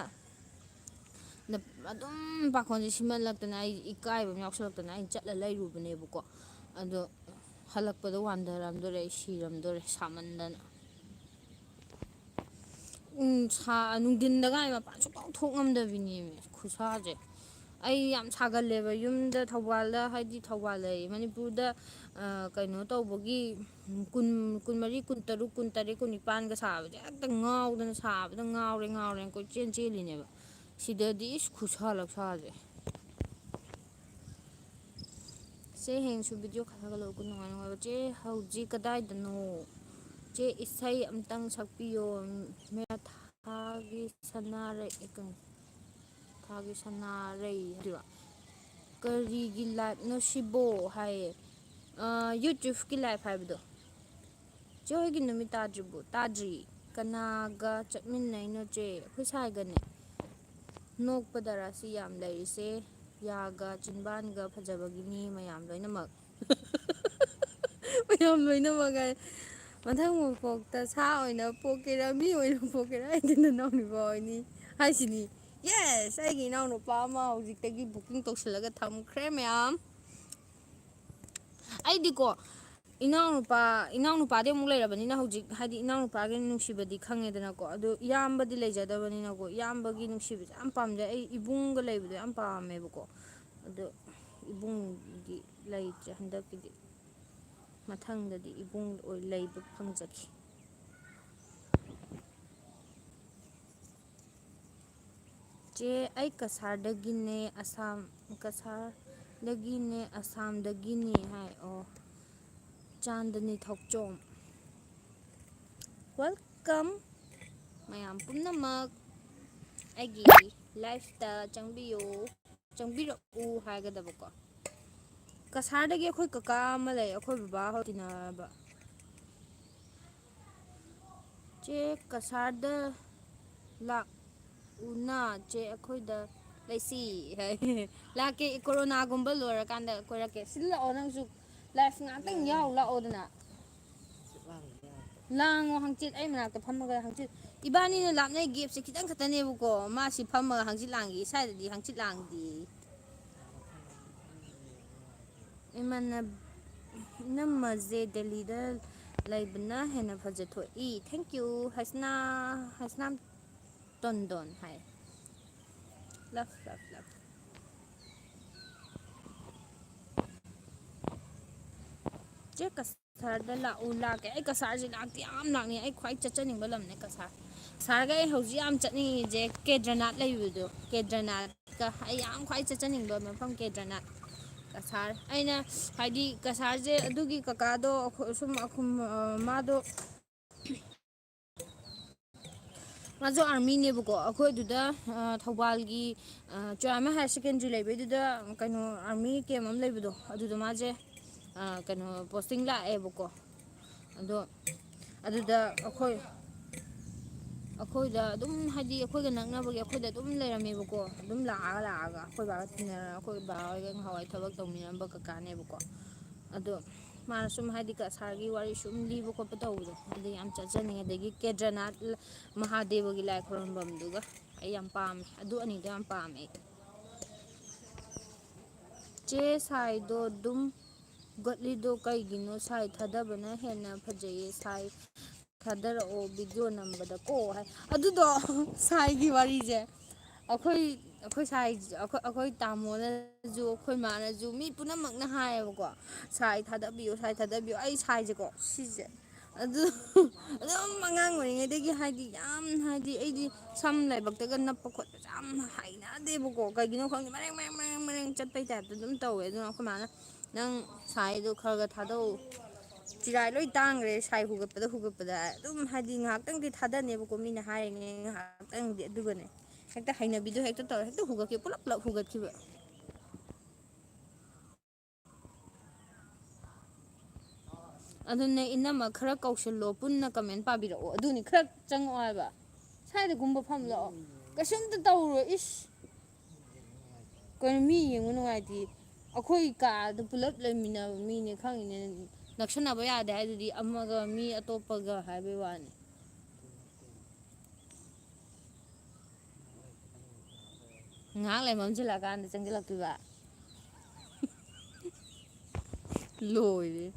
Speaker 1: ꯑꯗꯨꯝ ꯄꯥꯈꯣꯟꯁꯦ ꯁꯤꯃꯜꯂꯛꯇꯅ ꯑꯩ ꯏꯀꯥꯏꯕ ꯑꯃ ꯌꯥꯎꯁꯜꯂꯛꯇꯅ ꯑꯩꯅ ꯆꯠꯂ ꯂꯩꯔꯨꯕꯅꯦꯕꯀꯣ ꯑꯗꯣ ꯍꯜꯂꯛꯄꯗ ꯋꯥꯟꯊꯔꯝꯗꯣꯔꯦ ꯑꯩ ꯁꯤꯔꯝꯗꯣꯔꯦ ꯁꯥꯃꯟꯗꯅ ꯅꯨꯡꯊꯤꯟꯗꯒꯥꯏ ꯃꯄꯥꯟ ꯁꯨꯡꯊꯣꯛ ꯊꯣꯛꯉꯝꯗꯕꯤꯅꯦꯃꯤ ꯈꯨꯠꯁꯥꯁꯦ ꯑꯩ ꯌꯥꯝ ꯁꯥꯒꯜꯂꯦꯕ ꯌꯨꯝꯗ ꯊꯧꯕꯥꯜꯗ ꯍꯥꯏꯗꯤ ꯊꯧꯕꯥꯜ ꯂꯩ ꯃꯅꯤꯄꯨꯔꯗ ꯀꯩꯅꯣ ꯇꯧꯕꯒꯤ ꯀꯨꯟꯃꯔꯤ ꯀꯨꯟꯇꯔꯨꯛ ꯀꯨꯟꯇꯔꯦꯠ ꯀꯨꯟꯅꯤꯄꯥꯟꯒ ꯁꯥꯕꯁꯦ ꯍꯦꯛꯇ ꯉꯥꯎꯗꯅ ꯁꯥꯕꯗ ꯉꯥꯎꯔꯦ ꯀꯣꯏ ꯆꯦꯜꯂꯤꯅꯦꯕ ꯁꯤꯗꯗꯤ ꯏꯁ ꯈꯨꯠꯁꯥ ꯂꯛꯁꯥꯁꯦ ꯆꯦ ꯍꯌꯦꯡꯁꯨ ꯚꯤꯗꯤꯑꯣ ꯊꯥꯒꯠꯂꯛꯎꯀꯣ ꯅꯨꯡꯉꯥꯏꯕ ꯆꯦ ꯍꯧꯖꯤꯛ ꯀꯗꯥꯏꯗꯅꯣ ꯆꯦ ꯏꯁꯩ ꯑꯝꯇꯪ ꯁꯛꯄꯤꯌꯣ ꯊꯥꯒꯤ ꯁꯅꯥꯔꯩ ꯍꯥꯏꯗꯨꯔꯣ ꯀꯔꯤꯒꯤ ꯂꯥꯏꯞꯅꯣ ꯁꯤꯕꯣ ꯍꯥꯏꯌꯦ ꯌꯨꯇ꯭ꯌꯨꯕꯀꯤ ꯂꯥꯏꯞ ꯍꯥꯏꯕꯗꯣ ꯆꯦ ꯍꯣꯏꯒꯤ ꯅꯨꯃꯤꯠ ꯇꯥꯗ꯭ꯔꯤꯕꯣ ꯇꯥꯗ꯭ꯔꯤ ꯀꯅꯥꯒ ꯆꯠꯃꯤꯟꯅꯩꯅꯣ ꯆꯦ ꯑꯩꯈꯣꯏ ꯁꯥꯏꯒꯅꯦ ꯅꯣꯛꯄꯗ ꯔꯥꯁꯤ ꯌꯥꯝ ꯂꯩꯔꯤꯁꯦ ꯌꯥꯒ ꯆꯤꯟꯕꯥꯟꯒ ꯐꯖꯕꯒꯤꯅꯤ ꯃꯌꯥꯝ ꯂꯣꯏꯅꯃꯛ ꯃꯌꯥꯝ ꯂꯣꯏꯅꯃꯛ ꯃꯊꯪ ꯃꯄꯣꯛꯇ ꯁꯥ ꯑꯣꯏꯅ ꯄꯣꯛꯀꯦꯔꯥ ꯃꯤ ꯑꯣꯏꯅ ꯄꯣꯛꯀꯦꯔꯥ ꯑꯩꯒꯤ ꯅꯅꯥꯎꯅꯨꯄꯥ ꯑꯣꯏꯅꯤ ꯍꯥꯏꯁꯤꯅꯤ ꯌꯦꯁ ꯑꯩꯒꯤ ꯏꯅꯥꯎꯅꯨꯄꯥ ꯑꯃ ꯍꯧꯖꯤꯛꯇꯒꯤ ꯕꯨꯛꯀꯤꯡ ꯇꯧꯁꯤꯜꯂꯒ ꯊꯝꯈ꯭ꯔꯦ ꯃꯌꯥꯝ ꯑꯩꯗꯤꯀꯣ ꯏꯅꯥꯎꯅꯨꯄꯥꯗꯤ ꯑꯃꯨꯛ ꯂꯩꯔꯕꯅꯤꯅ ꯍꯧꯖꯤꯛ ꯍꯥꯏꯗꯤ ꯏꯅꯥꯎꯅꯨꯄꯥꯒꯤ ꯅꯨꯡꯁꯤꯕꯗꯤ ꯈꯪꯉꯦꯗꯅꯀꯣ ꯑꯗꯣ ꯏꯌꯥꯝꯕꯗꯤ ꯂꯩꯖꯗꯕꯅꯤꯅꯀꯣ ꯏꯌꯥꯝꯕꯒꯤ ꯅꯨꯡꯁꯤꯕꯁꯦ ꯌꯥꯝ ꯄꯥꯝꯖꯩ ꯑꯩ ꯏꯕꯨꯡꯒ ꯂꯩꯕꯗꯣ ꯌꯥꯝ ꯄꯥꯝꯃꯦꯕꯀꯣ ꯑꯗꯣ ꯏꯕꯨꯡꯒꯤ ꯂꯩꯇ꯭ꯔꯦ ꯍꯟꯗꯛꯀꯤꯗꯤ ꯃꯊꯪꯗꯗꯤ ꯏꯕꯨꯡ ꯑꯣꯏ ꯂꯩꯕ ꯐꯪꯖꯈꯤ ꯆꯦ ꯑꯩ ꯀꯁꯥꯔꯗꯒꯤꯅꯦ ꯀꯁꯥꯔꯗꯒꯤꯅꯦ ꯑꯁꯥꯝꯗꯒꯤꯅꯦ ꯍꯥꯏ ꯑꯣ ꯆꯥꯟꯗꯅꯤ ꯊꯣꯛꯆꯣꯝ ꯋꯦꯜꯀꯝ ꯃꯌꯥꯝ ꯄꯨꯝꯅꯃꯛ ꯑꯩꯒꯤ ꯂꯥꯏꯐꯇ ꯆꯪꯕꯤꯔꯛꯎ ꯍꯥꯏꯒꯗꯕꯀꯣ ꯀꯁꯥꯔꯗꯒꯤ ꯑꯩꯈꯣꯏ ꯀꯀꯥ ꯑꯃ ꯂꯩ ꯑꯩꯈꯣꯏ ꯕꯕꯥ ꯍꯣꯏ ꯇꯤꯟꯅꯕ ꯆꯦ ꯀꯁꯥꯔꯗ ꯂꯥꯛꯎꯅ ꯆꯦ ꯑꯩꯈꯣꯏꯗ ꯂꯩꯁꯤ ꯂꯥꯛꯀꯦ ꯀꯣꯔꯣꯅꯥꯒꯨꯝꯕ ꯂꯣꯏꯔꯀꯥꯟꯗ ꯀꯣꯏꯔꯛꯀꯦ ꯁꯤꯗ ꯂꯥꯛꯑꯣ ꯅꯪꯁꯨ ꯂꯥꯏꯐ ꯉꯥꯛꯇꯪ ꯌꯥꯎ ꯂꯥꯛꯑꯣꯗꯅ ꯂꯥꯡꯉꯣ ꯍꯪꯆꯤꯠ ꯑꯩ ꯃꯅꯥꯛꯇ ꯐꯝꯃꯒ ꯍꯪꯆꯤꯠ ꯏꯕꯥꯅꯤꯅ ꯂꯥꯞꯅꯩ ꯒꯦꯞꯁꯦ ꯈꯤꯇꯪ ꯈꯛꯇꯅꯦꯕꯀꯣ ꯃꯥꯁꯤ ꯐꯝꯃꯒ ꯍꯪꯆꯤꯠ ꯂꯥꯡꯈꯤ ꯁ꯭ꯋꯥꯏꯗꯗꯤ ꯍꯪꯆꯤꯠ ꯂꯥꯡꯗꯦ ꯏꯅꯝꯃꯁꯦ ꯗꯦꯜꯂꯤꯗ ꯂꯩꯕꯅ ꯍꯦꯟꯅ ꯐꯖꯊꯣꯛꯏ ꯊꯦꯡꯀ꯭ꯌꯨ ꯍꯁꯅꯥꯝ ꯇꯣꯟꯗꯣꯟ ꯍꯥꯏ ꯂꯞ ꯆꯦ ꯀꯁꯥꯔꯗ ꯂꯥꯛꯀꯦ ꯑꯩ ꯀꯁꯥꯔꯁꯦ ꯂꯥꯛꯇꯤ ꯌꯥꯝ ꯂꯥꯛꯅꯤꯡꯉꯦ ꯑꯩ ꯈ꯭ꯋꯥꯏ ꯆꯠꯆꯅꯤꯡꯕ ꯂꯝꯅꯦ ꯀꯁꯥꯔꯒ ꯑꯩ ꯍꯧꯖꯤꯛ ꯌꯥꯝ ꯆꯠꯅꯤꯡꯉꯤꯁꯦ ꯀꯦꯗ꯭ꯔꯅꯥꯠ ꯂꯩꯕꯗꯣ ꯀꯦꯗ꯭ꯔꯅꯥꯠꯀ ꯑꯩ ꯌꯥꯝ ꯈ꯭ꯋꯥꯏ ꯆꯠꯆꯅꯤꯡꯕ ꯃꯐꯝ ꯀꯦꯗ꯭ꯔꯅꯥꯠ ꯀꯁꯥꯔ ꯑꯩꯅ ꯍꯥꯏꯗꯤ ꯀꯁꯥꯔꯁꯦ ꯑꯗꯨꯒꯤ ꯀꯀꯥꯗꯣ ꯁꯨꯝ ꯃꯥꯗꯣ ꯃꯥꯁꯨ ꯑꯥꯔꯃꯤꯅꯦꯕꯀꯣ ꯑꯩꯈꯣꯏ ꯑꯗꯨꯗ ꯊꯧꯕꯥꯜꯒꯤ ꯆꯨꯔꯥꯝꯕ ꯍꯥꯌꯔ ꯁꯦꯀꯦꯟꯗꯔꯤ ꯂꯩꯕꯩꯗꯨꯗ ꯀꯩꯅꯣ ꯑꯥꯔꯃꯤ ꯀꯦꯝ ꯑꯃ ꯂꯩꯕꯗꯣ ꯑꯗꯨꯗ ꯃꯥꯁꯦ ꯀꯩꯅꯣ ꯄꯣꯁꯇꯤꯡ ꯂꯥꯛꯑꯦꯕꯀꯣ ꯑꯗꯣ ꯑꯗꯨꯗ ꯑꯩꯈꯣꯏꯗ ꯑꯗꯨꯝ ꯍꯥꯏꯗꯤ ꯑꯩꯈꯣꯏꯒ ꯅꯛꯅꯕꯒꯤ ꯑꯩꯈꯣꯏꯗ ꯑꯗꯨꯝ ꯂꯩꯔꯝꯃꯦꯕꯀꯣ ꯑꯗꯨꯝ ꯂꯥꯛꯑꯒ ꯑꯩꯈꯣꯏ ꯕꯥꯒ ꯇꯤꯟꯅꯔ ꯑꯩꯈꯣꯏ ꯕꯥ ꯍꯣꯏꯒ ꯉꯍꯥꯟꯋꯥꯏ ꯊꯕꯛ ꯇꯧꯃꯤꯟꯅꯔꯝꯕ ꯀꯀꯥꯅꯦꯕꯀꯣ ꯑꯗꯣ ꯃꯥꯅ ꯁꯨꯝ ꯍꯥꯏꯗꯤ ꯀꯁꯥꯔꯒꯤ ꯋꯥꯔꯤ ꯁꯨꯝ ꯂꯤꯕ ꯈꯣꯠꯄ ꯇꯧꯕꯗꯣ ꯑꯗꯨ ꯌꯥꯝ ꯆꯠꯆꯅꯤꯡꯉꯦ ꯑꯗꯒꯤ ꯀꯦꯗ꯭ꯔꯅꯥꯠ ꯃꯍꯥꯗꯦꯕꯒꯤ ꯂꯥꯏ ꯈꯣꯏꯔꯝꯕꯝꯗꯨꯒ ꯑꯩ ꯌꯥꯝ ꯄꯥꯝꯃꯦ ꯑꯗꯨ ꯑꯅꯤꯗꯣ ꯌꯥꯝ ꯄꯥꯝꯃꯦ ꯑꯩ ꯆꯦ ꯁꯥꯏꯗꯣ ꯑꯗꯨꯝ ꯒꯠꯂꯤꯗꯣ ꯀꯩꯒꯤꯅꯣ ꯁꯥꯏ ꯊꯥꯗꯕꯅ ꯍꯦꯟꯅ ꯐꯖꯩꯌꯦ ꯁꯥꯏ ꯊꯥꯗꯔꯛꯑꯣ ꯚꯤꯗꯤꯑꯣ ꯅꯝꯕꯗ ꯀꯣ ꯍꯥꯏ ꯑꯗꯨꯗꯣ ꯁꯥꯏꯒꯤ ꯋꯥꯔꯤꯁꯦ ꯑꯩꯈꯣꯏ ꯇꯥꯃꯣꯅꯁꯨ ꯑꯩꯈꯣꯏ ꯃꯥꯅꯁꯨ ꯃꯤ ꯄꯨꯝꯅꯃꯛꯅ ꯍꯥꯏꯌꯦꯕꯀꯣ ꯁꯥꯏ ꯊꯥꯗꯕꯤꯌꯨ ꯑꯩ ꯁꯥꯏꯁꯦꯀꯣ ꯁꯤꯁꯦ ꯑꯗꯨ ꯑꯗꯨꯝ ꯑꯉꯥꯡ ꯑꯣꯏꯔꯤꯉꯩꯗꯒꯤ ꯍꯥꯏꯗꯤ ꯌꯥꯝ ꯍꯥꯏꯗꯤ ꯑꯩꯗꯤ ꯁꯝ ꯂꯥꯏꯕꯛꯇꯒ ꯅꯞꯄ ꯈꯣꯠꯄꯁꯦ ꯌꯥꯝ ꯍꯩꯅꯗꯦꯕꯀꯣ ꯀꯩꯒꯤꯅꯣ ꯈꯪꯗꯦ ꯃꯔꯦꯡ ꯆꯠꯄꯩ ꯇꯥꯏꯞꯇ ꯑꯗꯨꯝ ꯇꯧꯋꯦ ꯑꯗꯨꯅ ꯑꯩꯈꯣꯏ ꯃꯥꯅ ꯅꯪ ꯁꯥꯏꯗꯣ ꯈꯔ ꯊꯥꯗꯧ ꯆꯤꯔꯥꯏ ꯂꯣꯏ ꯇꯥꯡꯈ꯭ꯔꯦ ꯁꯥꯏ ꯍꯨꯒꯠꯄꯗ ꯑꯗꯨꯝ ꯍꯥꯏꯗꯤ ꯉꯥꯏꯍꯥꯛꯇꯪꯗꯤ ꯊꯥꯗꯅꯦꯕꯀꯣ ꯃꯤꯅ ꯍꯥꯏꯔꯤꯅꯦ ꯉꯥꯏꯍꯥꯛꯇꯪꯗꯤ ꯑꯗꯨꯒꯅꯦ ꯍꯦꯛꯇ ꯍꯩꯅꯕꯤꯗꯣ ꯍꯦꯛꯇ ꯇꯧꯔ ꯍꯦꯛꯇ ꯍꯨꯒꯠꯈꯤꯕ ꯄꯨꯂꯞ ꯍꯨꯒꯠꯈꯤꯕ ꯑꯗꯨꯅꯦ ꯏꯅꯝꯃ ꯈꯔ ꯀꯧꯁꯤꯜꯂꯣ ꯄꯨꯟꯅ ꯀꯃꯦꯟ ꯄꯥꯕꯤꯔꯛꯑꯣ ꯑꯗꯨꯅꯤ ꯈꯔ ꯆꯪꯉꯛꯑꯣ ꯍꯥꯏꯕ ꯁ꯭ꯋꯥꯏꯗꯒꯨꯝꯕ ꯐꯝ ꯂꯥꯛꯑꯣ ꯀꯩꯁꯨꯝꯇ ꯇꯧꯔꯣ ꯏꯁ ꯀꯩꯅꯣ ꯃꯤ ꯌꯦꯡꯕ ꯅꯨꯡꯉꯥꯏꯇꯦ ꯑꯩꯈꯣꯏ ꯀꯥꯗ ꯄꯨꯂꯞ ꯂꯩꯃꯤꯟꯅꯕ ꯃꯤꯅꯦ ꯈꯪꯉꯤꯅꯦ ꯅꯛꯁꯟꯅꯕ ꯌꯥꯗꯦ ꯍꯥꯏꯗꯨꯗꯤ ꯑꯃꯒ ꯃꯤ ꯑꯇꯣꯞꯄꯒ ꯍꯥꯏꯕꯩ ꯋꯥꯅꯤ ꯉꯥꯏꯍꯥꯛ ꯂꯩ ꯃꯝꯁꯤꯜꯂꯛꯑꯀꯥꯟꯗ ꯆꯪꯁꯤꯜꯂꯛꯇꯣꯏꯕ ꯂꯣꯏꯔꯦ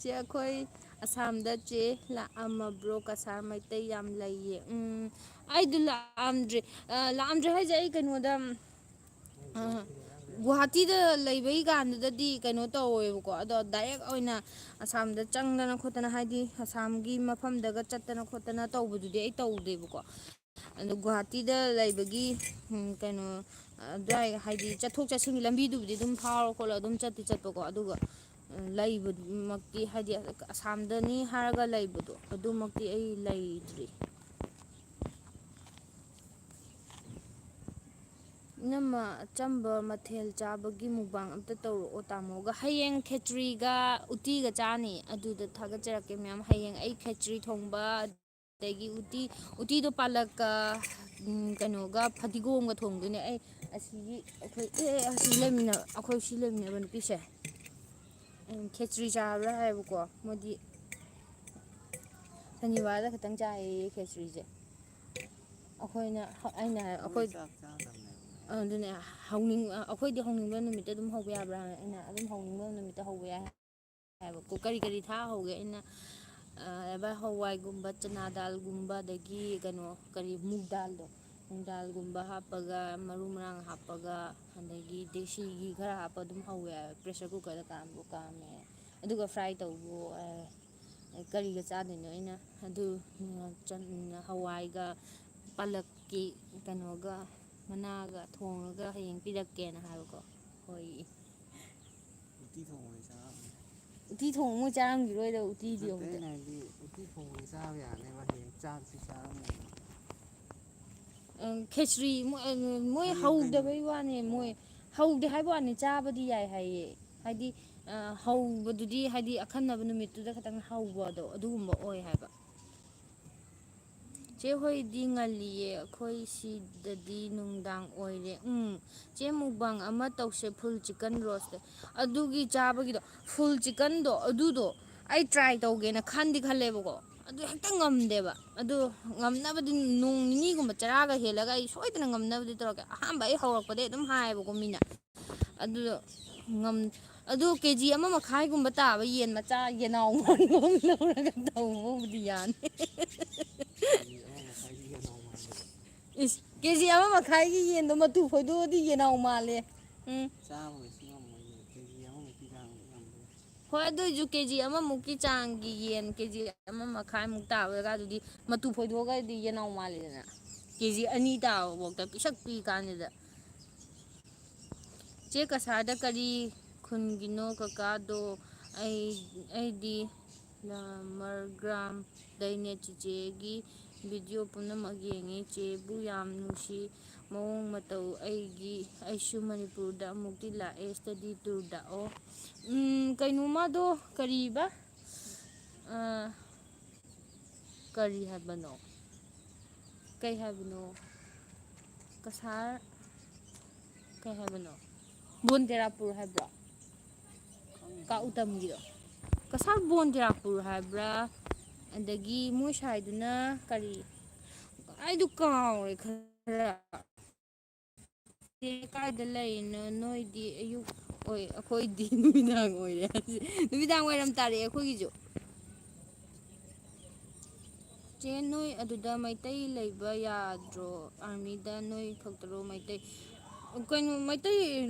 Speaker 1: ꯆꯦ ꯑꯩꯈꯣꯏ ꯑꯁꯥꯝꯗ ꯆꯦ ꯂꯥꯛꯑꯝꯃꯕ꯭ꯔꯣ ꯀꯁꯥꯔ ꯃꯩꯇꯩ ꯌꯥꯝ ꯂꯩꯌꯦ ꯑꯩꯗꯤ ꯂꯥꯛꯑꯝꯗ꯭ꯔꯦ ꯍꯥꯏꯁꯦ ꯑꯩ ꯀꯩꯅꯣꯗ ꯒꯨꯍꯥꯇꯤꯗ ꯂꯩꯕꯩ ꯀꯥꯟꯗꯨꯗꯗꯤ ꯀꯩꯅꯣ ꯇꯧꯋꯦꯕꯀꯣ ꯑꯗꯣ ꯗꯥꯏꯔꯦꯛ ꯑꯣꯏꯅ ꯑꯁꯥꯝꯗ ꯆꯪꯗꯅ ꯈꯣꯠꯇꯅ ꯍꯥꯏꯗꯤ ꯑꯁꯥꯝꯒꯤ ꯃꯐꯝꯗꯒ ꯆꯠꯇꯅ ꯈꯣꯠꯇꯅ ꯇꯧꯕꯗꯨꯗꯤ ꯑꯩ ꯇꯧꯗꯦꯕꯀꯣ ꯑꯗꯣ ꯒꯨꯍꯥꯇꯤꯗ ꯂꯩꯕꯒꯤ ꯀꯩꯅꯣ ꯑꯗꯨꯋꯥꯏ ꯍꯥꯏꯗꯤ ꯆꯠꯊꯣꯛ ꯆꯠꯁꯤꯟꯒꯤ ꯂꯝꯕꯤꯗꯨꯕꯨꯗꯤ ꯑꯗꯨꯝ ꯐꯥꯎꯔ ꯈꯣꯠꯂ ꯑꯗꯨꯝ ꯆꯠꯄꯀꯣ ꯑꯗꯨꯒ ꯂꯩꯕꯃꯛꯇꯤ ꯍꯥꯏꯗꯤ ꯑꯁꯥꯝꯗꯅꯤ ꯍꯥꯏꯔꯒ ꯂꯩꯕꯗꯣ ꯑꯗꯨꯃꯛꯇꯤ ꯑꯩ ꯂꯩꯇ꯭ꯔꯤ ꯏꯅꯝꯃ ꯑꯆꯝꯕ ꯃꯊꯦꯜ ꯆꯥꯕꯒꯤ ꯃꯨꯛꯕꯥꯡ ꯑꯝꯇ ꯇꯧꯔꯛꯑꯣ ꯇꯥꯃꯣꯒ ꯍꯌꯦꯡ ꯈꯦꯇ꯭ꯔꯤꯒ ꯎꯇꯤꯒ ꯆꯥꯅꯤ ꯑꯗꯨꯗ ꯊꯥꯒꯠꯆꯔꯛꯀꯦ ꯃꯌꯥꯝ ꯍꯌꯦꯡ ꯑꯩ ꯈꯦꯇ꯭ꯔꯤ ꯊꯣꯡꯕ ꯑꯗꯒꯤ ꯎꯇꯤꯗꯣ ꯄꯥꯜꯂꯛꯀ ꯀꯩꯅꯣꯒ ꯐꯗꯤꯒꯣꯝꯒ ꯊꯣꯡꯗꯣꯏꯅꯦ ꯑꯩ ꯑꯁꯤꯒꯤ ꯑꯩꯈꯣꯏ ꯁꯤ ꯂꯩꯃꯤꯟꯅꯕ ꯅꯨꯄꯤꯁꯦ ꯈꯦꯇ꯭ꯔꯤ ꯆꯥꯕ꯭ꯔꯥ ꯍꯥꯏꯌꯦꯕꯀꯣ ꯃꯣꯏꯗꯤ ꯁꯅꯤꯋꯥꯔꯗ ꯈꯛꯇꯪ ꯆꯥꯏꯌꯦ ꯈꯦꯆ꯭ꯔꯤꯁꯦ ꯑꯩꯈꯣꯏꯅ ꯑꯩꯅ ꯑꯩꯈꯣꯏ ꯑꯗꯨꯅꯦ ꯑꯩꯈꯣꯏꯗꯤ ꯍꯧꯅꯤꯡꯕ ꯅꯨꯃꯤꯠꯇ ꯑꯗꯨꯝ ꯍꯧꯕ ꯌꯥꯕ꯭ꯔꯥ ꯑꯩꯅ ꯑꯗꯨꯝ ꯍꯧꯅꯤꯡꯕ ꯅꯨꯃꯤꯠꯇ ꯍꯧꯕ ꯌꯥꯏ ꯍꯥꯏꯕꯀꯣ ꯀꯔꯤ ꯊꯥ ꯍꯧꯒꯦ ꯑꯩꯅ ꯍꯋꯥꯏꯒꯨꯝꯕ ꯆꯅꯥ ꯗꯥꯜꯒꯨꯝꯕ ꯑꯗꯒꯤ ꯀꯩꯅꯣ ꯀꯔꯤ ꯃꯨꯛ ꯗꯥꯜꯗꯣ ꯃꯨꯛ ꯗꯥꯜꯒꯨꯝꯕ ꯍꯥꯞꯄꯒ ꯃꯔꯨ ꯃꯔꯥꯡ ꯍꯥꯞꯄꯒ ꯑꯗꯒꯤ ꯗꯦꯁꯤꯒꯤ ꯈꯔ ꯍꯥꯞꯄ ꯑꯗꯨꯝ ꯍꯧꯋꯦ ꯄ꯭ꯔꯦꯁꯔ ꯀꯨꯀꯔꯗ ꯀꯥꯝꯃꯦ ꯑꯗꯨꯒ ꯐ꯭ꯔꯥꯏ ꯇꯧꯕꯨ ꯀꯔꯤꯒ ꯆꯥꯗꯣꯏꯅꯣ ꯑꯩꯅ ꯑꯗꯨ ꯍꯋꯥꯏꯒ ꯄꯥꯂꯛꯀꯤ ꯀꯩꯅꯣꯒ ꯃꯅꯥꯒ ꯊꯣꯡꯉꯒ ꯍꯌꯦꯡ ꯄꯤꯔꯛꯀꯦꯅ ꯍꯥꯏꯕꯀꯣ ꯍꯣꯏ ꯎꯇꯤ ꯊꯣꯡ ꯃꯣꯏ ꯆꯥꯔꯝꯈꯤꯔꯣꯏꯗ ꯎꯇꯤꯗꯤ ꯑꯃꯨꯛꯇ
Speaker 4: ꯎꯇꯤ ꯊꯣꯡꯕꯗꯤ ꯆꯥꯕ ꯌꯥꯅꯦꯕ ꯍꯌꯦꯡ ꯆꯥꯛꯁꯤ ꯆꯥꯔꯝꯃꯣꯏ
Speaker 1: ꯈꯦꯆ꯭ꯔꯤ ꯃꯣꯏ ꯍꯧꯗꯕꯩ ꯋꯥꯅꯦ ꯃꯣꯏ ꯍꯧꯗꯦ ꯍꯥꯏꯕ ꯋꯥꯅꯤ ꯆꯥꯕꯗꯤ ꯌꯥꯏ ꯍꯥꯏꯌꯦ ꯍꯥꯏꯗꯤ ꯍꯧꯕꯗꯨꯗꯤ ꯍꯥꯏꯗꯤ ꯑꯈꯟꯅꯕ ꯅꯨꯃꯤꯠꯇꯨꯗ ꯈꯛꯇꯪ ꯍꯧꯕꯗꯣ ꯑꯗꯨꯒꯨꯝꯕ ꯑꯣꯏ ꯍꯥꯏꯕ ꯆꯦ ꯍꯣꯏꯗꯤ ꯉꯜꯂꯤꯌꯦ ꯑꯩꯈꯣꯏ ꯁꯤꯗꯗꯤ ꯅꯨꯡꯗꯥꯡ ꯑꯣꯏꯔꯦ ꯆꯦ ꯃꯨꯛꯕꯥꯡ ꯑꯃ ꯇꯧꯁꯦ ꯐꯨꯜ ꯆꯤꯛꯀꯟ ꯔꯣꯁꯇꯦ ꯑꯗꯨꯒꯤ ꯆꯥꯕꯒꯤꯗꯣ ꯐꯨꯜ ꯆꯤꯛꯀꯟꯗꯣ ꯑꯗꯨꯗꯣ ꯑꯩ ꯇ꯭ꯔꯥꯏ ꯇꯧꯒꯦꯅ ꯈꯜꯂꯦꯕꯀꯣ ꯑꯗꯨ ꯍꯦꯛꯇ ꯉꯝꯗꯦꯕ ꯑꯗꯨ ꯉꯝꯅꯕꯗꯤ ꯅꯣꯡ ꯅꯤꯅꯤꯒꯨꯝꯕ ꯆꯔꯥꯒ ꯍꯦꯜꯂꯒ ꯑꯩ ꯁꯣꯏꯗꯅ ꯉꯝꯅꯕꯗꯤ ꯇꯧꯔꯛꯀꯦ ꯑꯍꯥꯟꯕ ꯑꯩ ꯍꯧꯔꯛꯄꯗꯩ ꯑꯗꯨꯝ ꯍꯥꯏꯌꯦꯕꯀꯣ ꯃꯤꯅ ꯑꯗꯨꯗꯣ ꯑꯗꯨ KG 1.5 ꯇꯥꯕ ꯌꯦꯟ ꯃꯆꯥ ꯌꯦꯅꯥꯎ ꯃꯥꯟꯕ ꯑꯃ ꯂꯧꯔꯒ ꯇꯧꯕꯕꯨꯗꯤ ꯌꯥꯅꯤ
Speaker 4: KG 1.5 ꯌꯦꯅꯥꯎ ꯃꯥꯟꯕ
Speaker 1: ꯏꯁ KG 1.5ꯒꯤ ꯌꯦꯟꯗꯣ ꯃꯇꯨ ꯐꯣꯏꯗꯣꯛꯑꯗꯤ ꯌꯦꯅꯥꯎ ꯃꯥꯜꯂꯦ
Speaker 4: ꯆꯥꯕ ꯀꯩꯁꯨ ꯉꯝꯃꯣꯏꯌꯦ KG 1ꯃꯨꯛꯀꯤ ꯆꯥꯡ ꯉꯝꯕ ꯌꯥꯏ
Speaker 1: ꯍꯣꯏ ꯑꯗꯨꯏꯁꯨ KG 1ꯃꯨꯛꯀꯤ ꯆꯥꯡꯒꯤ ꯌꯦꯟ KG 1.5 ꯇꯥꯕꯒꯗꯨꯗꯤ ꯃꯇꯨ ꯐꯣꯏꯗꯣꯛꯑꯒꯗꯤ ꯌꯦꯅꯥꯎ ꯃꯥꯜꯂꯤꯗꯅ KG 2 ꯇꯥꯕꯐꯥꯎꯗ ꯄꯤꯁꯛ ꯄꯤ ꯀꯥꯟꯁꯤꯗ ꯆꯦ ꯀꯁꯥꯔꯗ ꯀꯔꯤ ꯈꯨꯟꯒꯤꯅꯣ ꯀꯀꯥꯗꯣ ꯑꯩꯗꯤ ꯃꯔꯒ꯭ꯔꯥꯝꯗꯩꯅꯦ ꯆꯤꯆꯦꯒꯤ ꯚꯤꯗꯤꯑꯣ ꯄꯨꯝꯅꯃꯛ ꯌꯦꯡꯉꯤ ꯆꯦꯕꯨ ꯌꯥꯝ ꯅꯨꯡꯁꯤ ꯃꯑꯣꯡ ꯃꯇꯧ ꯑꯩꯁꯨ ꯃꯅꯤꯄꯨꯔꯗ ꯑꯃꯨꯛꯇꯤ ꯂꯥꯛꯑꯦ ꯁ꯭ꯇꯗꯤ ꯇꯨꯔꯗ ꯀꯩꯅꯣꯃꯗꯣ ꯀꯔꯤꯕ ꯀꯔꯤ ꯍꯥꯏꯕꯅꯣ ꯀꯩ ꯍꯥꯏꯕꯅꯣ ꯀꯁꯥꯔ ꯀꯩ ꯍꯥꯏꯕꯅꯣ ꯕꯣꯟ ꯇꯦꯔꯥꯄꯨꯔ ꯍꯥꯏꯕ꯭ꯔꯣ ꯀꯥ ꯎꯇꯝꯒꯤꯗꯣ ꯀꯁꯥꯔ ꯕꯣꯟ ꯇꯦꯔꯥꯄꯨꯔ ꯍꯥꯏꯕ꯭ꯔꯥ ꯑꯗꯒꯤ ꯃꯣꯏ ꯁꯥꯏꯗꯨꯅ ꯀꯔꯤ ꯑꯩꯗꯨ ꯀꯥꯎꯔꯦ ꯈꯔ ꯀꯥꯏꯗ ꯂꯩꯔꯤꯅꯣ ꯅꯣꯏꯗꯤ ꯑꯌꯨꯛ ꯑꯣꯏ ꯑꯩꯈꯣꯏꯗꯤ ꯅꯨꯃꯤꯗꯥꯡ ꯑꯣꯏꯔꯦ ꯅꯨꯃꯤꯗꯥꯡ ꯋꯥꯏꯔꯝ ꯇꯥꯔꯛꯑꯦ ꯑꯩꯈꯣꯏꯒꯤꯁꯨ ꯆꯦ ꯅꯣꯏ ꯑꯗꯨꯗ ꯃꯩꯇꯩ ꯂꯩꯕ ꯌꯥꯗ꯭ꯔꯣ ꯑꯥꯔꯃꯤꯗ ꯅꯣꯏ ꯈꯛꯇꯔꯣ ꯃꯩꯇꯩ ꯀꯩꯅꯣ ꯃꯩꯇꯩ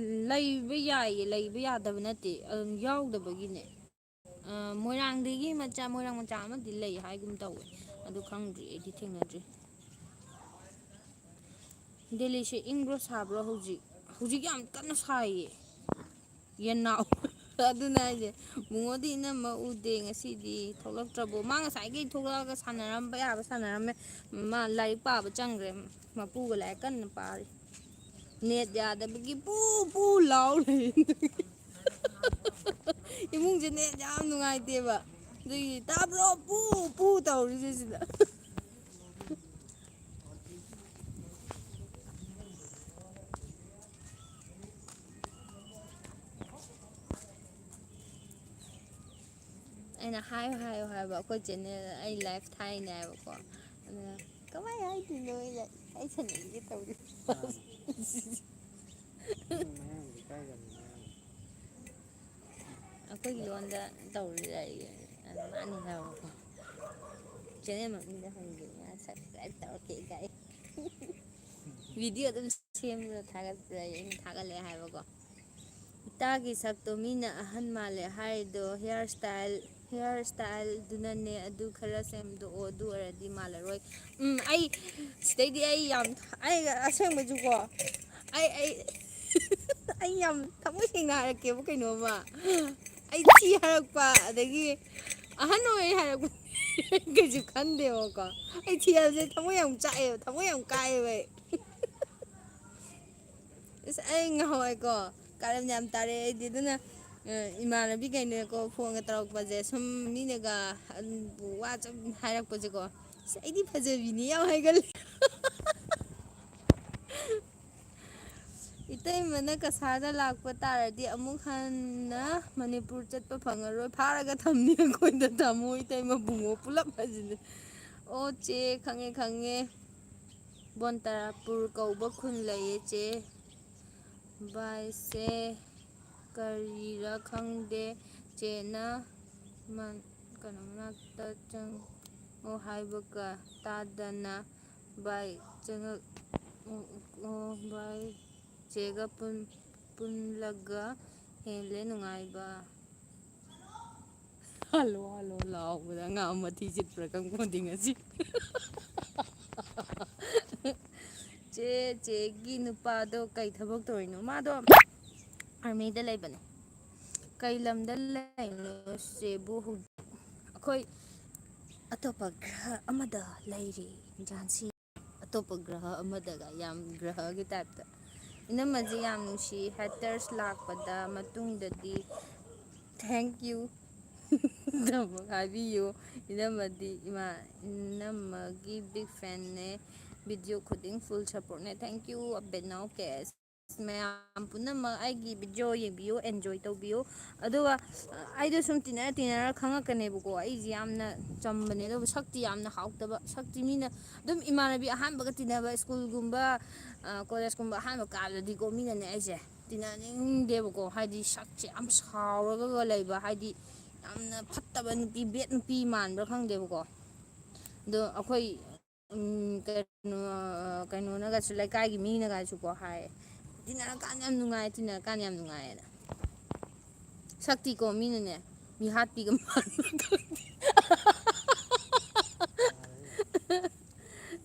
Speaker 1: ꯂꯩꯕ ꯌꯥꯏꯌꯦ ꯂꯩꯕ ꯌꯥꯗꯕ ꯅꯠꯇꯦ ꯑꯗꯨꯝ ꯌꯥꯎꯗꯕꯒꯤꯅꯦ ꯃꯣꯏꯔꯥꯡ ꯃꯆꯥ ꯑꯃꯗꯤ ꯂꯩ ꯍꯥꯏꯒꯨꯝ ꯇꯧꯋꯦ ꯑꯗꯨ ꯈꯪꯗ꯭ꯔꯤ ꯑꯩꯗꯤ ꯊꯦꯡꯅꯗ꯭ꯔꯤ ꯗꯦꯜꯂꯤꯁꯦ ꯏꯪꯕ꯭ꯔꯣ ꯁꯥꯕ꯭ꯔꯣ ꯍꯧꯖꯤꯛ ꯌꯥꯝ ꯀꯟꯅ ꯁꯥꯏꯌꯦ ꯌꯦꯟꯅꯥꯎ ꯑꯗꯨꯅ ꯍꯥꯏꯁꯦ ꯕꯨꯡꯉꯣꯗꯤ ꯏꯅꯝꯃ ꯎꯗꯦ ꯉꯁꯤꯗꯤ ꯊꯣꯛꯂꯛꯇ꯭ꯔꯕꯣ ꯃꯥ ꯉꯁꯥꯏꯈꯩ ꯊꯣꯛꯂꯛꯑꯒ ꯁꯥꯟꯅꯔꯝꯕ ꯌꯥꯕ ꯁꯥꯟꯅꯔꯝꯃꯦ ꯃꯥ ꯂꯥꯏꯔꯤꯛ ꯄꯥꯕ ꯆꯪꯈ꯭ꯔꯦ ꯃꯄꯨꯒ ꯂꯥꯏꯔꯤꯛ ꯀꯟꯅ ꯄꯥꯔꯤ ꯅꯦꯠ ꯌꯥꯗꯕꯒꯤ ꯄꯨ ꯂꯥꯎ ꯂꯩ ꯏꯃꯨꯡꯁꯦ ꯅꯦꯠ ꯌꯥꯝ ꯅꯨꯡꯉꯥꯏꯇꯦꯕ ꯑꯗꯨꯒꯤ ꯇꯥꯕ꯭ꯔꯣ ꯄꯨ ꯇꯧꯔꯤꯁꯦ ꯁꯤꯗ ꯑꯩꯅ ꯍꯥꯏꯌꯣ ꯍꯥꯏꯕ ꯑꯩꯈꯣꯏ ꯆꯦꯅꯦꯜ ꯑꯩ ꯂꯥꯏꯐ ꯊꯥꯏꯅꯦ ꯍꯥꯏꯕꯀꯣ ꯑꯗꯨꯅ ꯀꯃꯥꯏꯅ ꯍꯥꯏꯗꯣꯏꯅꯣ ꯑꯩ ꯁꯥꯟꯅꯒꯦ ꯇꯧꯔꯤ
Speaker 4: ꯃꯌꯥꯡꯗꯤ ꯀꯥꯏ ꯂꯝꯗꯩꯅꯣ
Speaker 1: ꯑꯩꯈꯣꯏꯒꯤ ꯂꯣꯟꯗ ꯇꯧꯔꯤꯔ ꯃꯥꯅꯤ ꯍꯥꯏꯕꯀꯣ ꯆꯦꯅꯦꯜ ꯃꯃꯤꯡꯗ ꯍꯪꯗꯣꯏꯅꯦ ꯁꯕꯁꯀ꯭ꯔꯥꯏꯕ ꯇꯧꯔꯛꯀꯦ ꯀꯥꯏ ꯚꯤꯗꯤꯑꯣ ꯑꯗꯨꯝ ꯁꯦꯝꯃꯒ ꯊꯥꯒꯠꯄ꯭ꯔꯥ ꯑꯩꯅ ꯊꯥꯒꯠꯂꯦ ꯍꯥꯏꯕꯀꯣ ꯏꯇꯥꯒꯤ ꯁꯛꯇꯣ ꯃꯤꯅ ꯑꯍꯟ ꯃꯥꯜꯂꯦ ꯍꯥꯏꯔꯤꯗꯣ ꯍꯤꯌꯔ ꯁ꯭ꯇꯥꯏꯜꯗꯨꯅꯅꯦ ꯑꯗꯨ ꯈꯔ ꯁꯦꯝꯗꯣꯛꯑꯣ ꯑꯗꯨ ꯑꯣꯏꯔꯗꯤ ꯃꯥꯜꯂꯔꯣꯏ ꯑꯩ ꯁꯤꯗꯩꯗꯤ ꯑꯩ ꯑꯁꯦꯡꯕꯁꯨꯀꯣ ꯑꯩ ꯌꯥꯝ ꯊꯃꯣꯏ ꯁꯦꯡꯅ ꯍꯥꯏꯔꯛꯀꯦꯕ ꯀꯩꯅꯣꯝꯃ ꯑꯩ ꯊꯤ ꯍꯥꯏꯔꯛꯄ ꯑꯗꯒꯤ ꯑꯍꯟ ꯑꯣꯏ ꯍꯥꯏꯔꯛꯄ ꯀꯩꯁꯨ ꯈꯟꯗꯦꯕꯀꯣ ꯑꯩ ꯊꯤ ꯍꯥꯏꯕꯁꯦ ꯊꯃꯣꯏ ꯌꯥꯝ ꯆꯥꯛꯑꯦꯕ ꯊꯃꯣꯏ ꯌꯥꯝ ꯀꯥꯏꯑꯦꯕ ꯑꯁ ꯑꯩ ꯉꯍꯥꯟꯋꯥꯏꯀꯣ ꯀꯥꯔꯟ ꯌꯥꯝ ꯇꯥꯔꯛꯑꯦ ꯑꯩꯗꯤ ꯑꯗꯨꯅ ꯏꯃꯥꯟꯅꯕꯤ ꯀꯩꯅꯀꯣ ꯐꯣꯟꯒ ꯇꯧꯔꯛꯄꯁꯦ ꯁꯨꯝ ꯃꯤꯅꯒ ꯋꯥ ꯁꯨꯝ ꯍꯥꯏꯔꯛꯄꯁꯦꯀꯣ ꯑꯁ ꯑꯩꯗꯤ ꯐꯖꯕꯤꯅꯤ ꯌꯥꯝ ꯍꯥꯏꯒꯜꯂꯤ ꯏꯇꯩꯃꯅ ꯀꯁꯥꯔꯗ ꯂꯥꯛꯄ ꯇꯥꯔꯗꯤ ꯑꯃꯨꯛ ꯍꯟꯅ ꯃꯅꯤꯄꯨꯔ ꯆꯠꯄ ꯐꯪꯉꯔꯣꯏ ꯐꯥꯔꯒ ꯊꯝꯅꯤ ꯑꯩꯈꯣꯏꯗ ꯇꯥꯃꯣ ꯏꯇꯩꯃ ꯕꯨꯡꯉꯣ ꯄꯨꯂꯞ ꯍꯥꯏꯁꯤꯅꯦ ꯑꯣ ꯆꯦ ꯈꯪꯉꯦ ꯈꯪꯉꯦ ꯕꯣꯟꯇꯥꯄꯨꯔ ꯀꯧꯕ ꯈꯨꯟ ꯂꯩꯌꯦ ꯆꯦ ꯚꯥꯏꯁꯦ ꯀꯔꯤꯔ ꯈꯪꯗꯦ ꯆꯦꯅ ꯀꯩꯅꯣ ꯃꯅꯥꯛꯇ ꯆꯪꯉꯣ ꯍꯥꯏꯕꯒ ꯇꯥꯗꯅ ꯚꯥꯏ ꯆꯪꯉꯛ ꯚꯥꯏ ꯆꯦꯒ ꯄꯨꯜꯂꯒ ꯍꯦꯜꯂꯦ ꯅꯨꯡꯉꯥꯏꯕ ꯍꯜꯂꯣ ꯍꯜꯂꯣ ꯂꯥꯎꯕꯗ ꯑꯉꯥꯡ ꯃꯊꯤ ꯆꯤꯠꯄ꯭ꯔꯥ ꯈꯪꯄꯣꯟꯇꯦ ꯉꯁꯤ ꯆꯦꯒꯤ ꯅꯨꯄꯥꯗꯣ ꯀꯩ ꯊꯕꯛ ꯇꯧꯔꯤꯅꯣ ꯃꯥꯗꯣ ꯑꯥꯔꯃꯤꯗ ꯂꯩꯕꯅꯦ ꯀꯩ ꯂꯝꯗ ꯂꯩꯅꯣ ꯆꯦꯕꯨ ꯑꯩꯈꯣꯏ ꯑꯇꯣꯞꯄ ꯒ꯭ꯔꯍ ꯑꯃꯗ ꯂꯩꯔꯤ ꯖꯥꯟꯁꯤ ꯑꯇꯣꯞꯄ ꯒ꯭ꯔꯍ ꯑꯃꯗꯒ ꯌꯥꯝ ꯒ꯭ꯔꯍꯒꯤ ꯇꯥꯏꯞꯇ ꯏꯅꯝꯃꯁꯦ ꯌꯥꯝ ꯅꯨꯡꯁꯤ ꯍꯦꯇꯔꯁ ꯂꯥꯛꯄꯗ ꯃꯇꯨꯡꯗꯗꯤ ꯊꯦꯡꯛ ꯌꯨ ꯍꯥꯏꯕꯤꯌꯨ ꯏꯅꯝꯃꯒꯤ ꯕꯤꯛ ꯐꯦꯟꯅꯦ ꯚꯤꯗꯤꯑꯣ ꯈꯨꯗꯤꯡ ꯐꯨꯜ ꯁꯞꯄꯣꯔꯠꯅꯦ ꯊꯦꯡꯛ ꯌꯨ ꯑꯕꯦꯅꯥꯎ ꯀꯦꯁ ꯃꯌꯥꯝ ꯄꯨꯝꯅꯃꯛ ꯑꯩꯒꯤ ꯚꯤꯗꯤꯑꯣ ꯌꯦꯡꯕꯤꯌꯨ ꯑꯦꯟꯖꯣꯏ ꯇꯧꯕꯤꯌꯨ ꯑꯗꯨꯒ ꯑꯩꯗꯣ ꯁꯨꯝ ꯇꯤꯟꯅꯔ ꯈꯪꯉꯛꯀꯅꯦꯕꯀꯣ ꯑꯩꯁꯦ ꯌꯥꯝꯅ ꯆꯝꯕꯅꯦ ꯑꯗꯨꯕꯨ ꯁꯛꯇꯤ ꯌꯥꯝꯅ ꯍꯥꯎꯇꯕ ꯁꯛꯇꯤ ꯃꯤꯅ ꯑꯗꯨꯝ ꯏꯃꯥꯟꯅꯕꯤ ꯑꯍꯥꯟꯕꯒ ꯇꯤꯟꯅꯕ ꯁ꯭ꯀꯨꯜꯒꯨꯝꯕ ꯀꯣꯂꯦꯖꯀꯨꯝꯕ ꯑꯍꯥꯟꯕ ꯀꯥꯕꯗꯗꯤꯀꯣ ꯃꯤꯅꯅꯦ ꯑꯩꯁꯦ ꯇꯤꯟꯅꯅꯤꯡꯗꯦꯕꯀꯣ ꯍꯥꯏꯗꯤ ꯁꯛꯁꯦ ꯌꯥꯝ ꯁꯥꯎꯔꯒ ꯂꯩꯕ ꯍꯥꯏꯗꯤ ꯌꯥꯝꯅ ꯐꯠꯇꯕ ꯅꯨꯄꯤ ꯕꯦꯠ ꯅꯨꯄꯤ ꯃꯥꯟꯕ꯭ꯔꯥ ꯈꯪꯗꯦꯕꯀோ ꯑꯗꯣ ꯑꯩꯈꯣꯏ ꯀꯩꯅꯣꯅꯒꯁꯨ ꯂꯩꯀꯥꯏꯒꯤ ꯃꯤꯅꯒꯁꯨꯀꯣ ꯍꯥꯏꯌꯦ ꯇꯤꯟꯅꯔꯀꯥꯟꯗ ꯌꯥꯝ ꯅꯨꯡꯉꯥꯏ ꯇꯤꯟꯅꯔꯀꯥꯟꯗ ꯌꯥꯝ ꯅꯨꯡꯉꯥꯏꯌꯦꯅ ꯁꯛꯇꯤꯀꯣ ꯃꯤꯅꯅꯦ ꯃꯤꯍꯥꯠꯄꯤꯒ ꯃꯥꯟꯕ꯭ꯔꯥ ꯈꯪꯗꯦ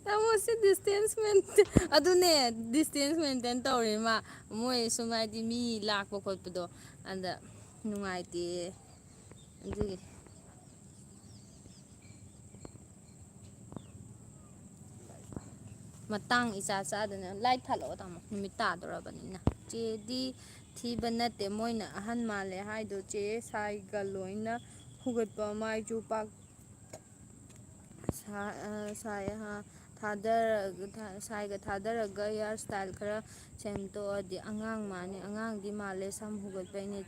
Speaker 1: ꯇꯥꯃꯣꯁꯤ ꯗꯤꯁꯇꯦꯟꯁ ꯑꯗꯨꯅꯦ ꯗꯤꯁꯇꯦꯟꯁ ꯃꯦꯟꯇꯦꯟ ꯇꯧꯔꯤ ꯃꯥ ꯃꯣꯏ ꯁꯨꯝ ꯍꯥꯏꯗꯤ ꯃꯤ ꯂꯥꯛꯄ ꯈꯣꯠꯄꯗꯣ ꯑꯗ ꯅꯨꯡꯉꯥꯏꯇꯦ ꯑꯗꯨꯒꯤ ꯃꯇꯥꯡ ꯏꯆꯥ ꯆꯥꯗꯅ ꯂꯥꯏꯠ ꯊꯥꯜꯂꯛꯑꯣ ꯇꯥꯃꯣ ꯅꯨꯃꯤꯠ ꯇꯥꯗꯣꯔꯕꯅꯤꯅ ꯆꯦꯗꯤ ꯊꯤꯕ ꯅꯠꯇꯦ ꯃꯣꯏꯅ ꯑꯍꯟ ꯃꯥꯜꯂꯦ ꯍꯥꯏꯗꯣ ꯆꯦ ꯁꯥꯏꯒ ꯂꯣꯏꯅ ꯍꯨꯒꯠꯄ ꯃꯥꯏꯁꯨ ꯄꯥꯛ ꯁꯥꯏꯒ ꯊꯥꯗꯔꯒ ꯍꯤꯌꯥꯔ ꯏꯁꯇꯥꯏꯜ ꯈꯔ ꯁꯦꯝꯗꯣꯛꯑꯗꯤ ꯑꯉꯥꯡ ꯃꯥꯜꯂꯦ ꯑꯉꯥꯡꯗꯤ ꯃꯥꯜꯂꯦ ꯁꯝ ꯍꯨꯒꯠꯄꯩꯅꯦ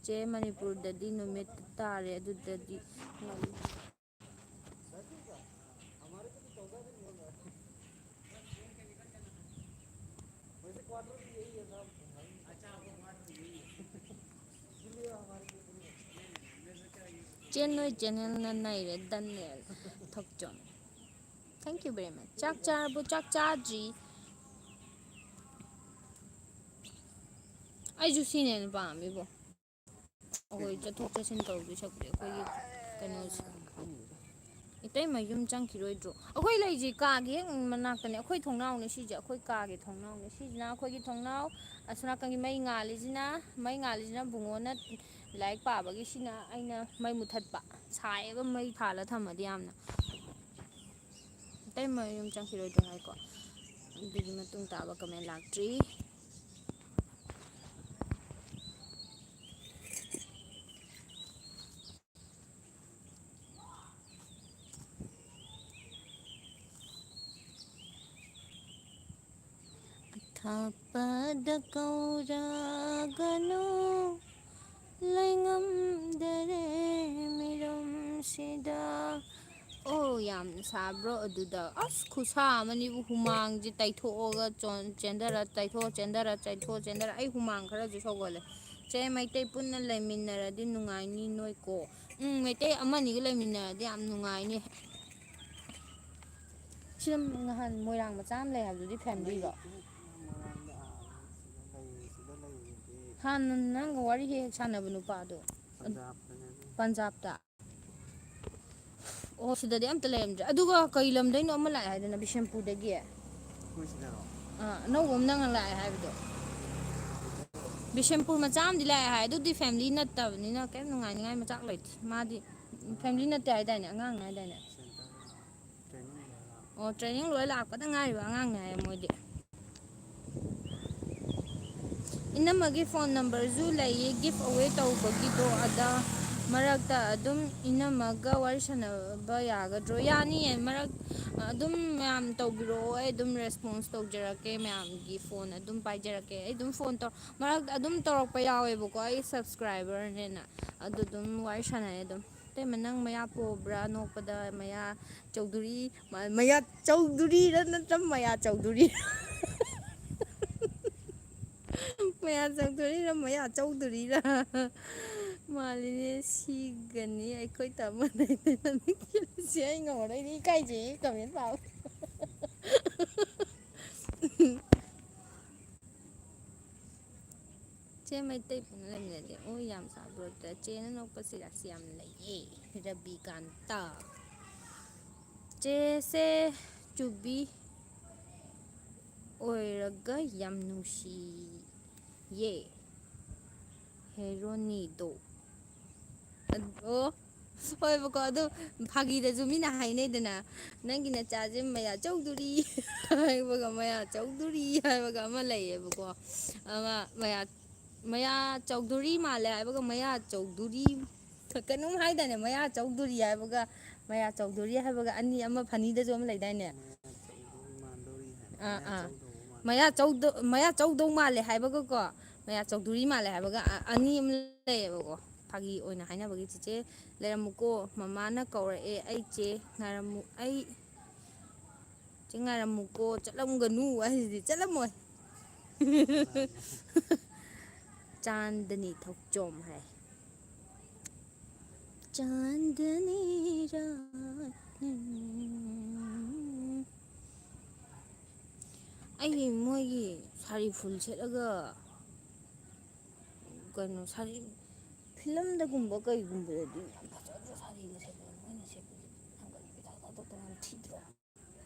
Speaker 1: ꯆꯦ ꯃꯅꯤꯄꯨꯔꯗꯗꯤ ꯅꯨꯃꯤꯠ ꯇꯥꯔꯦ ꯑꯗꯨꯗꯗꯤ ꯆꯦꯟꯅꯣꯏ ꯆꯦꯅꯦꯜꯅ ꯅꯩꯔꯦ ꯗꯟꯅꯦꯜ ꯊꯣꯛꯆꯣꯝ ꯊꯦꯡꯛ ꯌꯨ ꯚꯦꯔꯤ ꯃꯆ ꯆꯥꯛ ꯆꯥꯔꯕꯨ ꯆꯥꯛ ꯆꯥꯗ꯭ꯔꯤ ꯑꯩꯁꯨ ꯁꯤꯅꯦꯅ ꯄꯥꯝꯃꯤꯕꯣ ꯑꯩꯈꯣꯏ ꯆꯠꯊꯣꯛ ꯆꯠꯁꯤꯟ ꯇꯧꯗꯣꯏ ꯁꯛꯄꯨꯗꯤ ꯑꯩꯈꯣꯏꯒꯤ ꯀꯩꯅꯣꯁꯦ
Speaker 4: ꯈꯪꯗꯦꯗ
Speaker 1: ꯏꯇꯩꯃ ꯌꯨꯝ ꯆꯪꯈꯤꯔꯣꯏꯗ꯭ꯔꯣ ꯑꯩꯈꯣꯏ ꯂꯩꯁꯦ ꯀꯥꯒꯤ ꯍꯦꯛ ꯃꯅꯥꯛꯇꯅꯦ ꯑꯩꯈꯣꯏ ꯊꯣꯡꯅꯥꯎꯅꯦ ꯁꯤꯁꯦ ꯑꯩꯈꯣꯏ ꯀꯥꯒꯤ ꯊꯣꯡꯅꯥꯎꯅꯦ ꯁꯤꯁꯤꯅ ꯑꯩꯈꯣꯏꯒꯤ ꯊꯣꯡꯅꯥꯎ ꯑꯁꯣꯝꯅꯥꯀꯟꯒꯤ ꯃꯩ ꯉꯥꯜꯂꯤꯁꯤꯅ ꯕꯨꯡꯉꯣꯅ ꯂꯥꯏꯔꯤꯛ ꯄꯥꯕꯒꯤꯁꯤꯅ ꯑꯩꯅ ꯃꯩ ꯃꯨꯊꯠꯄ ꯁꯥꯏꯌꯦꯕ ꯃꯩ ꯊꯥꯜꯂ ꯊꯝꯃꯗꯤ ꯌꯥꯝꯅ ꯏꯇꯩꯃ ꯌꯨꯝ ꯆꯪꯈꯤꯔꯣꯏꯗ꯭ꯔꯣ ꯍꯥꯏꯀꯣ ꯑꯗꯨꯒꯤ ꯃꯇꯨꯡ ꯇꯥꯕ ꯀꯃꯦꯟ ꯂꯥꯛꯇ꯭ꯔꯤ ꯊꯥꯞꯄꯗ ꯀꯧꯔꯒꯅꯨ ꯂꯩꯉꯝꯗꯔꯦ ꯃꯤꯔꯝꯁꯤꯗ ꯑꯣ ꯌꯥꯝꯅ ꯁꯥꯕ꯭ꯔꯣ ꯑꯗꯨꯗ ꯑꯁ ꯈꯨꯁꯥ ꯑꯃꯅꯤꯕꯨ ꯍꯨꯃꯥꯡꯁꯦ ꯇꯩꯊꯣꯛꯑꯒ ꯆꯦꯟꯊꯔ ꯆꯦꯟꯊꯔ ꯑꯩ ꯍꯨꯃꯥꯡ ꯈꯔꯁꯨ ꯁꯧꯒꯠꯂꯦ ꯆꯦ ꯃꯩꯇꯩ ꯄꯨꯟꯅ ꯂꯩꯃꯤꯟꯅꯔꯗꯤ ꯅꯨꯡꯉꯥꯏꯅꯤ ꯅꯣꯏꯀꯣ ꯃꯩꯇꯩ ꯑꯃꯅꯤꯒ ꯂꯩꯃꯤꯟꯅꯔꯗꯤ ꯌꯥꯝ ꯅꯨꯡꯉꯥꯏꯅꯤ ꯁꯤꯗ ꯅꯍꯥꯟ ꯃꯣꯏꯔꯥꯡ ꯃꯆꯥ ꯑꯃ ꯂꯩ ꯍꯥꯏꯕꯗꯨꯗꯤ ꯐꯦꯃꯤꯂꯤꯔꯣ
Speaker 4: ꯂꯩꯇꯦ ꯃꯣꯏꯔꯥꯡꯗ ꯁꯤꯗ ꯂꯩꯔꯤꯗꯤ
Speaker 1: ꯍꯥꯟꯅ ꯅꯪꯒ ꯋꯥꯔꯤ ꯍꯦꯛ ꯁꯥꯟꯅꯕ ꯅꯨꯄꯥꯗꯣ
Speaker 4: ꯄꯟꯖꯥꯕꯇꯅꯦ ꯑꯗꯨ
Speaker 1: ꯄꯟꯖꯥꯕꯇ ꯑꯣ ꯁꯤꯗꯗꯤ ꯑꯝꯇ ꯂꯩꯔꯝꯗ꯭ꯔꯦ ꯑꯗꯨꯒ ꯀꯩ ꯂꯝꯗꯩꯅꯣ ꯑꯃ ꯂꯥꯛꯑꯦ ꯍꯥꯏꯗꯅ ꯕꯤꯁꯦꯝꯄꯨꯔꯗꯒꯤ
Speaker 4: ꯑꯩꯈꯣꯏ ꯁꯤꯗꯔꯣ
Speaker 1: ꯑꯅꯧꯕ ꯑꯃ ꯅꯪꯅ ꯂꯥꯛꯑꯦ ꯍꯥꯏꯕꯗꯣ ꯕꯤꯁꯦꯝꯄꯨꯔ ꯃꯆꯥ ꯑꯃꯗꯤ ꯂꯥꯛꯑꯦ ꯍꯥꯏ ꯑꯗꯨꯗꯤ ꯐꯦꯃꯤꯂꯤ ꯅꯠꯇꯕꯅꯤꯅ ꯀꯩꯝ ꯅꯨꯡꯉꯥꯏꯅꯤꯉꯥꯏ ꯃꯆꯥꯛ ꯂꯩꯇꯦ ꯃꯥꯗꯤ ꯐꯦꯃꯤꯂꯤ ꯅꯠꯇꯦ ꯍꯥꯏꯗꯥꯏꯅꯦ ꯑꯉꯥꯡꯅꯦ ꯍꯥꯏꯗꯥꯏꯅꯦ
Speaker 4: ꯁꯦꯟꯇꯔꯗ ꯇ꯭ꯔꯦꯅꯤꯡ ꯂꯣꯏꯔ
Speaker 1: ꯑꯣ ꯇ꯭ꯔꯦꯅꯤꯡ ꯂꯣꯏ ꯂꯥꯛꯄꯗ ꯉꯥꯏꯔꯤꯕ ꯑꯉꯥꯡꯅꯦ ꯍꯥꯏꯌꯦ ꯃꯣꯏꯗꯤ ꯏꯅꯝꯃꯒꯤ ꯐꯣꯟ ꯅꯝꯕꯔꯁꯨ ꯂꯩꯌꯦ ꯒꯤꯐ ꯑꯋꯦ ꯇꯧꯕꯒꯤꯗꯣ ꯑꯗ ꯃꯔꯛꯇ ꯑꯗꯨꯝ ꯏꯅꯝꯃꯒ ꯋꯥꯔꯤ ꯁꯥꯟꯅꯕ ꯌꯥꯒꯗ꯭ꯔꯣ ꯌꯥꯅꯤꯌꯦ ꯃꯔꯛ ꯑꯗꯨꯝ ꯃꯌꯥꯝ ꯇꯧꯕꯤꯔꯛꯑꯣ ꯑꯩ ꯑꯗꯨꯝ ꯔꯦꯁꯄꯣꯟꯁ ꯇꯧꯖꯔꯛꯀꯦ ꯃꯌꯥꯝꯒꯤ ꯐꯣꯟ ꯑꯗꯨꯝ ꯄꯥꯏꯖꯔꯛꯀꯦ ꯑꯩ ꯑꯗꯨꯝ ꯐꯣꯟ ꯃꯔꯛꯇ ꯑꯗꯨꯝ ꯇꯧꯔꯛꯄ ꯌꯥꯎꯋꯦꯕꯀꯣ ꯑꯩ ꯁꯕꯁꯀ꯭ꯔꯥꯏꯕꯔꯅꯦꯅ ꯑꯗꯨ ꯑꯗꯨꯝ ꯋꯥꯔꯤ ꯁꯥꯟꯅꯩ ꯑꯗꯨꯝ ꯇꯦꯝꯃ ꯅꯪ ꯃꯌꯥ ꯄꯣꯕ꯭ꯔꯥ ꯅꯣꯛꯄꯗ ꯃꯌꯥ ꯆꯧꯗꯨꯔꯤ ꯃꯌꯥ ꯆꯧꯗꯨꯔꯤꯔ ꯅꯠꯇ꯭ꯔ ꯃꯌꯥ ꯆꯧꯗꯨꯔꯤ ꯃꯌꯥ ꯆꯧꯗꯨꯔꯤꯔ ꯃꯌꯥ ꯆꯧꯗꯨꯔꯤꯔ ꯃꯥꯜꯂꯤꯅꯦ ꯁꯤꯒꯅꯤ ꯑꯩꯈꯣꯏ ꯇꯥꯃꯣꯁꯦ ꯑꯩ ꯉꯝꯃꯔꯣꯏꯅꯦ ꯏꯀꯥꯏꯖꯩꯌꯦ ꯀꯃꯦꯟ ꯄꯥꯎ ꯆꯦ ꯃꯩꯇꯩ ꯄꯨꯟꯅ ꯂꯩꯃꯤꯟꯅꯗꯦ ꯑꯣ ꯌꯥꯝ ꯁꯥꯕ꯭ꯔꯣꯇ ꯆꯦꯅ ꯅꯣꯛꯄꯁꯤ ꯔꯥꯁꯤ ꯌꯥꯝ ꯂꯩꯌꯦ ꯔꯕꯤꯀꯥꯟꯇ ꯆꯦꯁꯦ ꯆꯨꯕꯤ ꯑꯣꯏꯔꯒ ꯌꯥꯝ ꯅꯨꯡꯁꯤꯌꯦ ꯍꯦꯔꯣꯅꯤꯗꯣ ꯑꯣ ꯍꯣꯏꯕꯀꯣ ꯑꯗꯨ ꯐꯥꯒꯤꯗꯁꯨ ꯃꯤꯅ ꯍꯥꯏꯅꯩꯗꯅ ꯅꯪꯒꯤ ꯅꯆꯥꯁꯦ ꯃꯌꯥ ꯆꯧꯗꯨꯔꯤ ꯍꯥꯏꯕꯒ ꯃꯌꯥ ꯆꯧꯗꯨꯔꯤ ꯍꯥꯏꯕꯒ ꯑꯃ ꯂꯩꯌꯦꯕꯀꯣ ꯑꯃ ꯃꯌꯥ ꯆꯧꯗꯨꯔꯤ ꯃꯥꯜꯂꯦ ꯍꯥꯏꯕꯒ ꯃꯌꯥ ꯆꯧꯗꯨꯔꯤ ꯀꯩꯅꯣꯝ ꯍꯥꯏꯗꯥꯏꯅꯦ ꯃꯌꯥ ꯆꯧꯗꯨꯔꯤ ꯍꯥꯏꯕꯒ ꯃꯌꯥ ꯆꯧꯗꯨꯔꯤ ꯍꯥꯏꯕꯒ ꯑꯅꯤ ꯑꯃ ꯐꯅꯤꯗꯁꯨ ꯑꯃ ꯂꯩꯗꯥꯏꯅꯦ
Speaker 4: ꯃꯌꯥ ꯆꯧꯗꯧ ꯃꯥꯟꯗꯧꯔꯤ ꯍꯥꯏꯅ
Speaker 1: ꯑꯥ
Speaker 4: ꯃꯌꯥ
Speaker 1: ꯑꯥ
Speaker 4: ꯆꯧꯗꯧꯕ ꯃꯥꯟꯗꯧꯔꯤ
Speaker 1: ꯃꯌꯥ ꯆꯧꯗꯧ ꯃꯥꯜꯂꯦ ꯍꯥꯏꯕꯒꯀꯣ ꯃꯌꯥ ꯆꯧꯗꯨꯔꯤ ꯃꯥꯜꯂꯦ ꯍꯥꯏꯕꯒ ꯑꯅꯤ ꯑꯃ ꯂꯩꯌꯦꯕꯀꯣ ꯐꯥꯒꯤ ꯑꯣꯏꯅ ꯍꯥꯏꯅꯕꯒꯤ ꯆꯤꯆꯦ ꯂꯩꯔꯝꯃꯨꯀꯣ ꯃꯃꯥꯅ ꯀꯧꯔꯛꯑꯦ ꯑꯩ ꯆꯦ ꯉꯥꯏꯔꯝꯃꯨ ꯑꯩ ꯆꯦ ꯉꯥꯏꯔꯝꯃꯨꯀꯣ ꯆꯠꯂꯝꯒꯅꯨ ꯍꯥꯏꯁꯤꯗꯤ ꯆꯠꯂꯝꯃꯣꯏ
Speaker 4: ꯀꯅꯥꯅꯣ
Speaker 1: ꯆꯥꯟꯗꯅꯤ ꯊꯣꯛꯆꯣꯝ ꯍꯥꯏ ꯆꯥꯟꯗꯅꯤ ꯑꯩꯒꯤ ꯃꯣꯏꯒꯤ ꯁꯥꯔꯤ ꯐꯨꯜ ꯁꯦꯠꯂꯒ ꯀꯩꯅꯣ ꯁꯥꯔꯤ ꯐꯤꯂꯝꯗꯒꯨꯝꯕ ꯀꯩꯒꯨꯝꯕꯗꯗꯤ ꯌꯥꯝ ꯐꯖꯗ꯭ꯔꯣ ꯁꯥꯔꯤꯒ ꯁꯦꯠꯂꯒ ꯃꯣꯏꯅ ꯁꯦꯠꯄꯁꯦ ꯊꯥꯡꯒꯠ ꯊꯥꯗꯣꯛꯇꯅ ꯌꯥꯝ ꯊꯤꯗ꯭ꯔꯣ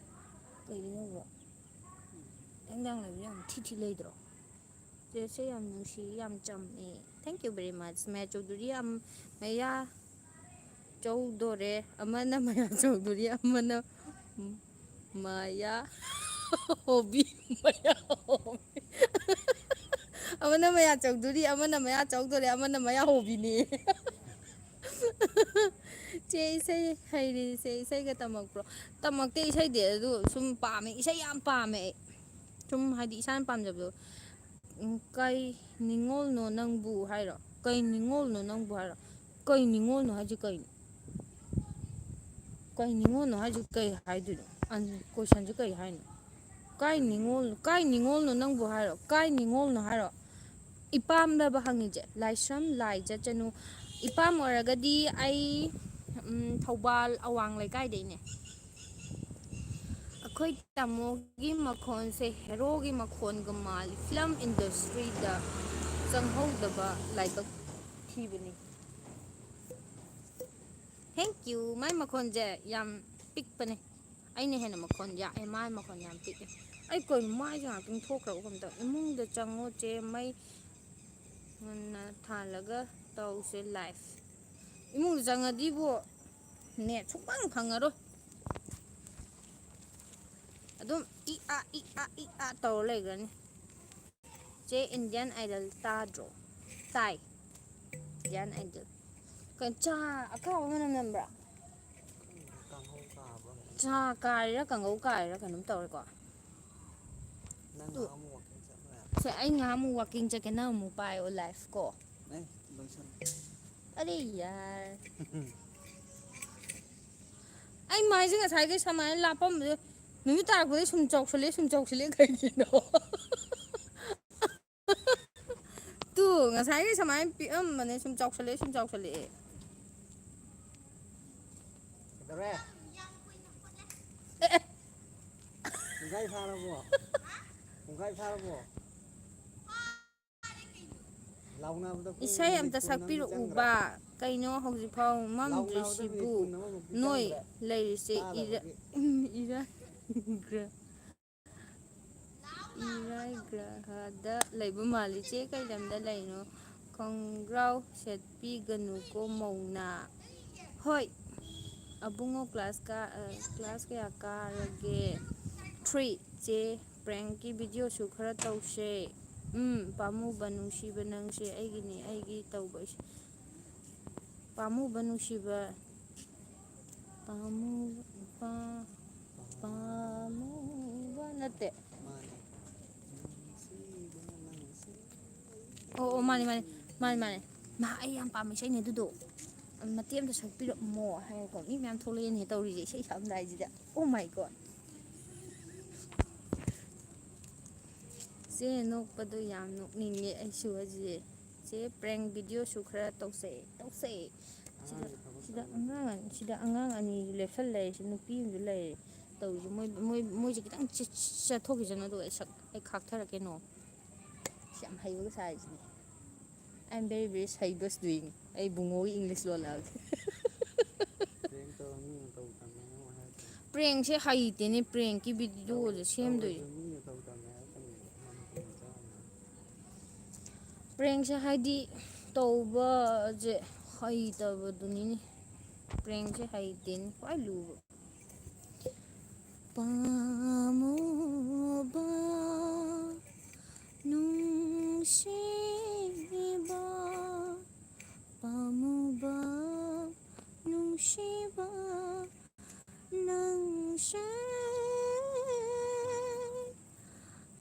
Speaker 1: ꯀꯩꯒꯤꯅꯣꯕ ꯍꯦꯡꯗꯥꯡ ꯂꯩꯕ ꯌꯥꯝ ꯊꯤ ꯂꯩꯗ꯭ꯔꯣ ꯆꯦꯁꯦ ꯌꯥꯝ ꯅꯨꯡꯁꯤ ꯌꯥꯝ ꯆꯝꯃꯦ ꯊꯦꯡꯛ ꯌꯨ ꯕꯦꯔꯤ ꯃꯆ ꯃꯌꯥ ꯆꯧꯗꯨꯔꯤ ꯃꯌꯥ ꯆꯧꯗꯣꯔꯦ ꯑꯃꯅ ꯃꯌꯥ ꯆꯧꯗꯣꯔꯤ ꯑꯃꯅ ꯃꯌꯥ ꯍꯣꯕꯤ ꯃꯌꯥ ꯍꯣꯕꯤ ꯑꯃꯅ ꯃꯌꯥ ꯆꯧꯗꯣꯔꯤ ꯑꯃꯅ ꯃꯌꯥ ꯆꯧꯗꯣꯔꯦ ꯑꯃꯅ ꯃꯌꯥ ꯍꯣꯕꯤꯅꯦ ꯆꯦ ꯏꯁꯩ ꯍꯩꯔꯤꯁꯦ ꯏꯁꯩꯒ ꯇꯝꯃꯛꯄ꯭ꯔꯣ ꯇꯝꯃꯛꯇꯦ ꯏꯁꯩꯗꯤ ꯑꯗꯨ ꯁꯨꯝ ꯄꯥꯝꯃꯦ ꯏꯁꯩ ꯌꯥꯝ ꯄꯥꯝꯃꯦ ꯑꯩ ꯁꯨꯝ ꯍꯥꯏꯗꯤ ꯏꯁꯥꯅ ꯄꯥꯝꯖꯕꯗꯣ ꯀꯩ ꯅꯤꯡꯉꯣꯜꯅꯣ ꯅꯪꯕꯨ ꯍꯥꯏꯔꯣ ꯀꯩ ꯅꯤꯡꯉꯣꯜꯅꯣ ꯅꯪꯕꯨ ꯍꯥꯏꯔꯣ ꯀꯩ ꯅꯤꯡꯉꯣꯜꯅꯣ ꯍꯥꯏꯁꯦ ꯀꯩꯅꯣ ꯀꯩ ꯅꯤꯡꯉꯣꯜꯅꯣ ꯍꯥꯏꯁꯦ ꯀꯩ ꯍꯥꯏꯗꯣꯏꯅꯣ ꯀꯣꯏꯁꯟꯁꯦ ꯀꯩ ꯍꯥꯏꯅꯣ ꯀꯥꯏ ꯅꯤꯡꯉꯣꯜꯅꯣ ꯅꯪꯕꯨ ꯍꯥꯏꯔꯣ ꯀꯥꯏ ꯅꯤꯡꯉꯣꯜꯅꯣ ꯍꯥꯏꯔꯣ ꯏꯄꯥꯝꯅꯕ ꯍꯪꯉꯤꯁꯦ ꯂꯥꯏꯁ꯭ꯔꯝ ꯂꯥꯏ ꯆꯠꯆꯅꯨ ꯏꯄꯥꯝ ꯑꯣꯏꯔꯒꯗꯤ ꯑꯩ ꯊꯧꯕꯥꯜ ꯑꯋꯥꯡ ꯂꯩꯀꯥꯏꯗꯩꯅꯦ ꯑꯩꯈꯣꯏ ꯇꯥꯃꯣꯒꯤ ꯃꯈꯣꯟꯁꯦ ꯍꯦꯔꯣꯒꯤ ꯃꯈꯣꯟꯒ ꯃꯥꯜꯂꯤ ꯐꯤꯂꯝ ꯏꯟꯗꯁꯇ꯭ꯔꯤꯗ ꯆꯪꯍꯧꯗꯕ ꯂꯥꯏꯕꯛ ꯊꯤꯕꯅꯤ ꯊꯦꯡꯀ꯭ꯌꯨ ꯃꯥꯏ ꯃꯈꯣꯟꯁꯦ ꯌꯥꯝ ꯄꯤꯛꯄꯅꯦ ꯑꯩꯅ ꯍꯦꯟꯅ ꯃꯈꯣꯟ ꯌꯥꯛꯑꯦ ꯃꯥꯏ ꯃꯈꯣꯟ ꯌꯥꯝ ꯄꯤꯛꯑꯦ ꯑꯩ ꯀꯩꯅꯣ ꯃꯥꯏꯁꯦ ꯉꯥꯛꯇꯪ ꯊꯣꯛꯈ꯭ꯔꯕ ꯀꯩꯅꯣꯝ ꯇꯧꯋꯦ ꯏꯃꯨꯡꯗ ꯆꯪꯉꯣ ꯆꯦ ꯃꯩ ꯉꯟꯅ ꯊꯥꯜꯂꯒ ꯇꯧꯁꯦ ꯂꯥꯏꯐ ꯏꯃꯨꯡꯗ ꯆꯪꯉꯗꯤꯕꯣ ꯅꯦꯠ ꯁꯨꯡꯐꯪ ꯐꯪꯉꯔꯣꯏ ꯑꯗꯨꯝ ꯏ ꯑꯥ ꯇꯧꯔ ꯂꯩꯈ꯭ꯔꯅꯤ ꯆꯦ ꯏꯟꯗꯤꯌꯥꯟ ꯑꯥꯏꯗꯜ ꯇꯥꯗ꯭ꯔꯣ ꯇꯥꯏ ꯏꯟꯗꯤꯌꯥꯟ ꯑꯥꯏꯗꯜ ꯆꯥ ꯑꯀꯥꯎꯕ ꯃꯅꯝ ꯅꯝꯕ꯭ꯔꯥ
Speaker 4: ꯈꯪꯗꯦ ꯀꯥꯡꯍꯧ ꯀꯥꯕ꯭ꯔꯥ ꯀꯩꯅꯣꯝ
Speaker 1: ꯆꯥ
Speaker 4: ꯇꯧꯋꯦ
Speaker 1: ꯀꯥꯏꯔꯤꯔꯥ ꯀꯥꯡꯒꯧ ꯀꯥꯏꯔꯤꯔꯥ ꯀꯩꯅꯣꯝ ꯇꯧꯔꯦꯀꯣ
Speaker 4: ꯅꯪ
Speaker 1: ꯇꯨ
Speaker 4: ꯉꯍꯥꯟꯃꯨꯛ ꯋꯥꯛꯀꯤꯡ ꯆꯠꯂꯨꯏ
Speaker 1: ꯁꯦ ꯑꯩ ꯉꯍꯥꯛꯃꯨꯛ ꯋꯥꯛꯀꯤꯡ ꯆꯠꯀꯦ ꯅꯪ ꯑꯃꯨꯛ ꯄꯥꯏꯌꯣ ꯂꯥꯏꯐ ꯀꯣ
Speaker 4: ꯂꯣꯏꯁꯜꯂꯣ
Speaker 1: ꯑꯔꯦ ꯌꯥꯔ ꯑꯩ ꯃꯥꯏꯁꯦ ꯉꯁꯥꯏꯈꯩ ꯁꯨꯃꯥꯏꯅ ꯂꯥꯞꯄꯝꯕꯁꯦ ꯅꯨꯃꯤꯠ ꯇꯥꯔꯛꯄꯗꯩ ꯁꯨꯝ ꯆꯥꯎꯁꯜꯂꯦ ꯀꯩꯒꯤꯅꯣ ꯇꯨ ꯉꯁꯥꯏꯒꯩ ꯁꯨꯃꯥꯏꯅ ꯄꯤꯛꯑꯝꯕꯅꯦ ꯁꯨꯝ ꯆꯥꯎꯁꯜꯂꯛꯑꯦ
Speaker 4: ꯀꯩꯗꯧꯔꯦ
Speaker 1: ꯑꯦ
Speaker 4: ꯄꯨꯡꯈꯥꯏ ꯐꯥꯔꯕꯣ ꯂꯥꯎꯅꯕꯗ ꯄꯨꯡ
Speaker 1: ꯏꯁꯩ
Speaker 4: ꯃꯤꯅꯤꯠ
Speaker 1: ꯑꯝꯇ
Speaker 4: ꯀꯨꯟ ꯑꯃꯗꯤ ꯆꯪꯈ꯭ꯔꯦ
Speaker 1: ꯁꯛꯄꯤꯔꯛꯎꯕ ꯀꯩꯅꯣ ꯍꯧꯖꯤꯛꯐꯥꯎ
Speaker 4: ꯂꯥꯎꯅꯕꯗ ꯃꯤꯅꯤꯠ
Speaker 1: ꯃꯝꯗ꯭ꯔꯤꯁꯤꯕꯨ
Speaker 4: ꯀꯨꯟ ꯑꯃꯃꯨꯛꯇꯤ
Speaker 1: ꯅꯣꯏ
Speaker 4: ꯆꯪꯈ꯭ꯔꯦ
Speaker 1: ꯂꯩꯔꯤꯁꯦ
Speaker 4: ꯇꯥꯗꯕꯒꯤ
Speaker 1: ꯏꯔꯥꯏ ꯒ꯭ꯔꯍꯗ ꯂꯩꯕ ꯃꯥꯜꯂꯤ ꯆꯦ ꯀꯩ ꯂꯝꯗ ꯂꯩꯅꯣ ꯈꯣꯡꯒ꯭ꯔꯥꯎ ꯁꯦꯠꯄꯤꯒꯅꯨꯀꯣ ꯃꯧꯅꯥ ꯍꯣꯏ ꯑꯕꯨꯡꯉꯣ ꯀ꯭ꯂꯥꯁ ꯀꯌꯥ ꯀꯥꯔꯒꯦ 3 ꯆꯦ ꯄ꯭ꯔꯦꯡꯀꯤ ꯚꯤꯗꯤꯑꯣꯁꯨ ꯈꯔ ꯇꯧꯁꯦ ꯄꯥꯝꯃꯨꯕ ꯅꯨꯡꯁꯤꯕ ꯅꯪꯁꯦ ꯑꯩꯒꯤꯅꯤ ꯑꯩꯒꯤ ꯇꯧꯕ ꯄꯥꯝꯃꯨꯕ ꯅꯨꯡꯁꯤꯕ ꯄꯥꯝꯃꯨꯕ ꯅꯠꯇꯦ
Speaker 4: ꯃꯥꯅꯦ ꯅꯨꯡꯁꯤꯕ ꯅꯪꯁꯦ
Speaker 1: ꯑꯣ
Speaker 4: ꯑꯩꯒꯤ
Speaker 1: ꯃꯥꯅꯦ
Speaker 4: ꯅꯨꯡꯁꯤꯕꯤ
Speaker 1: ꯃꯥ ꯑꯩ ꯌꯥꯝ ꯄꯥꯝꯃꯦ ꯏꯁꯩꯅꯦ ꯑꯗꯨꯗꯣ ꯃꯇꯦꯛ ꯑꯃꯇ ꯁꯛꯄꯤꯔꯛꯃꯣ ꯍꯥꯏꯔꯀꯣ ꯃꯤ ꯃꯌꯥꯝ ꯊꯣꯛꯂꯛꯑꯦꯅꯦ ꯇꯧꯔꯤꯁꯦ ꯏꯁꯩ ꯁꯛꯑꯝꯗꯥꯏꯁꯤꯗ ꯑꯣ ꯃꯥꯏ ꯒꯣꯠ ꯆꯦ ꯅꯣꯛꯄꯗꯣ ꯌꯥꯝ ꯅꯣꯛꯅꯤꯡꯉꯦ ꯑꯩꯁꯨ ꯍꯧꯖꯤꯛ ꯆꯦ ꯄ꯭ꯔꯦꯡ ꯚꯤꯗꯤꯑꯣꯁꯨ ꯈꯔ ꯇꯧꯁꯦ ꯁꯤꯗ ꯑꯉꯥꯡ ꯑꯅꯤꯁꯨ ꯂꯦꯞꯁꯜ ꯂꯩꯔꯦ ꯁꯤ ꯅꯨꯄꯤ ꯑꯃꯁꯨ ꯂꯩꯔꯦ ꯇꯧꯔꯤꯁꯦ ꯃꯣꯏꯁꯦ ꯈꯤꯇꯪ ꯆꯠꯊꯣꯛꯈꯤꯁꯅꯣ ꯑꯗꯨꯒ ꯑꯩ ꯈꯥꯛꯊꯔꯛꯀꯦꯅꯣ ꯁꯤ ꯌꯥꯝ ꯍꯩꯕꯒ ꯁꯥꯔꯤꯁꯤꯅꯦ ꯑꯥꯏ ꯑꯦꯝ ꯕꯦꯔꯤ ꯕꯦꯔꯤ ꯍꯩꯕꯁ ꯗꯨꯏꯡ ꯑꯩ ꯕꯨꯡꯉꯣꯒꯤ ꯏꯪꯂꯤꯁ ꯂꯣꯜꯂꯛꯑꯒꯦ
Speaker 4: ꯄ꯭ꯔꯦꯡ ꯇꯧꯔ ꯃꯤꯅ ꯇꯧ ꯇꯝꯃꯦ ꯑꯃꯨꯛ ꯍꯥꯏꯔꯛꯀꯅꯤ
Speaker 1: ꯄ꯭ꯔꯦꯡꯁꯦ ꯍꯩꯇꯦꯅꯦ ꯄ꯭ꯔꯦꯡꯀꯤ ꯚꯤꯗꯤꯑꯣꯁꯦ ꯁꯦꯝꯗꯣꯏꯁꯦ
Speaker 4: ꯇꯧꯔꯁꯨ ꯃꯤꯅ ꯇꯧ ꯇꯝꯃꯦ ꯍꯥꯏꯔꯛꯀꯅꯤ ꯃꯅꯤꯄꯨꯔ ꯃꯆꯥ ꯑꯃ
Speaker 1: ꯄ꯭ꯔꯦꯡꯁꯦ ꯍꯥꯏꯗꯤ ꯇꯧꯕꯁꯦ ꯍꯩꯇꯕꯗꯨꯅꯤꯅꯦ ꯄ꯭ꯔꯦꯡꯁꯦ ꯍꯩꯇꯦꯅꯦ ꯈ꯭ꯋꯥꯏ ꯂꯨꯕ ꯄꯥꯝꯃꯨꯕ ꯅꯨꯡꯁꯤꯕ ꯄꯥꯝꯃꯨꯕ ꯅꯨꯡꯁꯤꯕ ꯅꯪꯁꯦ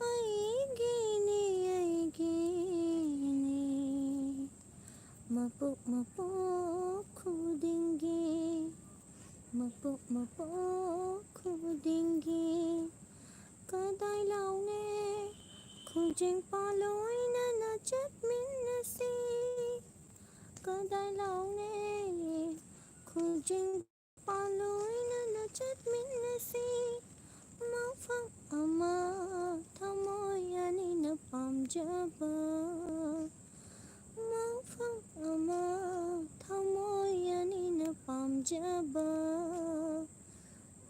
Speaker 1: ꯑꯩꯒꯤꯅꯤ ꯃꯄꯣꯛ ꯈꯨꯗꯤꯡꯒꯤ ꯀꯗꯥꯏ ꯂꯥꯎꯅꯦ ꯈꯣꯡꯖꯦꯡ ꯄꯥꯂꯣꯏꯅꯅ ꯆꯠꯃꯤꯟꯅꯁꯤ ꯀꯗꯥꯏ ꯂꯥꯎꯅꯦ ꯈꯣꯡꯖꯦꯡ ꯄꯥꯂꯣꯏꯅꯅ ꯆꯠꯃꯤꯟꯅꯁꯤ ꯃꯐꯝ ꯑꯃ ꯊꯃꯣꯏ ꯑꯅꯤꯅ ꯄꯥꯝꯖꯕ ꯃꯐꯝ ꯑꯃ ꯊꯃꯣꯏ ꯑꯅꯤꯅ ꯄꯥꯝꯖꯕ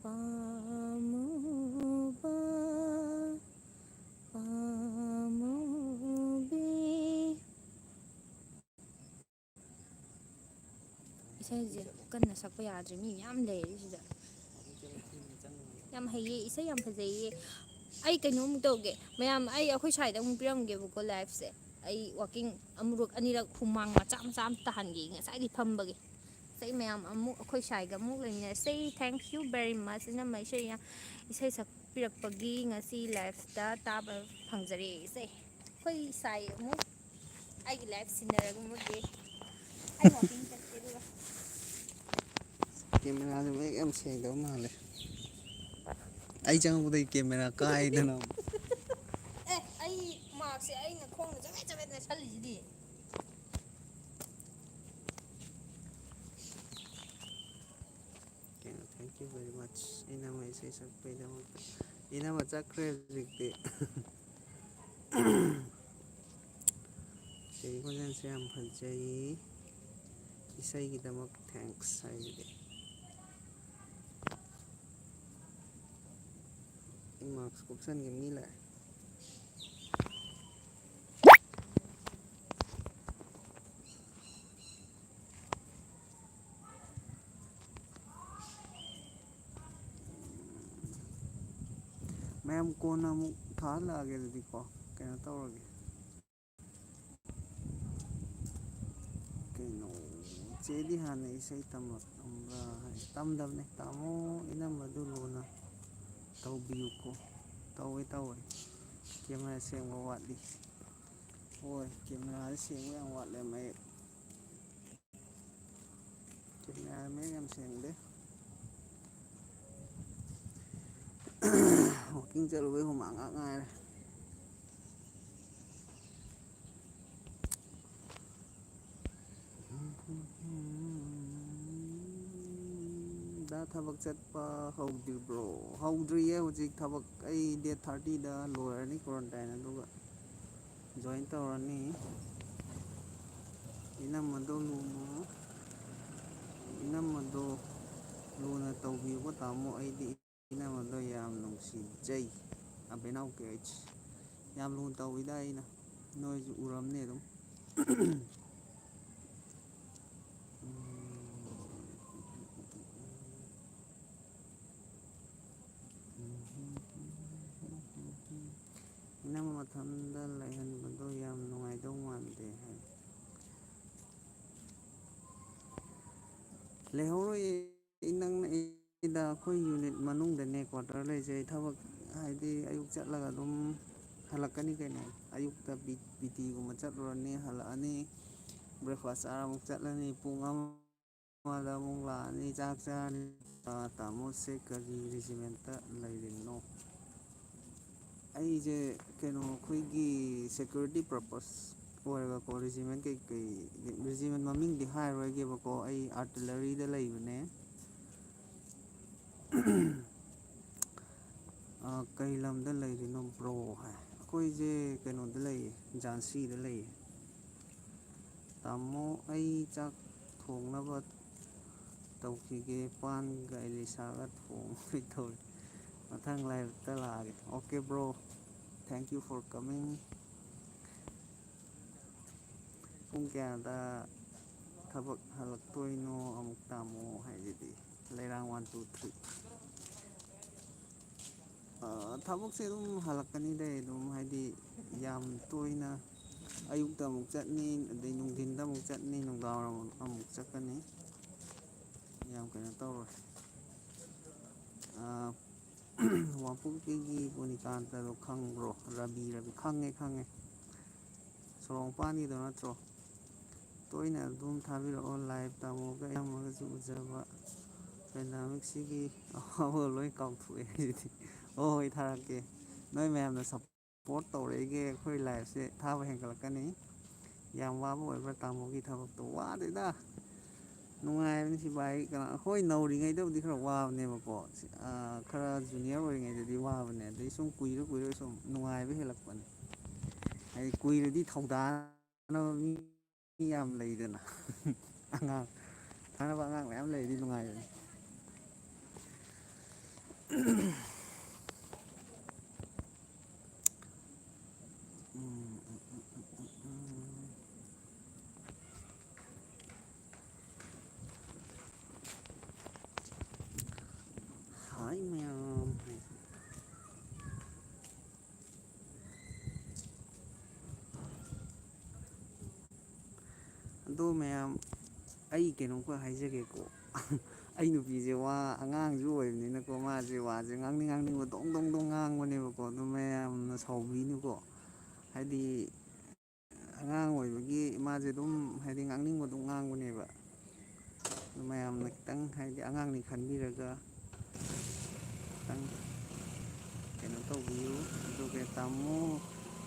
Speaker 1: ꯄꯥꯝꯃꯨꯕ ꯄꯥꯝꯃꯨꯕꯤ ꯏꯁꯩꯁꯦ ꯀꯟꯅ ꯁꯛꯄ ꯌꯥꯗ꯭ꯔꯦ ꯃꯤ ꯃꯌꯥꯝ ꯂꯩꯔꯦ ꯁꯤꯗ ꯌꯥꯝ ꯍꯩꯌꯦ ꯏꯁꯩ ꯌꯥꯝ ꯐꯖꯩꯌꯦ ꯑꯩ ꯀꯩꯅꯣꯃꯨꯛ ꯇꯧꯒꯦ ꯃꯌꯥꯝ ꯑꯩꯈꯣꯏ ꯁ꯭ꯋꯥꯏꯗ ꯑꯃꯨꯛ ꯄꯤꯔꯝꯒꯦꯕꯀꯣ ꯂꯥꯏꯐꯁꯦ ꯑꯩ ꯋꯥꯛꯀꯤꯡ ꯑꯅꯤꯔꯛ ꯍꯨꯃꯥꯡ ꯃꯆꯥ ꯑꯃ ꯇꯥꯍꯟꯒꯦ ꯉꯁꯥꯏꯗꯤ ꯐꯝꯕꯒꯤ ꯏꯁꯩ ꯃꯌꯥꯝ ꯑꯃꯨꯛ ꯑꯩꯈꯣꯏ ꯁ꯭ꯋꯥꯏꯒ ꯑꯃꯨꯛ ꯂꯩꯃꯤꯟꯅꯁꯦ ꯊꯦꯡꯛ ꯌꯨ ꯕꯦꯔꯤ ꯃꯁ ꯏꯅꯝꯃ ꯏꯁꯩ ꯁꯛꯄꯤꯔꯛꯄꯒꯤ ꯉꯁꯤ ꯂꯥꯏꯐꯇ ꯇꯥꯕ ꯐꯪꯖꯔꯦ ꯏꯁꯩ ꯑꯩꯈꯣꯏ ꯁꯥꯏ ꯑꯃꯨꯛ ꯑꯩꯒꯤ ꯂꯥꯏꯐ ꯁꯤꯟꯅꯔꯒ ꯃꯨꯠꯂꯦ ꯑꯩ ꯋꯥꯛꯀꯤꯡ ꯆꯠꯀꯦ ꯑꯗꯨꯒ
Speaker 4: ꯀꯦꯃꯦꯔꯥꯁꯦ ꯃꯌꯦꯛ ꯌꯥꯝ ꯁꯦꯡꯗꯕ ꯃꯥꯜꯂꯦ ꯑꯩ ꯆꯪꯉꯛꯄꯗꯩ ꯀꯦꯃꯦꯔꯥ ꯀꯥꯏꯗꯅ
Speaker 1: ꯑꯩ ꯃꯥꯔꯛꯁꯦ ꯑꯩꯅ ꯈꯣꯡꯅ ꯆꯕꯦꯠ ꯆꯕꯦꯠ ꯅꯦꯠꯁꯜꯂꯤꯁꯤꯗꯤ
Speaker 4: ꯀꯩꯅꯣ ꯊꯦꯡꯛ ꯌꯨ ꯚꯦꯔꯤ ꯃꯆ ꯏꯅꯝꯃ ꯏꯁꯩ ꯁꯛꯄꯩꯗꯃꯛꯇ ꯏꯅꯝꯃ ꯆꯠꯈ꯭ꯔꯦ ꯍꯧꯖꯤꯛꯇꯤ ꯆꯦꯒꯤ ꯈꯣꯟꯖꯦꯜꯁꯦ ꯌꯥꯝ ꯐꯖꯩ ꯏꯁꯩꯒꯤꯗꯃꯛ ꯊꯦꯡꯛꯁ ꯍꯥꯏꯁꯤꯗꯤ ꯃꯥꯛꯁ ꯀꯨꯞꯁꯟꯒꯦ ꯃꯤ ꯂꯥꯛꯑꯦ ꯃꯌꯥꯝ ꯀꯣꯟꯅ ꯑꯃꯨꯛ ꯊꯥꯍꯜꯂꯛꯑꯒꯦ ꯑꯗꯨꯗꯤꯀꯣ ꯀꯩꯅꯣ ꯇꯧꯔꯒꯦ ꯀꯩꯅꯣ ꯆꯦꯗꯤ ꯍꯥꯟꯅ ꯏꯁꯩ ꯇꯝꯂꯛꯑꯝꯕ꯭ꯔꯥ ꯍꯥꯏ ꯇꯝꯗꯕꯅꯦ ꯇꯥꯃꯣ ꯏꯅꯝꯃꯗꯨ ꯂꯨꯅ ꯇꯧꯕꯤꯌꯨꯀꯣ ꯇꯧꯋꯦ ꯀꯦꯃꯦꯔꯥ ꯁꯦꯡꯕ ꯋꯥꯠꯂꯤ ꯍꯣꯏ ꯀꯦꯃꯦꯔꯥꯁꯦ ꯁꯦꯡꯕ ꯌꯥꯝ ꯋꯥꯠꯂꯦ ꯃꯌꯦꯛ ꯀꯦꯃꯦꯔꯥ ꯃꯌꯦꯛ ꯌꯥꯝ ꯁꯦꯡꯗꯦ ꯋꯥꯛꯀꯤꯡ ꯆꯠꯂꯨꯕꯩ ꯍꯨꯃꯥꯡ ꯉꯥꯛ ꯉꯥꯏꯔꯦ ꯗ ꯊꯕꯛ ꯆꯠꯄ ꯍꯧꯗ꯭ꯔꯤꯕ꯭ꯔꯣ ꯍꯧꯗ꯭ꯔꯤꯌꯦ ꯍꯧꯖꯤꯛ ꯊꯕꯛ ꯑꯩ ꯗꯦꯠ 30ꯗ ꯂꯣꯏꯔꯅꯤ ꯀ꯭ꯋꯥꯔꯟꯇꯥꯏꯟ ꯑꯗꯨꯒ ꯖꯣꯏꯟ ꯇꯧꯔꯅꯤ ꯏꯅꯝꯃꯗꯣ ꯂꯨꯅ ꯇꯧꯕꯤꯌꯨꯀꯣ ꯇꯥꯃꯣ ꯑꯩꯗꯤ ꯏꯅꯝꯃꯗꯣ ꯌꯥꯝ ꯅꯨꯡꯁꯤꯖꯩ ꯑꯕꯦꯅꯥꯎ ꯀꯦ ꯌꯥꯝ ꯂꯨꯅ ꯇꯧꯋꯤꯗ ꯑꯩꯅ ꯅꯣꯏꯁꯨ ꯎꯔꯝꯅꯤ ꯑꯗꯨꯝ ꯏꯅꯝꯃ ꯃꯊꯟꯗ ꯂꯩꯍꯟꯕꯗꯣ ꯌꯥꯝ ꯅꯨꯡꯉꯥꯏꯗꯧ ꯃꯥꯟꯗꯦ ꯍꯥꯏ ꯂꯩꯍꯧꯔꯣꯏ ꯅꯪ ꯁꯤꯗ ꯑꯩꯈꯣꯏ ꯌꯨꯅꯤꯠ ꯃꯅꯨꯡꯗꯅꯦ ꯀ꯭ꯋꯥꯇꯔ ꯂꯩꯖꯩ ꯑꯩ ꯊꯕꯛ ꯍꯥꯏꯗꯤ ꯑꯌꯨꯛ ꯆꯠꯂꯒ ꯑꯗꯨꯝ ꯍꯜꯂꯛꯀꯅꯤ ꯀꯩꯅꯣ ꯑꯌꯨꯛꯇ ꯄꯤ ꯇꯤꯒꯨꯝꯕ ꯆꯠꯂꯨꯔꯅꯤ ꯍꯜꯂꯛꯑꯅꯤ ꯕ꯭ꯔꯦꯛꯐꯥꯁ ꯆꯥꯔ ꯑꯃꯨꯛ ꯆꯠꯂꯅꯤ ꯄꯨꯡ 1 ꯃꯥꯗ ꯑꯃꯨꯛ ꯂꯥꯛꯑꯅꯤ ꯆꯥꯛ ꯆꯥꯔꯅꯤ ꯇꯥꯃꯣꯁꯦ ꯀꯔꯤ ꯔꯤꯖꯤꯃꯦꯟꯇ ꯂꯩꯔꯤꯅꯣ ꯑꯩꯁꯦ ꯀꯩꯅꯣ ꯑꯩꯈꯣꯏꯒꯤ ꯁꯦꯀ꯭ꯌꯨꯔꯤꯇꯤ ꯄꯔꯄꯁ ꯑꯣꯏꯔꯒꯀꯣ ꯔꯤꯖꯤꯃꯦꯟ ꯀꯩꯀꯩ ꯔꯤꯖꯤꯃꯦꯟ ꯃꯃꯤꯡꯗꯤ ꯍꯥꯏꯔꯣꯏꯒꯦꯕꯀꯣ ꯑꯩ ꯑꯥꯔꯇꯤꯂꯔꯤꯗ ꯂꯩꯕꯅꯦ ꯀꯩ ꯂꯝꯗ ꯂꯩꯔꯤꯅꯣ ꯕ꯭ꯔꯣ ꯍꯥꯏ ꯑꯩꯈꯣꯏꯁꯦ ꯀꯩꯅꯣꯗ ꯂꯩꯌꯦ ꯖꯥꯟꯁꯤꯗ ꯂꯩꯌꯦ ꯇꯥꯃꯣ ꯑꯩ ꯆꯥꯛ ꯊꯣꯡꯅꯕ ꯇꯧꯈꯤꯒꯦ ꯄꯥꯟꯒ ꯏꯂꯤꯁꯥꯒ ꯊꯣꯡꯕꯩ ꯇꯧꯔꯤ ꯃꯊꯪ ꯂꯥꯏꯔꯤꯛꯇ ꯂꯥꯛꯑꯒꯦ okay bro thank you for coming ꯄꯨꯡ ꯀꯌꯥꯗ ꯊꯕꯛ ꯍꯜꯂꯛꯇꯣꯏꯅꯣ ꯑꯃꯨꯛ ꯇꯥꯃꯣ ꯍꯥꯏꯁꯤꯗꯤ ꯂꯩꯔꯥꯡ 1 2 3 ꯊꯕꯛꯁꯦ ꯑꯗꯨꯝ ꯍꯜꯂꯛꯀꯅꯤꯗ ꯑꯗꯨꯝ ꯍꯥꯏꯗꯤ ꯌꯥꯝ ꯇꯣꯏꯅ ꯑꯌꯨꯛꯇ ꯑꯃꯨꯛ ꯆꯠꯅꯤ ꯑꯗꯩ ꯅꯨꯡꯊꯤꯟꯗ ꯑꯃꯨꯛ ꯆꯠꯅꯤ ꯅꯨꯡꯗꯥꯡꯋꯥꯏꯔꯝ ꯑꯃꯨꯛ ꯆꯠꯀꯅꯤ ꯌꯥꯝ ꯀꯩꯅꯣ ꯇꯧꯔꯣꯏ ꯋꯥꯡꯄꯣꯛꯄꯤꯒꯤ ꯕꯣꯅꯤꯀꯥꯟꯇꯗꯣ ꯈꯪꯕ꯭ꯔꯣ ꯔꯕꯤ ꯈꯪꯉꯦ ꯁꯣꯔꯣꯡꯄꯥꯟꯒꯤꯗꯣ ꯅꯠꯇ꯭ꯔꯣ ꯇꯣꯏꯅ ꯑꯗꯨꯝ ꯊꯥꯕꯤꯔꯛꯑꯣ ꯂꯥꯏꯚ ꯇꯥꯃꯣꯒ ꯑꯌꯥꯝꯕꯒꯁꯨ ꯎꯖꯕ ꯄꯦꯟꯗꯥꯃꯤꯛꯁꯤꯒꯤ ꯑꯋꯥꯕ ꯂꯣꯏ ꯀꯥꯎꯊꯣꯛꯑꯦ ꯍꯥꯏꯗꯤ ꯍꯣꯏ ꯍꯣꯏ ꯊꯥꯔꯛꯀꯦ ꯅꯣꯏ ꯃꯌꯥꯝꯅ ꯁꯞꯄꯣꯔꯠ ꯇꯧꯔꯛꯏꯒꯦ ꯑꯩꯈꯣꯏ ꯂꯥꯏꯐꯁꯦ ꯊꯥꯕ ꯍꯦꯟꯒꯠꯂꯛꯀꯅꯤ ꯌꯥꯝ ꯋꯥꯕ ꯑꯣꯏꯕ꯭ꯔꯥ ꯇꯥꯃꯣꯒꯤ ꯊꯕꯛꯇꯣ ꯋꯥꯗꯦꯗ ꯅꯨꯡꯉꯥꯏꯕꯅꯤ ꯁꯤꯚꯥꯏ ꯍꯣꯏ ꯅꯧꯔꯤꯉꯩꯗꯕꯨꯗꯤ ꯈꯔ ꯋꯥꯕꯅꯦꯕꯀꯣ ꯈꯔ ꯖꯨꯅꯤꯌꯔ ꯑꯣꯏꯔꯤꯉꯩꯗꯗꯤ ꯋꯥꯕꯅꯦ ꯑꯗꯩ ꯁꯨꯝ ꯀꯨꯏꯔ ꯁꯨꯝ ꯅꯨꯡꯉꯥꯏꯕ ꯍꯦꯜꯂꯛꯄꯅꯦ ꯍꯥꯏꯗꯤ ꯀꯨꯏꯔꯗꯤ ꯊꯧꯗꯥꯅꯕ ꯃꯤ ꯌꯥꯝ ꯂꯩꯗꯅ ꯑꯉꯥꯡ ꯊꯥꯅꯕ ꯑꯉꯥꯡ ꯃꯌꯥꯝ ꯂꯩꯔꯗꯤ ꯅꯨꯡꯉꯥꯏꯕꯅꯤ ꯍꯥꯏ ꯃꯌꯥꯝ ꯑꯗꯣ ꯃꯌꯥꯝ ꯑꯩ ꯀꯩꯅꯣꯝꯈ ꯍꯥꯏꯖꯒꯦꯀꯣ ꯑꯩ ꯅꯨꯄꯤꯁꯦ ꯋꯥ ꯑꯉꯥꯡꯁꯨ ꯑꯣꯏꯕꯅꯤꯅꯀꯣ ꯃꯥꯁꯦ ꯋꯥꯁꯦ ꯉꯥꯡꯅꯤꯡꯕ ꯗꯣꯡ ꯗꯣꯡ ꯗꯣꯡ ꯉꯥꯡꯕꯅꯦꯕꯀꯣ ꯑꯗꯨ ꯃꯌꯥꯝꯅ ꯁꯥꯎꯕꯤꯅꯨꯀꯣ ꯍꯥꯏꯗꯤ ꯑꯉꯥꯡ ꯑꯣꯏꯕꯒꯤ ꯃꯥꯁꯦ ꯑꯗꯨꯝ ꯍꯥꯏꯗꯤ ꯉꯥꯡꯅꯤꯡꯕ ꯑꯗꯨꯝ ꯉꯥꯡꯕꯅꯦꯕ ꯑꯗꯨ ꯃꯌꯥꯝꯅ ꯈꯤꯇꯪ ꯍꯥꯏꯗꯤ ꯑꯉꯥꯡꯅꯤ ꯈꯟꯕꯤꯔꯒ ꯈꯤꯇꯪ ꯀꯩꯅꯣ ꯇꯧꯕꯤꯌꯨ ꯑꯗꯨꯒ ꯇꯥꯃꯣ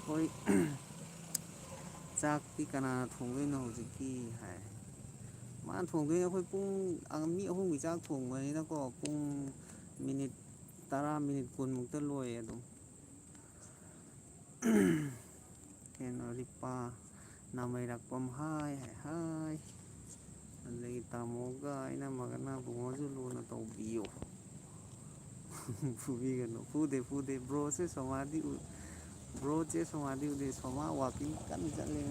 Speaker 4: ꯍꯣꯏ ꯆꯥꯛꯇꯤ ꯀꯅꯥꯅ ꯊꯣꯡꯗꯣꯏꯅꯣ ꯍꯧꯖꯤꯛꯀꯤ ꯍꯥꯏ ꯃꯥꯅ ꯊꯣꯡꯗꯣꯏꯅꯦ ꯑꯩꯈꯣꯏ ꯄꯨꯡ ꯃꯤ ꯑꯍꯨꯝꯒꯤ ꯆꯥꯛ ꯊꯣꯡꯕꯅꯤꯅꯀꯣ ꯄꯨꯡ ꯃꯤꯅꯤꯠ 10 ꯃꯤꯅꯤꯠ 20ꯃꯨꯛꯇ ꯂꯣꯏꯌꯦ ꯑꯗꯨꯝ ꯀꯩꯅꯣꯔꯤꯄꯥ ꯅꯥꯃꯩꯔꯥꯛꯄꯝ ꯍꯥꯏ ꯑꯗꯒꯤ ꯇꯥꯃꯣꯒ ꯑꯩꯅꯝꯃꯒꯅ ꯕꯨꯡꯉꯣꯁꯨ ꯂꯨꯅ ꯇꯧꯕꯤꯌꯨ ꯐꯨꯕꯤꯒꯅꯨ ꯐꯨꯗꯦ ꯕ꯭ꯔꯣꯁꯦ ꯕ꯭ꯔꯣꯁꯦ ꯁꯣꯃꯥꯗꯤ ꯎꯗꯦ ꯁꯣꯃꯥ ꯋꯥꯛꯀꯤꯡ ꯀꯟꯅ ꯆꯠꯂꯤ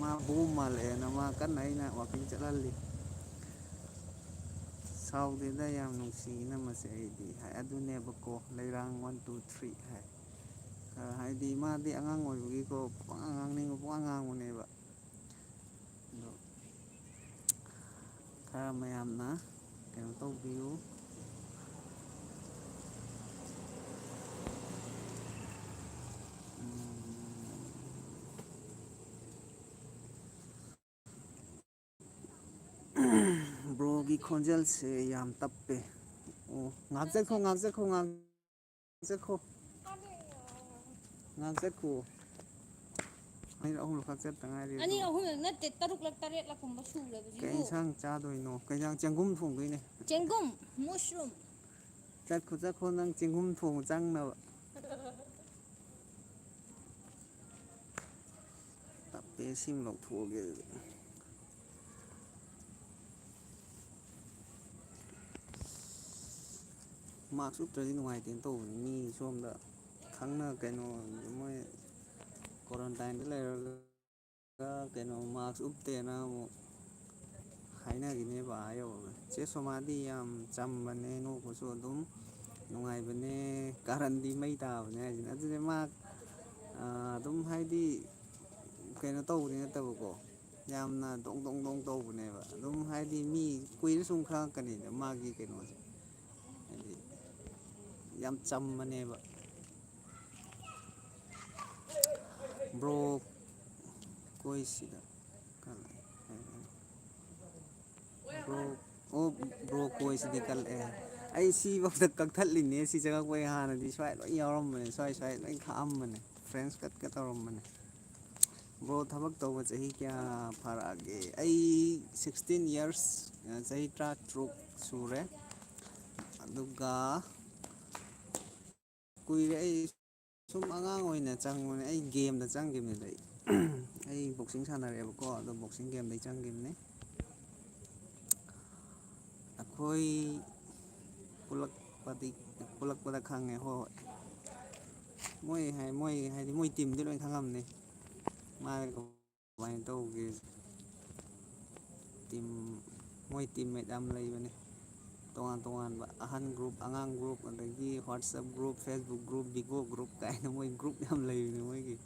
Speaker 4: ꯃꯥ ꯕꯣꯝ ꯃꯥꯜꯂꯛꯑꯦꯅ ꯃꯥ ꯀꯟꯅ ꯑꯩꯅ ꯋꯥꯛꯀꯤꯡ ꯆꯠꯍꯜꯂꯤ ꯁꯥꯎꯗꯦꯗ ꯌꯥꯝ ꯅꯨꯡꯁꯤ ꯏꯅꯝꯃꯁꯦ ꯑꯩꯗꯤ ꯍꯥꯏ ꯑꯗꯨꯅꯦꯕꯀꯣ ꯂꯩꯔꯥꯡ 1 2 3 ꯍꯥꯏ ꯍꯥꯏꯗꯤ ꯃꯥꯗꯤ ꯑꯉꯥꯡ ꯑꯣꯏꯕꯒꯤꯀꯣ ꯉꯥꯡꯅꯤꯡꯕ ꯄꯉꯥꯡ ꯉꯥꯡꯕꯅꯦꯕ ꯑꯗꯣ ꯈꯔ ꯃꯌꯥꯝꯅ ꯀꯩꯅꯣ ꯇꯧꯕꯤꯌꯨ ꯕ꯭ꯔꯣꯒꯤ ꯈꯣꯟꯖꯦꯜꯁꯦ ꯌꯥꯝ ꯇꯞꯄꯦ ꯑꯣ ꯉꯥꯛꯆꯈꯣ ꯑꯅꯤꯔꯛ ꯑꯍꯨꯝꯂꯛ ꯆꯠꯇ ꯉꯥꯏꯔꯤ
Speaker 1: ꯑꯅꯤ
Speaker 4: ꯑꯗꯨꯒ
Speaker 1: ꯑꯍꯨꯝꯂꯛ ꯅꯠꯇꯦ 3ꯂꯛ 4ꯂꯛ ꯀꯨꯝꯕ
Speaker 4: ꯀꯩ
Speaker 1: ꯁꯨꯔꯕꯁꯤꯕꯨ
Speaker 4: ꯌꯦꯟꯁꯥꯡ ꯆꯥꯗꯣꯏꯅꯣ ꯀꯩ ꯌꯦꯟꯁꯥꯡ ꯆꯦꯡꯒꯨꯝ ꯊꯣꯡꯗꯣꯏꯅꯦ
Speaker 1: ꯆꯦꯡꯒꯨꯝ ꯃꯨꯁꯔꯨꯝ
Speaker 4: ꯆꯠꯈꯣ ꯅꯪ ꯆꯦꯡꯒꯨꯝ ꯊꯣꯡꯕ ꯆꯪꯅꯕ ꯇꯞꯄꯦ ꯁꯤꯃ ꯂꯧꯊꯣꯛꯑꯒꯦ ꯑꯗꯨꯗꯤ ꯃꯥꯛꯁ ꯎꯞꯇ꯭ꯔꯗꯤ ꯅꯨꯡꯉꯥꯏꯇꯦꯅ ꯇꯧꯕꯅꯤ ꯃꯤ ꯁꯣꯝꯗ ꯈꯪꯅ ꯀꯩꯅꯣ ꯃꯣꯏ ꯀ꯭ꯋꯥꯔꯟꯇꯥꯏꯟꯗ ꯂꯩꯔꯒ ꯀꯩꯅꯣ ꯃꯥꯛꯁ ꯎꯞꯇꯦꯅ ꯑꯃꯨꯛ ꯍꯥꯏꯅꯈꯤꯅꯦꯕ ꯌꯧꯔꯒ ꯆꯦ ꯁꯣꯃꯥꯗꯤ ꯌꯥꯝ ꯆꯝꯕꯅꯦ ꯅꯣꯛꯄꯁꯨ ꯑꯗꯨꯝ ꯅꯨꯡꯉꯥꯏꯕꯅꯦ ꯀꯥꯔꯟꯗꯤ ꯃꯩ ꯇꯥꯕꯅꯦ ꯍꯥꯏꯁꯤꯅ ꯑꯗꯨꯅꯦ ꯃꯥ ꯑꯗꯨꯝ ꯍꯥꯏꯗꯤ ꯀꯩꯅꯣ ꯇꯧꯕꯗꯤ ꯅꯠꯇꯕꯀꯣ ꯌꯥꯝꯅ ꯗꯣꯡ ꯗꯣꯡ ꯗꯣꯡ ꯇꯧꯕꯅꯦꯕ ꯑꯗꯨꯝ ꯍꯥꯏꯗꯤ ꯃꯤ ꯀꯨꯏꯔ ꯁꯨꯝ ꯈꯪꯉꯛꯀꯅꯤꯗ ꯃꯥꯒꯤ ꯀꯩꯅꯣꯁꯦ ꯍꯥꯏꯗꯤ ꯌꯥꯝ ꯆꯝꯕꯅꯦꯕ bro ꯀꯣꯏꯁꯤꯗ bro oh bro koisidi kal ai si bakta kakthallini si jaga koi hana di swai loi yaram mane swai swai loi kham mane friends kat ka taram mane bro thabak tawba chahi kya farage ai 16 years chahi tra truk sure aduga kuire ai sum angang oina changmane ai game da changgimne dai ai boxing sanareba ko ado boxing game dai changgimne akoi ꯄꯨꯂꯛꯄꯗ ꯈꯪꯉꯦ ꯍꯣꯏ ꯃꯣꯏ ꯍꯥꯏꯗꯤ ꯃꯣꯏ ꯇꯤꯝꯗꯤ ꯂꯣꯏ ꯈꯪꯉꯝꯅꯤ ꯃꯥꯅ ꯀꯃꯥꯏꯅ ꯇꯧꯒꯦ team ꯃꯣꯏ ꯇꯤꯝꯃꯦꯠ ꯌꯥꯝ ꯂꯩꯕꯅꯤ ꯇꯣꯉꯥꯟ ꯇꯣꯉꯥꯟꯕ ꯑꯍꯟ ꯒ꯭ꯔꯨꯞ ꯑꯉꯥꯡ ꯒ꯭ꯔꯨꯞ ꯑꯗꯒꯤ WhatsApp group Facebook group Bigo group ꯀꯥꯏꯅ ꯃꯣꯏ ꯒ꯭ꯔꯨꯞ ꯌꯥꯝ ꯂꯩꯕꯅꯤ ꯃꯣꯏꯒꯤ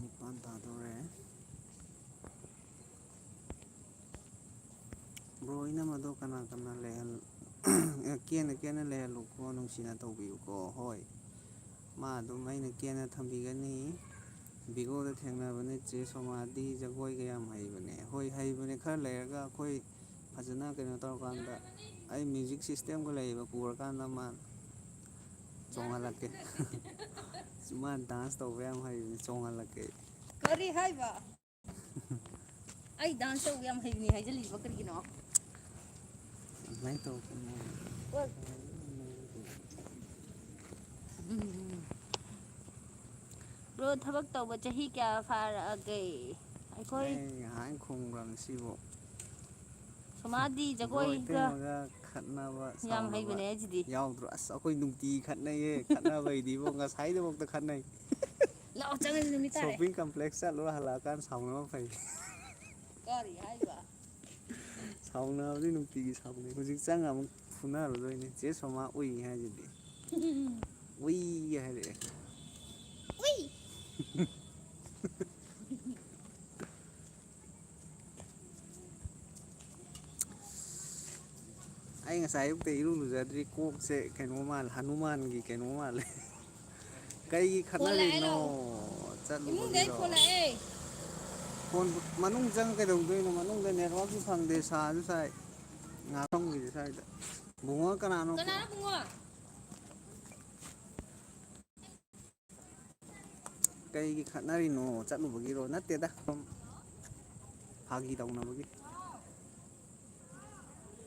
Speaker 4: ꯅꯤꯄꯥꯟ ꯇꯥꯗꯣꯔꯦ ꯕ꯭ꯔꯣ ꯏꯅꯝꯃꯗꯣ ꯀꯅꯥ ꯀꯅꯥ ꯀꯦꯅ ꯂꯩꯍꯜꯂꯨꯀꯣ ꯅꯨꯡꯁꯤꯅ ꯇꯧꯕꯤꯌꯨꯀꯣ ꯍꯣꯏ ꯃꯥ ꯑꯗꯨꯝ ꯑꯩꯅ ꯀꯦꯅ ꯊꯝꯕꯤꯒꯅꯤ ꯕꯤꯒꯣꯗ ꯊꯦꯡꯅꯕꯅꯦ ꯆꯦ ꯁꯣꯃꯥꯗꯤ ꯖꯒꯣꯏꯒ ꯌꯥꯝ ꯍꯩꯕꯅꯦ ꯍꯣꯏ ꯍꯩꯕꯅꯦ ꯈꯔ ꯂꯩꯔꯒ ꯑꯩꯈꯣꯏ ꯐꯖꯅ ꯀꯩꯅꯣ ꯇꯧꯔꯀꯥꯟꯗ ꯑꯩ ꯃ꯭ꯌꯨꯖꯤꯛ ꯁꯤꯁꯇꯦꯝꯒ ꯂꯩꯌꯦꯕ ꯄꯨꯔꯀꯥꯟꯗ ꯃꯥ ꯆꯣꯡꯍꯜꯂꯛꯀꯦ ꯃꯥ ꯗꯥꯟꯁ ꯇꯧꯕ ꯌꯥꯝ ꯍꯩꯕꯅꯦ ꯆꯣꯡꯍꯜꯂꯛꯀꯦ
Speaker 1: ꯀꯔꯤ ꯍꯥꯏꯕ ꯑꯩ ꯗꯥꯟꯁ ꯇꯧꯕ ꯌꯥꯝ ꯍꯩꯕꯅꯤ ꯍꯥꯏꯖꯜꯂꯤꯕ ꯀꯔꯤꯒꯤꯅꯣ
Speaker 4: ꯑꯗꯨꯃꯥꯏꯅ ꯇꯧꯒꯅꯣ
Speaker 1: ꯕ꯭ꯔꯣ ꯊꯕꯛ ꯇꯧꯕ ꯆꯍꯤ ꯀꯌꯥ ꯐꯥꯔꯛꯑꯒꯦ ꯑꯩꯈꯣꯏ
Speaker 4: ꯑꯩ ꯉꯍꯥꯟ ꯈꯨꯝꯈ꯭ꯔꯕꯅꯤ ꯁꯤꯕꯨ
Speaker 1: ꯁꯣꯃꯥꯗꯤ
Speaker 4: ꯕ꯭ꯔꯣ
Speaker 1: ꯖꯒꯣꯏꯒ
Speaker 4: ꯏꯇꯩꯃꯒ ꯈꯠꯅꯕ
Speaker 1: ꯌꯥꯝ
Speaker 4: ꯁꯥꯎꯅꯕ
Speaker 1: ꯍꯩꯕꯅꯦ ꯑꯩꯁꯤꯗꯤ
Speaker 4: ꯌꯥꯎꯗ꯭ꯔꯣ ꯑꯁ ꯑꯩꯈꯣꯏ ꯅꯨꯡꯇꯤꯒꯤ ꯈꯠꯅꯩꯌꯦ ꯈꯠꯅꯕꯩꯗꯤꯕꯣ ꯉꯁꯥꯏꯗꯐꯥꯎꯗ ꯈꯠꯅꯩ
Speaker 1: ꯂꯥꯛꯑꯣ ꯆꯪꯉꯁꯤ ꯅꯨꯃꯤꯠ ꯇꯥꯔꯦ
Speaker 4: ꯁꯣꯞꯄꯤꯡ ꯀꯝꯄ꯭ꯂꯦꯛꯁ ꯆꯠꯂꯨꯔ ꯍꯜꯂꯛꯑꯀꯥꯟꯗ ꯁꯥꯎꯅꯕ ꯐꯩ
Speaker 1: ꯀꯔꯤ ꯍꯥꯏꯕ
Speaker 4: ꯁꯥꯎꯅꯕꯗꯤ ꯅꯨꯡꯇꯤꯒꯤ ꯁꯥꯎꯅꯩ ꯍꯧꯖꯤꯛ ꯆꯪꯉ ꯑꯃꯨꯛ ꯐꯨꯅꯔꯨꯗꯣꯏꯅꯤ ꯆꯦ ꯁꯣꯃꯥ ꯎꯏ ꯍꯥꯏꯁꯤꯗꯤ ꯎꯏ ꯍꯥꯏꯔꯛꯑꯦ
Speaker 2: ꯎꯏ
Speaker 4: ꯑꯩ ꯉꯁꯥꯏ ꯑꯌꯨꯛꯇ ꯏꯔꯨ ꯂꯨꯖꯗ꯭ꯔꯤ ꯀꯣꯛꯁꯦ ꯀꯩꯅꯣ ꯃꯥꯜꯂꯦ ꯍꯅꯨꯃꯥꯟꯒꯤ ꯀꯩꯅꯣ ꯃꯥꯜꯂꯦ ꯀꯩꯒꯤ
Speaker 1: ꯐꯣꯟ ꯂꯥꯛꯑꯦ
Speaker 4: ꯈꯠꯅꯔꯤꯅꯣ
Speaker 1: ꯂꯥꯛꯑꯣ ꯏꯃꯨꯡꯗꯩ
Speaker 4: ꯆꯠꯂꯨꯕꯒꯤꯔꯣ
Speaker 1: ꯐꯣꯟ ꯂꯥꯛꯑꯦ
Speaker 4: ꯐꯣꯟ ꯃꯅꯨꯡ ꯆꯪ ꯀꯩꯗꯧꯗꯣꯏꯅꯣ ꯃꯅꯨꯡꯗ ꯅꯦꯠꯋꯥꯛꯁꯨ ꯐꯪꯗꯦ ꯁꯥꯁꯨ ꯁꯥꯏ ꯉꯥꯛꯐꯝꯒꯤꯁꯦ ꯁ꯭ꯋꯥꯏꯗ ꯕꯨꯡꯉꯣ ꯀꯅꯥꯅꯣ
Speaker 1: ꯕꯨꯡꯉꯣ
Speaker 4: ꯀꯩꯒꯤ ꯈꯠꯅꯔꯤꯅꯣ ꯆꯠꯂꯨꯕꯒꯤꯔꯣ ꯅꯠꯇꯦꯗ ꯁꯨꯝ ꯐꯥꯒꯤ ꯇꯧꯅꯕꯒꯤ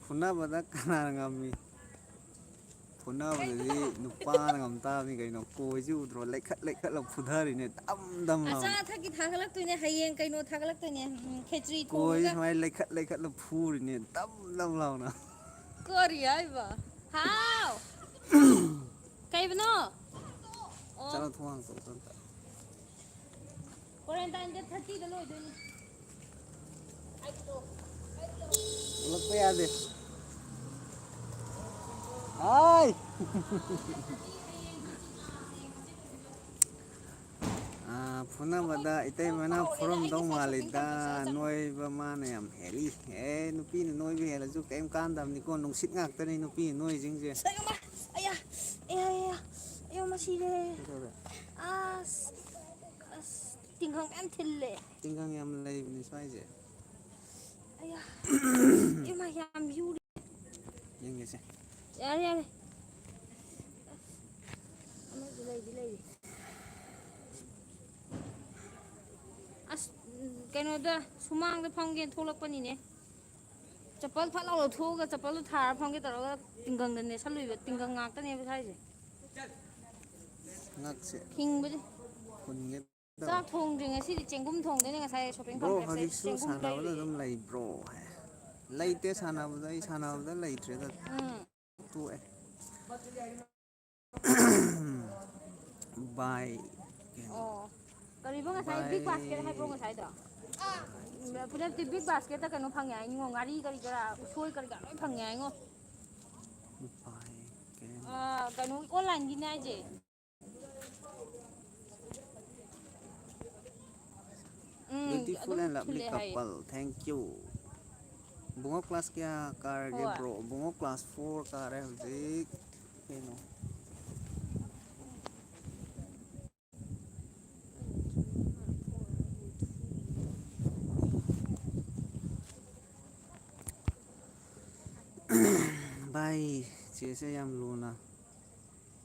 Speaker 4: ꯐꯨꯅꯕꯗ ꯀꯅꯥꯅ ꯉꯝꯃꯤ ꯐꯨꯅꯕꯗꯗꯤ ꯅꯨꯄꯥꯅ ꯉꯝ ꯇꯥꯕꯅꯤ ꯀꯩꯅꯣ ꯀꯣꯏꯁꯤ ꯎꯗ꯭ꯔꯣ ꯂꯩꯈꯠ ꯂꯩꯈꯠꯂ ꯐꯨꯊꯔꯤꯅꯦ ꯗꯝ ꯗꯝ
Speaker 1: ꯑꯆꯥ
Speaker 4: ꯂꯥꯎꯅ
Speaker 1: ꯑꯊꯛꯀꯤ ꯊꯥꯒꯠꯂꯛꯇꯣꯏꯅꯦ ꯍꯌꯦꯡ ꯀꯩꯅꯣ ꯊꯥꯒꯠꯂꯛꯇꯣꯏꯅꯦ ꯈꯦꯆ꯭ꯔꯤ
Speaker 4: ꯀꯣꯏ
Speaker 1: ꯊꯣꯡꯉꯒ
Speaker 4: ꯁꯨꯃꯥꯏꯅ ꯂꯩꯈꯠ ꯂꯩꯈꯠꯂ ꯐꯨꯔꯤꯅꯦ ꯗꯝ ꯗꯝ ꯂꯥꯎꯅ
Speaker 1: ꯀꯔꯤ ꯍꯥꯏꯕ ꯍꯥꯎ ꯀꯩꯕꯅꯣ ꯑꯣ
Speaker 4: ꯆꯠꯂꯣ ꯊꯣꯡ ꯍꯥꯡꯇꯣꯛꯑꯣ ꯆꯣ ꯑꯝꯇ
Speaker 1: ꯀ꯭ꯋꯥꯔꯦꯟꯇꯥꯏꯟ ꯗꯦꯠ 30ꯗ ꯂꯣꯏꯗꯣꯏꯅꯤ
Speaker 4: ꯊꯣꯛꯂꯛꯄ ꯌꯥꯗꯦ ꯍꯥꯏ ꯐꯨꯅꯕꯗ ꯏꯇꯩꯃꯅ ꯐꯨꯔꯝꯗꯧ ꯃꯥꯜꯂꯤꯗ ꯅꯣꯏꯕ ꯃꯥꯅ ꯌꯥꯝ ꯍꯦꯜꯂꯤ ꯑꯦ ꯅꯨꯄꯤꯅ ꯅꯣꯏꯕ ꯍꯦꯜꯂꯁꯨ ꯀꯔꯤꯝ ꯀꯥꯟꯗꯕꯅꯤꯀꯣ ꯅꯨꯡꯁꯤꯠ ꯉꯥꯛꯇꯅꯤ ꯅꯨꯄꯤ ꯅꯣꯏꯁꯤꯡꯁꯦ
Speaker 1: ꯑꯌꯥ ꯑꯌꯥ ꯑꯌꯥ ꯃꯁꯤꯔꯦ
Speaker 4: ꯀꯩꯗꯧꯔꯦ
Speaker 1: ꯑꯁ ꯑꯁ ꯇꯤꯡꯈꯪ ꯃꯌꯥꯝ ꯊꯤꯜꯂꯦ
Speaker 4: ꯇꯤꯡꯈꯪ ꯌꯥꯝ ꯂꯩꯕꯅꯤ ꯁ꯭ꯋꯥꯏꯁꯦ
Speaker 1: ꯑꯌꯥ ꯏꯃꯥ ꯌꯥꯝ ꯌꯨꯔꯤ
Speaker 4: ꯌꯦꯡꯒꯦꯁꯦ
Speaker 1: ꯌꯥꯔꯦ ꯌꯥꯔꯦ ꯑꯃꯁꯨ ꯂꯩꯗꯤ ꯂꯩꯔꯤ ꯑꯁ ꯀꯩꯅꯣꯗ ꯁꯨꯃꯥꯡꯗ ꯐꯝꯒꯦꯅ ꯊꯣꯛꯂꯛꯄꯅꯤꯅꯦ ꯆꯄꯜ ꯐꯠ ꯂꯥꯎ ꯂꯧꯊꯣꯛꯑꯒ ꯆꯄꯜꯗꯣ ꯊꯥꯔ ꯐꯝꯒꯦ ꯇꯧꯔꯒ ꯇꯤꯡꯒꯪꯗ ꯅꯦꯠꯁꯜꯂꯨꯏꯕ ꯇꯤꯡꯒꯪ ꯉꯥꯛꯇꯅꯦꯕ ꯁ꯭ꯋꯥꯏꯁꯦ
Speaker 4: ꯉꯛꯁꯦ
Speaker 1: ꯊꯤꯡꯕꯗꯤ
Speaker 4: ꯐꯨꯟꯒꯦ ꯇꯧꯋꯦ
Speaker 1: ꯆꯥꯛ ꯊꯣꯡꯗ꯭ꯔꯤ ꯉꯁꯤꯗꯤ ꯆꯦꯡꯒꯨꯝ ꯊꯣꯡꯗꯣꯏꯅꯤ ꯉꯁꯥꯏ ꯁꯣꯄꯤꯡ
Speaker 4: ꯕ꯭ꯔꯣ
Speaker 1: ꯀꯝꯄ꯭ꯂꯦꯛꯁꯇꯩ
Speaker 4: ꯍꯧꯖꯤꯛꯁꯨ
Speaker 1: ꯆꯦꯡꯒꯨꯝ
Speaker 4: ꯁꯥꯟꯅꯕꯗ
Speaker 1: ꯂꯩꯔꯨꯏꯌꯦ
Speaker 4: ꯑꯗꯨꯝ ꯂꯩꯕ꯭ꯔꯣ ꯂꯩꯇꯦ ꯁꯥꯟꯅꯕꯗ ꯑꯩ ꯁꯥꯟꯅꯕꯗ ꯂꯩꯇ꯭ꯔꯦꯗ
Speaker 1: ꯎꯝ
Speaker 4: ꯇꯣꯛꯑꯦ ꯕꯥꯏ
Speaker 1: ꯑꯣ ꯀꯔꯤꯕ ꯉꯁꯥꯏ
Speaker 4: ꯕꯥꯏ
Speaker 1: ꯕꯤꯛ ꯕꯥꯁꯀꯦꯠ ꯍꯥꯏꯕ꯭ꯔꯣ ꯉꯁꯥꯏꯗꯣ ꯄꯨꯂꯞꯇꯤ ꯕꯤꯛ ꯕꯥꯁꯀꯦꯠꯇ ꯀꯩꯅꯣ ꯐꯪꯉꯦ ꯍꯥꯏꯅꯤꯉꯣ ꯉꯥꯔꯤ ꯀꯔꯤ ꯀꯔꯥ ꯎꯁꯣꯏ ꯀꯔꯤ ꯀꯔꯥ ꯂꯣꯏ ꯐꯪꯉꯦ ꯍꯥꯏꯉꯣ
Speaker 4: ꯕꯥꯏ ꯀꯦꯟ
Speaker 1: ꯀꯩꯅꯣ ꯑꯣꯟꯂꯥꯏꯟꯒꯤꯅꯦ ꯍꯥꯏꯁꯦ
Speaker 4: full and lovely
Speaker 1: ꯊꯤꯜꯂꯦ ꯍꯥꯏꯌꯦ
Speaker 4: couple thank you bungo class kya karage
Speaker 1: ꯍꯣꯏ
Speaker 4: bro bungo class 4 kare hujik keno bye chese yam luna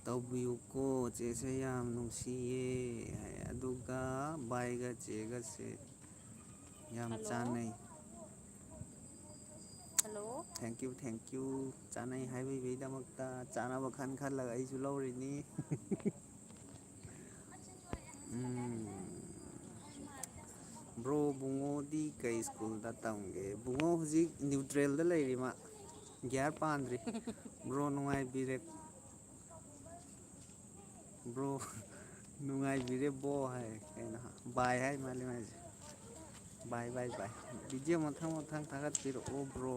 Speaker 4: ꯇꯧꯕꯤꯌꯨꯀꯣ ꯆꯦꯁꯦ ꯌꯥꯝ ꯅꯨꯡꯁꯤꯌꯦ ꯑꯗꯨꯒ ꯕꯥꯏꯒ ꯆꯦꯒꯁꯦ ꯌꯥꯝ
Speaker 1: ꯍꯜꯂꯣ
Speaker 4: ꯆꯥꯟꯅꯩ
Speaker 1: ꯍꯜꯂꯣ
Speaker 4: ꯊꯦꯡꯛ ꯌꯨ ꯆꯥꯅꯩ ꯍꯥꯏꯕꯤꯕꯒꯤꯗꯃꯛꯇ ꯆꯥꯅꯕ ꯈꯜꯂꯒ ꯑꯩꯁꯨ ꯂꯧꯔꯤꯅꯤ ꯕ꯭ꯔꯣ ꯕꯨꯡꯉꯣꯗꯤ ꯀꯩ ꯁ꯭ꯀꯨꯜꯗ ꯇꯝꯒꯦ ꯕꯨꯡꯉꯣ ꯍꯧꯖꯤꯛ ꯅ꯭ꯌꯨꯇ꯭ꯔꯦꯜꯗ ꯂꯩꯔꯤ ꯃꯥ ꯒ꯭ꯌꯥꯔ ꯄꯥꯟꯗ꯭ꯔꯤ ꯕ꯭ꯔꯣ ꯅꯨꯡꯉꯥꯏꯕꯤꯔꯦ ꯕ꯭ꯔꯣ ꯅꯨꯡꯉꯥꯏꯕꯤꯔꯦ ꯕꯣ ꯍꯥꯏ ꯀꯩꯅꯣ ꯕꯥꯏ ꯍꯥꯏ ꯃꯥꯜꯂꯤ ꯃꯥꯏꯁꯦ ꯕꯥꯏ ꯚꯤꯗꯤꯑꯣ ꯃꯊꯪ ꯊꯥꯒꯠꯄꯤꯔꯛꯑꯣ ꯕ꯭ꯔꯣ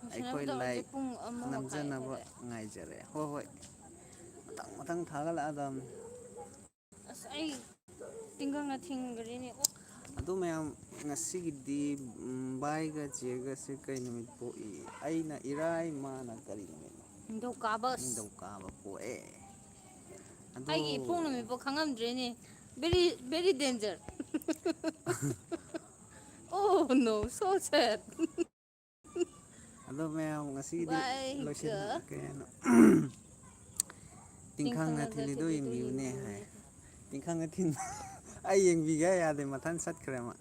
Speaker 1: ꯅꯨꯡꯁꯤꯅꯕ
Speaker 4: ꯑꯩꯈꯣꯏ
Speaker 1: ꯇꯧꯔꯁꯦ
Speaker 4: ꯂꯥꯏꯛ
Speaker 1: ꯄꯨꯡ 1 ꯃꯈꯥꯏ
Speaker 4: ꯅꯝꯖꯅꯕ
Speaker 1: ꯍꯦꯜꯂꯦ
Speaker 4: ꯉꯥꯏꯖꯔꯦ ꯍꯣꯏ ꯃꯊꯪ ꯊꯥꯒꯠꯂꯛꯑꯗꯝꯅꯤ
Speaker 1: ꯑꯁ ꯑꯩ ꯇꯤꯡꯒꯪꯅ ꯊꯤꯡꯈ꯭ꯔꯦꯅꯦ ꯑꯣ
Speaker 4: ꯑꯗꯨ ꯃꯌꯥꯝ ꯉꯁꯤꯒꯤꯗꯤ ꯕꯥꯏꯒ ꯆꯦꯒꯁꯦ ꯀꯩ ꯅꯨꯃꯤꯠ ꯄꯣꯛꯏ ꯑꯩꯅ ꯏꯔꯥꯏ ꯃꯥꯅ ꯀꯔꯤ ꯅꯨꯃꯤꯠꯅꯣ
Speaker 1: ꯅꯤꯡꯊꯧꯀꯥꯕꯁ
Speaker 4: ꯅꯤꯡꯊꯧꯀꯥꯕ ꯄꯣꯛꯑꯦ ꯑꯗꯣ
Speaker 1: ꯑꯩꯒꯤ ꯏꯄꯣꯛ ꯅꯨꯃꯤꯠꯐꯥꯎ ꯈꯪꯉꯝꯗ꯭ꯔꯦꯅꯦ ꯕꯦꯔꯤ ꯗꯦꯟꯖꯔ ꯑꯣ ꯅꯣ ꯁꯣ ꯁꯦꯗ
Speaker 4: ꯑꯗꯣ ꯃꯌꯥꯝ ꯉꯁꯤꯒꯤꯗꯤ
Speaker 1: ꯋꯥꯏꯒ
Speaker 4: ꯂꯣꯏꯁꯤꯟ ꯀꯩ ꯍꯥꯏꯅꯣ ꯇꯤꯡꯈꯪꯅ
Speaker 1: ꯇꯤꯡꯈꯪꯅ
Speaker 4: ꯊꯤꯜꯂꯤꯗꯣ ꯌꯦꯡꯕꯤꯌꯨꯅꯦ ꯍꯥꯏ
Speaker 1: ꯌꯦꯡꯕꯤꯌꯨꯅꯦ
Speaker 4: ꯇꯤꯡꯈꯪꯅ ꯊꯤꯟ ꯑꯩ ꯌꯦꯡꯕꯤꯒꯦ ꯌꯥꯗꯦ ꯃꯊꯟ ꯆꯠꯈ꯭ꯔꯦ ꯃꯥ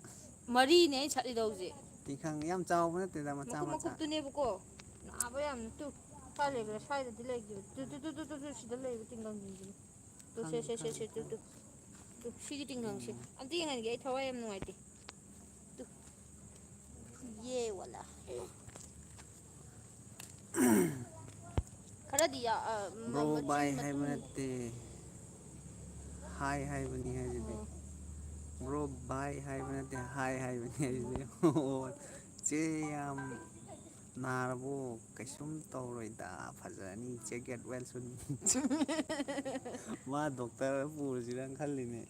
Speaker 1: ꯃꯔꯤꯅꯦ ꯑꯩ ꯁꯠꯂꯤꯗꯣ ꯍꯧꯖꯤꯛ
Speaker 4: ꯇꯤꯡꯈꯪ ꯌꯥꯝ ꯆꯥꯎꯕ ꯅꯠꯇꯦꯗ ꯃꯆꯥ ꯃꯆꯥ
Speaker 1: ꯃꯀꯨꯞꯇꯨꯅꯦꯕꯀꯣ ꯅꯥꯕ ꯌꯥꯝꯅ ꯇꯨ ꯁ꯭ꯋꯥꯏ ꯂꯩꯕ꯭ꯔꯥ ꯁ꯭ꯋꯥꯏꯗꯗꯤ ꯂꯩꯈꯤꯕ ꯇꯨ ꯁꯤꯗ ꯂꯩꯕ ꯇꯤꯡꯈꯪꯁꯤꯡꯁꯤꯅꯤ ꯇꯨ
Speaker 4: ꯈꯪꯉꯦ
Speaker 1: ꯁꯦ
Speaker 4: ꯈꯪꯉꯦ
Speaker 1: ꯇꯨ
Speaker 4: ꯈꯪꯉꯦ
Speaker 1: ꯁꯤꯒꯤ ꯇꯤꯡꯈꯪꯁꯦ ꯑꯝꯇ ꯌꯦꯡꯍꯟꯒꯦ ꯑꯩ ꯊꯋꯥꯏ ꯌꯥꯝ ꯅꯨꯡꯉꯥꯏꯇꯦ ꯇꯨ ꯌꯦ ꯋꯥꯂꯥ ꯈꯔꯗꯤ
Speaker 4: ꯕ꯭ꯔꯣ
Speaker 1: ꯃꯆꯤꯟ
Speaker 4: ꯕꯥꯏ ꯍꯥꯏꯕ
Speaker 1: ꯃꯇꯨꯡ
Speaker 4: ꯅꯠꯇꯦ ꯍꯥꯏ ꯍꯥꯏꯕꯅꯤ ꯍꯥꯏꯁꯤꯗꯤ
Speaker 1: ꯑꯣ
Speaker 4: ꯕ꯭ꯔꯣ ꯕꯥꯏ ꯍꯥꯏꯕ ꯅꯠꯇꯦ ꯍꯥꯏ ꯍꯥꯏꯕꯅꯤ ꯍꯥꯏꯁꯤꯗꯤ ꯑꯣ ꯆꯦ ꯌꯥꯝ ꯅꯥꯔꯕꯣ ꯀꯩꯁꯨꯝ ꯇꯧꯔꯣꯏꯗ ꯐꯖꯔꯅꯤ ꯆꯦ ꯒꯦꯠ ꯋꯦꯜ ꯁꯨꯟ ꯃꯥ ꯗꯣꯛꯇꯔ ꯄꯨꯔꯁꯤꯔꯅ ꯈꯜꯂꯤꯅꯦ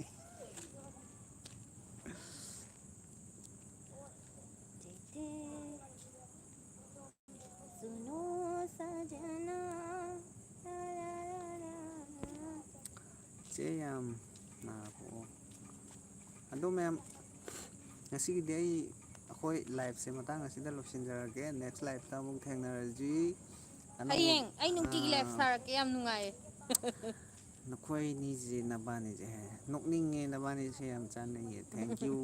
Speaker 1: सुनो सजना
Speaker 4: ꯆꯦ ꯌꯥꯝ ꯅꯥꯔꯕꯣ ꯑꯗꯣ ꯃꯌꯥꯝ ꯉꯁꯤꯒꯤꯗꯤ ꯑꯩꯈꯣꯏ ꯂꯥꯏꯐꯁꯦ ꯃꯇꯥꯡ ꯑꯁꯤꯗ ꯂꯣꯏꯁꯤꯟꯖꯔꯒꯦ ꯅꯦꯛꯁ ꯂꯥꯏꯐꯇ ꯑꯃꯨꯛ ꯊꯦꯡꯅꯔꯁꯤ ꯑꯅꯧꯕ
Speaker 1: ꯍꯌꯦꯡ ꯑꯩ ꯅꯨꯡꯇꯤꯒꯤ ꯂꯥꯏꯐ ꯊꯥꯔꯛꯀꯦ ꯌꯥꯝ ꯅꯨꯡꯉꯥꯏꯌꯦ
Speaker 4: ꯅꯈꯣꯏꯅꯤꯁꯦ ꯅꯕꯥꯅꯤꯁꯦ ꯅꯣꯛꯅꯤꯡꯉꯦ ꯅꯕꯥꯅꯤꯁꯦ ꯌꯥꯝ ꯆꯥꯟꯅꯩꯌꯦ ꯊꯦꯡꯀ꯭ꯌꯨ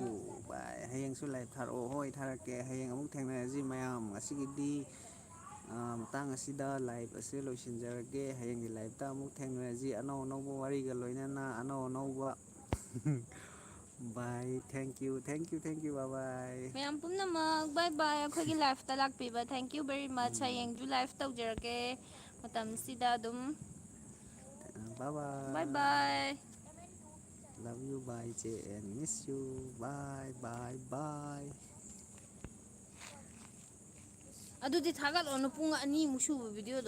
Speaker 4: ꯕꯥꯏ ꯍꯌꯦꯡꯁꯨ ꯂꯥꯏꯚ ꯊꯥꯔꯛꯑꯣ ꯍꯣꯏ ꯊꯥꯔꯛꯀꯦ ꯍꯌꯦꯡ ꯑꯃꯨꯛ ꯊꯦꯡꯅꯔꯁꯤ ꯃꯌꯥꯝ ꯉꯁꯤꯒꯤꯗꯤ ꯃꯇꯥꯡ ꯑꯁꯤꯗ ꯂꯥꯏꯚ ꯑꯁꯤ ꯂꯣꯏꯁꯤꯟꯖꯔꯒꯦ ꯍꯌꯦꯡꯒꯤ ꯂꯥꯏꯚꯇ ꯑꯃꯨꯛ ꯊꯦꯡꯅꯔꯁꯤ ꯑꯅꯧ ꯑꯅꯧꯕ ꯋꯥꯔꯤꯒ ꯂꯣꯏꯅꯅ ꯑꯅꯧ ꯑꯅꯧꯕ ꯕꯥꯏ ꯊꯦꯡꯀ꯭ꯌꯨ ꯕꯥꯏ ꯕꯥꯏ
Speaker 1: ꯃꯌꯥꯝ ꯄꯨꯝꯅꯃꯛ ꯕꯥꯏ ꯕꯥꯏ ꯑꯩꯈꯣꯏꯒꯤ ꯂꯥꯏꯐꯇ ꯂꯥꯛꯄꯤꯕ ꯊꯦꯡꯀ꯭ꯌꯨ ꯕꯦꯔꯤ ꯃꯆ ꯍꯌꯦꯡꯁꯨ ꯂꯥꯏꯐ ꯇꯧꯖꯔꯛꯀꯦ ꯃꯇꯝꯁꯤꯗ ꯑꯗꯨꯝ ꯕꯥꯏ ꯕꯥꯏ
Speaker 4: ꯂꯚ ꯌꯨ ꯕꯥꯏ ꯆꯦ ꯑꯦꯟ ꯃꯤꯁ ꯌꯨ ꯕꯥꯏ
Speaker 1: ꯑꯗꯨꯗꯤ ꯊꯥꯒꯠꯂꯣꯅ ꯄꯨꯡ 2ꯃꯨꯛ ꯁꯨꯕ ꯚꯤꯗꯤꯑꯣꯗꯣ